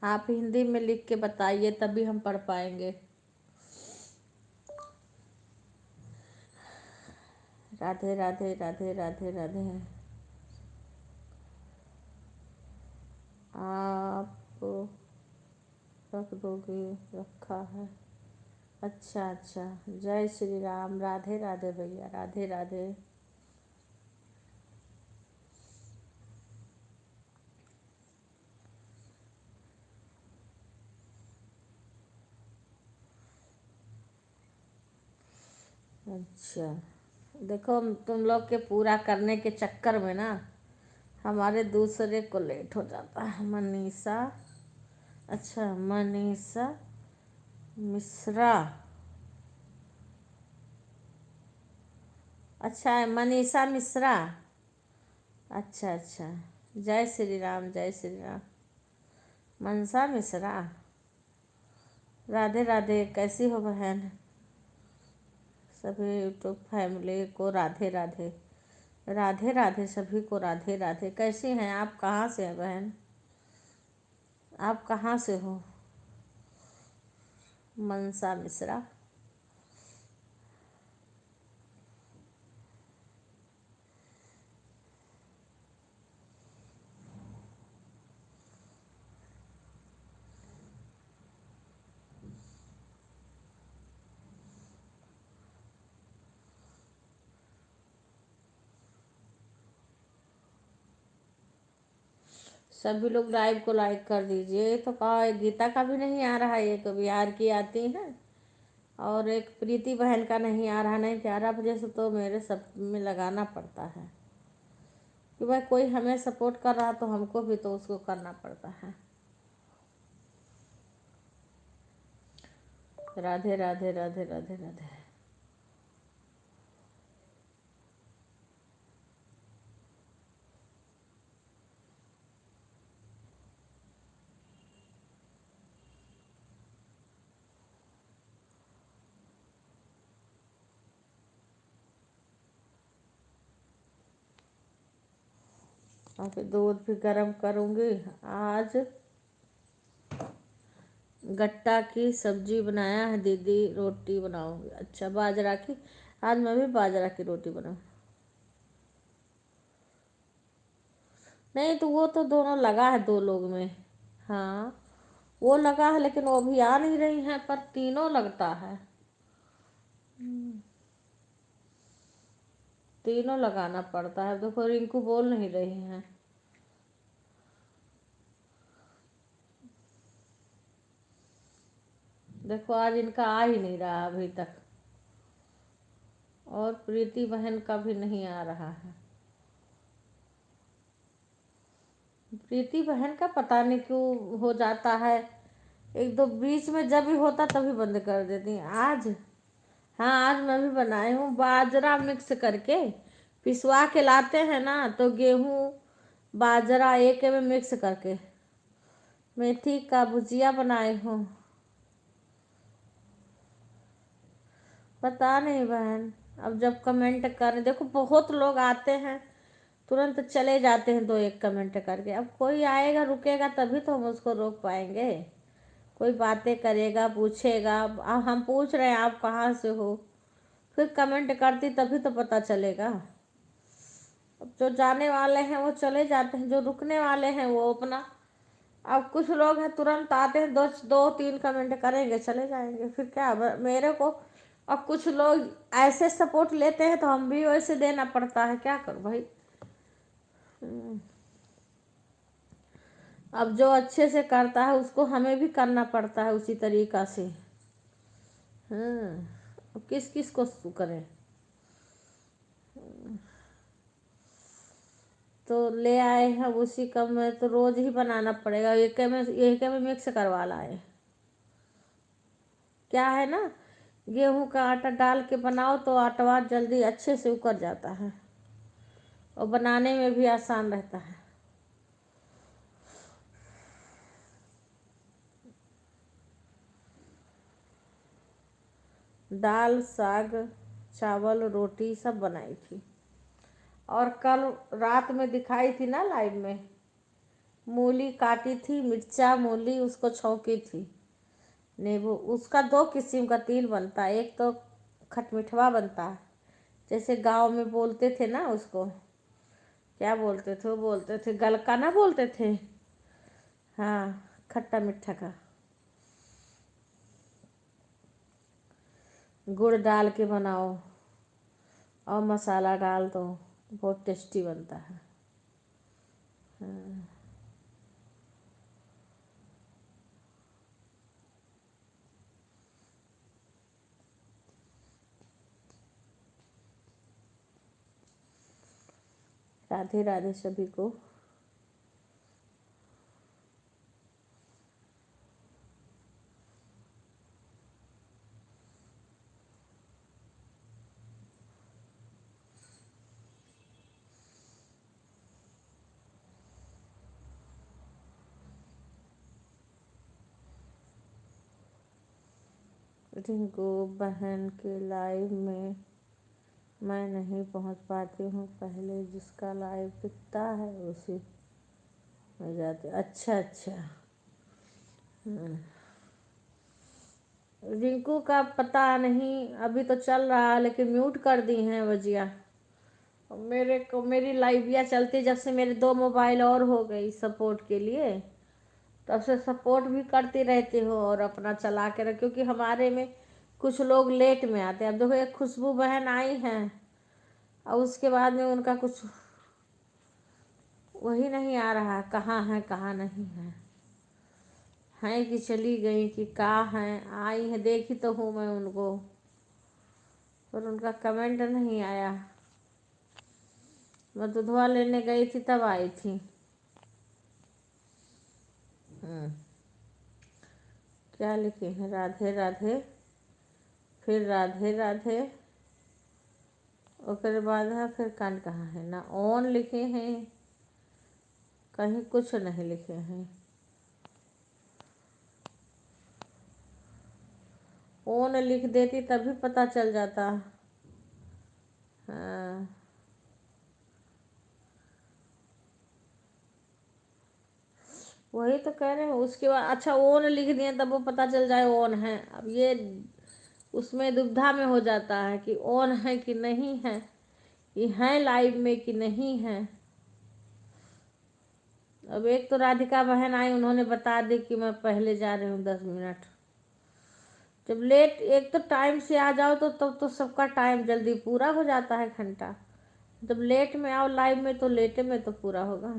A: आप हिंदी में लिख के बताइए तभी हम पढ़ पाएंगे। राधे राधे राधे राधे राधे। आप रख दोगे? रखा है। अच्छा अच्छा, जय श्री राम। राधे राधे भैया, राधे राधे। अच्छा, देखो तुम लोग के पूरा करने के चक्कर में ना हमारे दूसरे को लेट हो जाता है। मनीषा, अच्छा मनीषा मिश्रा, अच्छा है मनीषा मिश्रा। अच्छा अच्छा, जय श्री राम जय श्री राम। मनसा मिश्रा, राधे राधे। कैसी हो बहन? सभी यूट्यूब फैमिली को राधे राधे। राधे राधे सभी को राधे राधे। कैसी हैं आप, कहाँ से हैं बहन? आप कहाँ से हो? मनसा मिश्रा। सभी लोग लाइव को लाइक कर दीजिए। तो कहा एक गीता का भी नहीं आ रहा है, एक बिहार की आती है और एक प्रीति बहन का नहीं आ रहा। नहीं 11 बजे से तो मेरे सब में लगाना पड़ता है कि भाई कोई हमें सपोर्ट कर रहा तो हमको भी तो उसको करना पड़ता है। राधे राधे राधे राधे राधे। और फिर दूध भी गर्म करूँगी। आज गट्टा की सब्जी बनाया है दीदी, रोटी बनाऊंगी। अच्छा बाजरा की, आज मैं भी बाजरा की रोटी बनाऊँ। नहीं तो वो तो दोनों लगा है 2 लोग में। हाँ वो लगा है लेकिन वो भी आ नहीं रही है, पर तीनों लगता है। तीनों लगाना पड़ता है। देखो रिंकू बोल नहीं रही है। देखो आज इनका आ ही नहीं रहा अभी तक, और प्रीति बहन का भी नहीं आ रहा है। प्रीति बहन का पता नहीं क्यों हो जाता है, एक दो बीच में जब भी होता तभी बंद कर देती आज। हाँ आज मैं भी बनाई हूँ, बाजरा मिक्स करके पिसवा के लाते हैं ना, तो गेहूँ बाजरा एक में मिक्स करके मेथी का भुजिया बनाई हूँ। पता नहीं बहन, अब जब कमेंट करें, देखो बहुत लोग आते हैं तुरंत चले जाते हैं 2-1 कमेंट करके। अब कोई आएगा रुकेगा तभी तो हम उसको रोक पाएंगे। कोई बातें करेगा पूछेगा, अब हम पूछ रहे हैं आप कहाँ से हो, फिर कमेंट करती तभी तो पता चलेगा। अब जो जाने वाले हैं वो चले जाते हैं, जो रुकने वाले हैं वो अपना, अब कुछ लोग हैं तुरंत आते हैं, 2-3 कमेंट करेंगे चले जाएंगे, फिर क्या मेरे को। अब कुछ लोग ऐसे सपोर्ट लेते हैं तो हम भी वैसे देना पड़ता है, क्या करूं भाई। अब जो अच्छे से करता है उसको हमें भी करना पड़ता है उसी तरीका से। अब किस किस को करें। तो ले आए हैं उसी का, में तो रोज ही बनाना पड़ेगा, एक में मिक्स करवा लाए। क्या है ना, गेहूं का आटा डाल के बनाओ तो आटवा जल्दी अच्छे से उकर जाता है और बनाने में भी आसान रहता है। दाल साग चावल रोटी सब बनाई थी, और कल रात में दिखाई थी ना लाइव में, मूली काटी थी, मिर्चा मूली उसको छौंकी थी, नींबू। उसका 2 किस्म का 3 बनता है, एक तो खटमिठवा बनता है, जैसे गांव में बोलते थे ना उसको, क्या बोलते थे, वो बोलते थे गलका ना बोलते थे। हाँ खट्टा मीठा का गुड़ डाल के बनाओ और मसाला डाल दो, बहुत टेस्टी बनता है। हाँ। राधे राधे सभी को। रिंकू बहन के लाइव में मैं नहीं पहुंच पाती हूँ, पहले जिसका लाइव दिखता है उसी में जाते। अच्छा अच्छा। रिंकू का पता नहीं, अभी तो चल रहा है लेकिन म्यूट कर दी हैं बजिया। मेरे को मेरी लाइविया चलती जब से मेरे 2 मोबाइल और हो गई सपोर्ट के लिए, तब से सपोर्ट भी करती रहती हो और अपना चला के रख, क्योंकि हमारे में कुछ लोग लेट में आते हैं। अब देखो एक खुशबू बहन आई हैं और उसके बाद में उनका कुछ वही नहीं आ रहा, कहाँ है कहाँ नहीं है, हैं कि चली गई कि कहाँ हैं। आई है, देखी तो हूँ मैं उनको, पर उनका कमेंट नहीं आया। मैं दूधवा लेने गई थी तब आई थी। क्या लिखे हैं? राधे राधे, फिर राधे राधे, उसके बाद है फिर कान कहाँ है ना, ऑन लिखे हैं, कहीं कुछ नहीं लिखे हैं। ऑन लिख देती तभी पता चल जाता। हाँ, वही तो कह रहे हैं। उसके बाद अच्छा ऑन लिख दिए तब वो पता चल जाए ऑन है। अब ये उसमें दुविधा में हो जाता है कि ऑन है कि नहीं है, ये है लाइव में कि नहीं है। अब एक तो राधिका बहन आई, उन्होंने बता दी कि मैं पहले जा रही हूँ 10 मिनट। जब लेट, एक तो टाइम से आ जाओ तो तब तो सबका टाइम जल्दी पूरा हो जाता है घंटा। जब लेट में आओ लाइव में तो लेटे में तो पूरा होगा।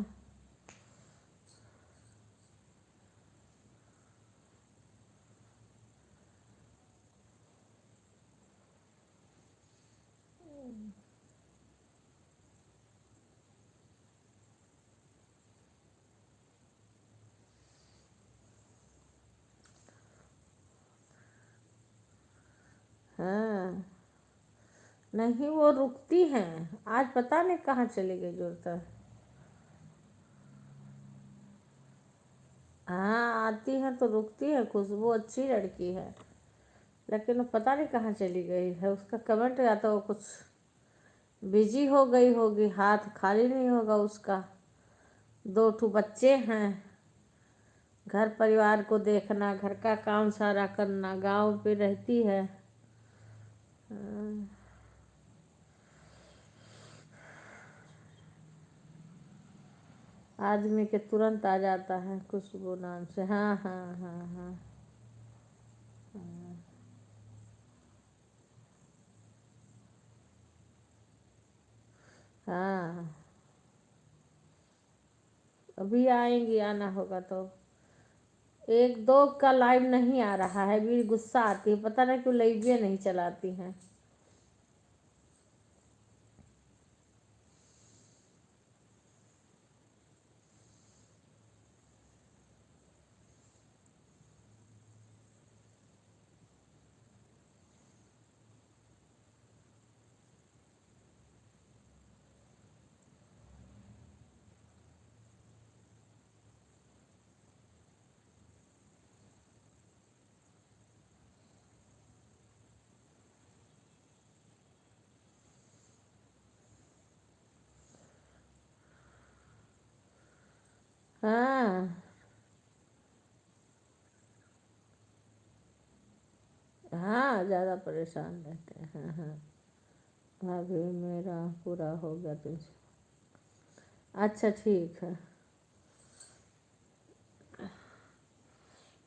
A: हाँ, नहीं वो रुकती हैं। आज पता नहीं कहाँ चली गई जुड़ता। हाँ, आती है तो रुकती है। खुशबू अच्छी लड़की है, लेकिन वो पता नहीं कहाँ चली गई है। उसका कमेंट या तो वो कुछ बिजी हो गई होगी, हाथ खाली नहीं होगा उसका। 2 बच्चे हैं, घर परिवार को देखना, घर का काम सारा करना, गांव पे रहती है। हाँ, आदमी के तुरंत आ जाता है खुशबू नाम से। हाँ हाँ हाँ हाँ हाँ। अभी आएंगी, आना होगा तो। 1-2 का लाइव नहीं आ रहा है, भी गुस्सा आती है, पता नहीं क्यों लाइव नहीं चलाती हैं। हाँ हाँ, ज़्यादा परेशान रहते हैं। हाँ हाँ, अभी मेरा पूरा हो गया तुझसे। अच्छा ठीक है।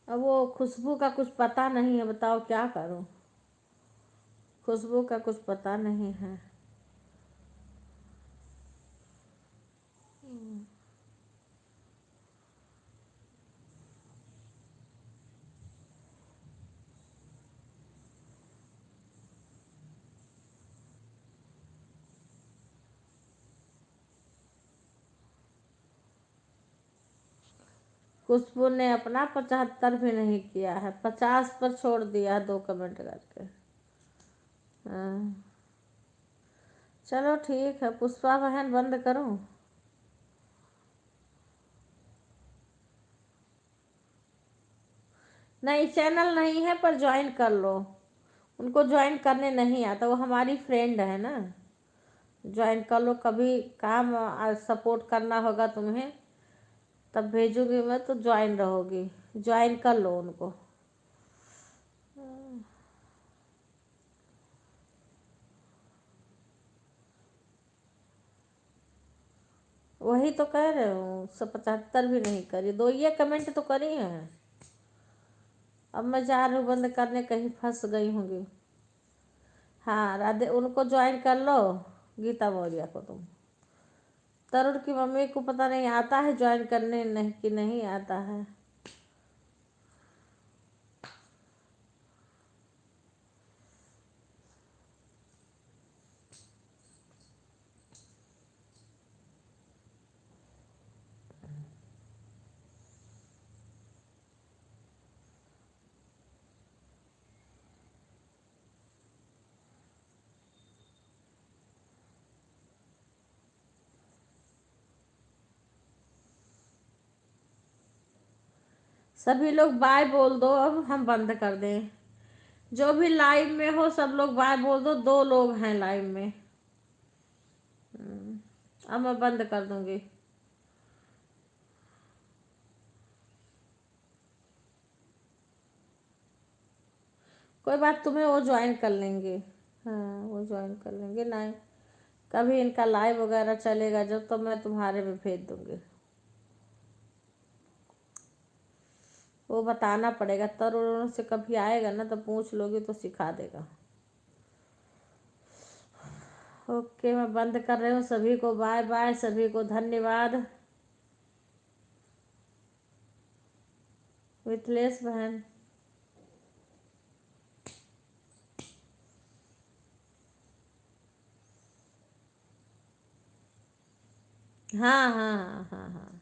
A: अब वो खुशबू का कुछ पता नहीं है, बताओ क्या करूं। खुशबू का कुछ पता नहीं है। खुशबू ने अपना 75 भी नहीं किया है, 50 पर छोड़ दिया है 2 कमेंट करके। हाँ, चलो ठीक है। पुष्पा बहन बंद करूं? नहीं, चैनल नहीं है पर ज्वाइन कर लो। उनको ज्वाइन करने नहीं आता, वो हमारी फ्रेंड है ना। ज्वाइन कर लो, कभी काम सपोर्ट करना होगा तुम्हें तब भेजूंगी मैं, तो ज्वाइन रहोगी। ज्वाइन कर लो उनको। वही तो कह रहे हूँ, 75 भी नहीं करी, 2 ये कमेंट तो करी है। अब मैं जा रही हूँ बंद करने, कहीं फंस गई होंगी। हाँ, राधे, उनको ज्वाइन कर लो, गीता मौर्य को तुम। तरुण की मम्मी को पता नहीं आता है ज्वाइन करने नहीं कि नहीं आता है। सभी लोग बाय बोल दो, अब हम बंद कर दें। जो भी लाइव में हो सब लोग बाय बोल दो। 2 लोग हैं लाइव में। अब मैं बंद कर दूंगी। कोई बात, तुम्हें वो ज्वाइन कर लेंगे। हाँ, वो ज्वाइन कर लेंगे ना। कभी इनका लाइव वगैरह चलेगा जब, तो मैं तुम्हारे में भेज दूंगी। वो बताना पड़ेगा। तरुण से कभी आएगा ना तो पूछ लोगी तो सिखा देगा। ओके, मैं बंद कर रही हूँ। सभी को बाय बाय, सभी को धन्यवाद। मिथिलेश बहन, हाँ हाँ हाँ हाँ हाँ,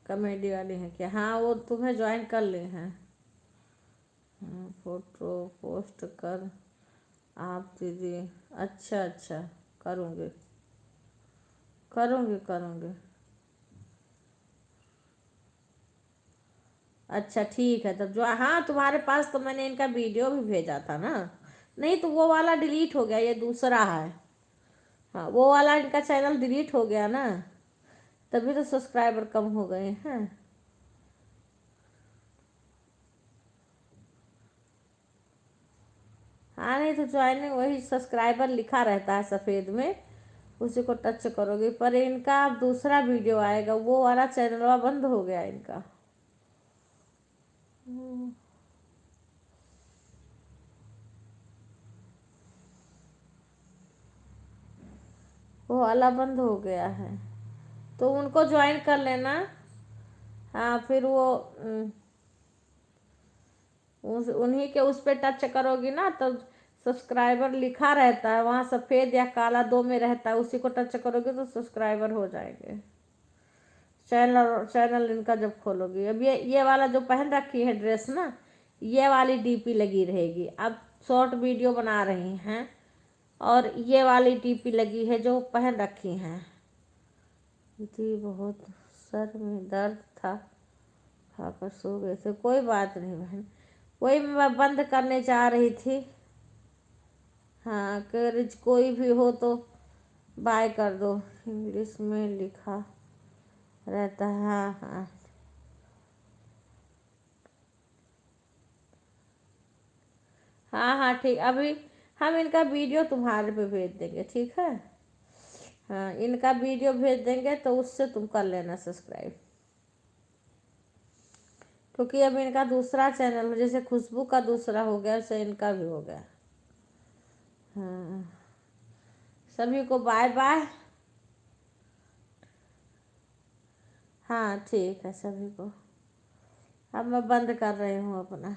A: कॉमेडी वाली है क्या? हाँ, वो तुम्हें ज्वाइन कर ली हैं। हाँ, फोटो पोस्ट कर आप दीदी। अच्छा अच्छा, करूँगी करूँगी करूँगी। अच्छा ठीक है तब। जो हाँ, तुम्हारे पास तो मैंने इनका वीडियो भी भेजा था ना। नहीं तो वो वाला डिलीट हो गया, ये दूसरा है। हाँ, वो वाला इनका चैनल डिलीट हो गया ना, तभी तो सब्सक्राइबर कम हो गए हैं। हाँ, नहीं तो ज्वाइनिंग वही सब्सक्राइबर लिखा रहता है सफ़ेद में, उसी को टच करोगे। पर इनका अब दूसरा वीडियो आएगा, वो वाला चैनल बंद हो गया इनका। वो वाला बंद हो गया है, तो उनको ज्वाइन कर लेना। हाँ, फिर वो उन्हीं के उस पर टच करोगी ना, तो सब्सक्राइबर लिखा रहता है वहाँ, सफ़ेद या काला 2 में रहता है, उसी को टच करोगे तो सब्सक्राइबर हो जाएंगे। चैनल इनका जब खोलोगी। अब ये वाला जो पहन रखी है ड्रेस ना, ये वाली डीपी लगी रहेगी। अब शॉर्ट वीडियो बना रही हैं और ये वाली डीपी लगी है जो पहन रखी हैं। दीदी बहुत सर में दर्द था, खाकर सो गए थे। कोई बात नहीं बहन, वही मैं बंद करने जा रही थी। हाँ, कर कोई भी हो तो बाय कर दो। इंग्लिश में लिखा रहता है। हाँ हाँ हाँ हाँ, ठीक। अभी हम इनका वीडियो तुम्हारे पे भेज देंगे, ठीक है। हाँ, इनका वीडियो भेज देंगे तो उससे तुम कर लेना सब्सक्राइब। क्योंकि अब इनका दूसरा चैनल, जैसे खुशबू का दूसरा हो गया वैसे इनका भी हो गया। हाँ, सभी को बाय बाय। हाँ ठीक है सभी को। अब मैं बंद कर रही हूँ अपना।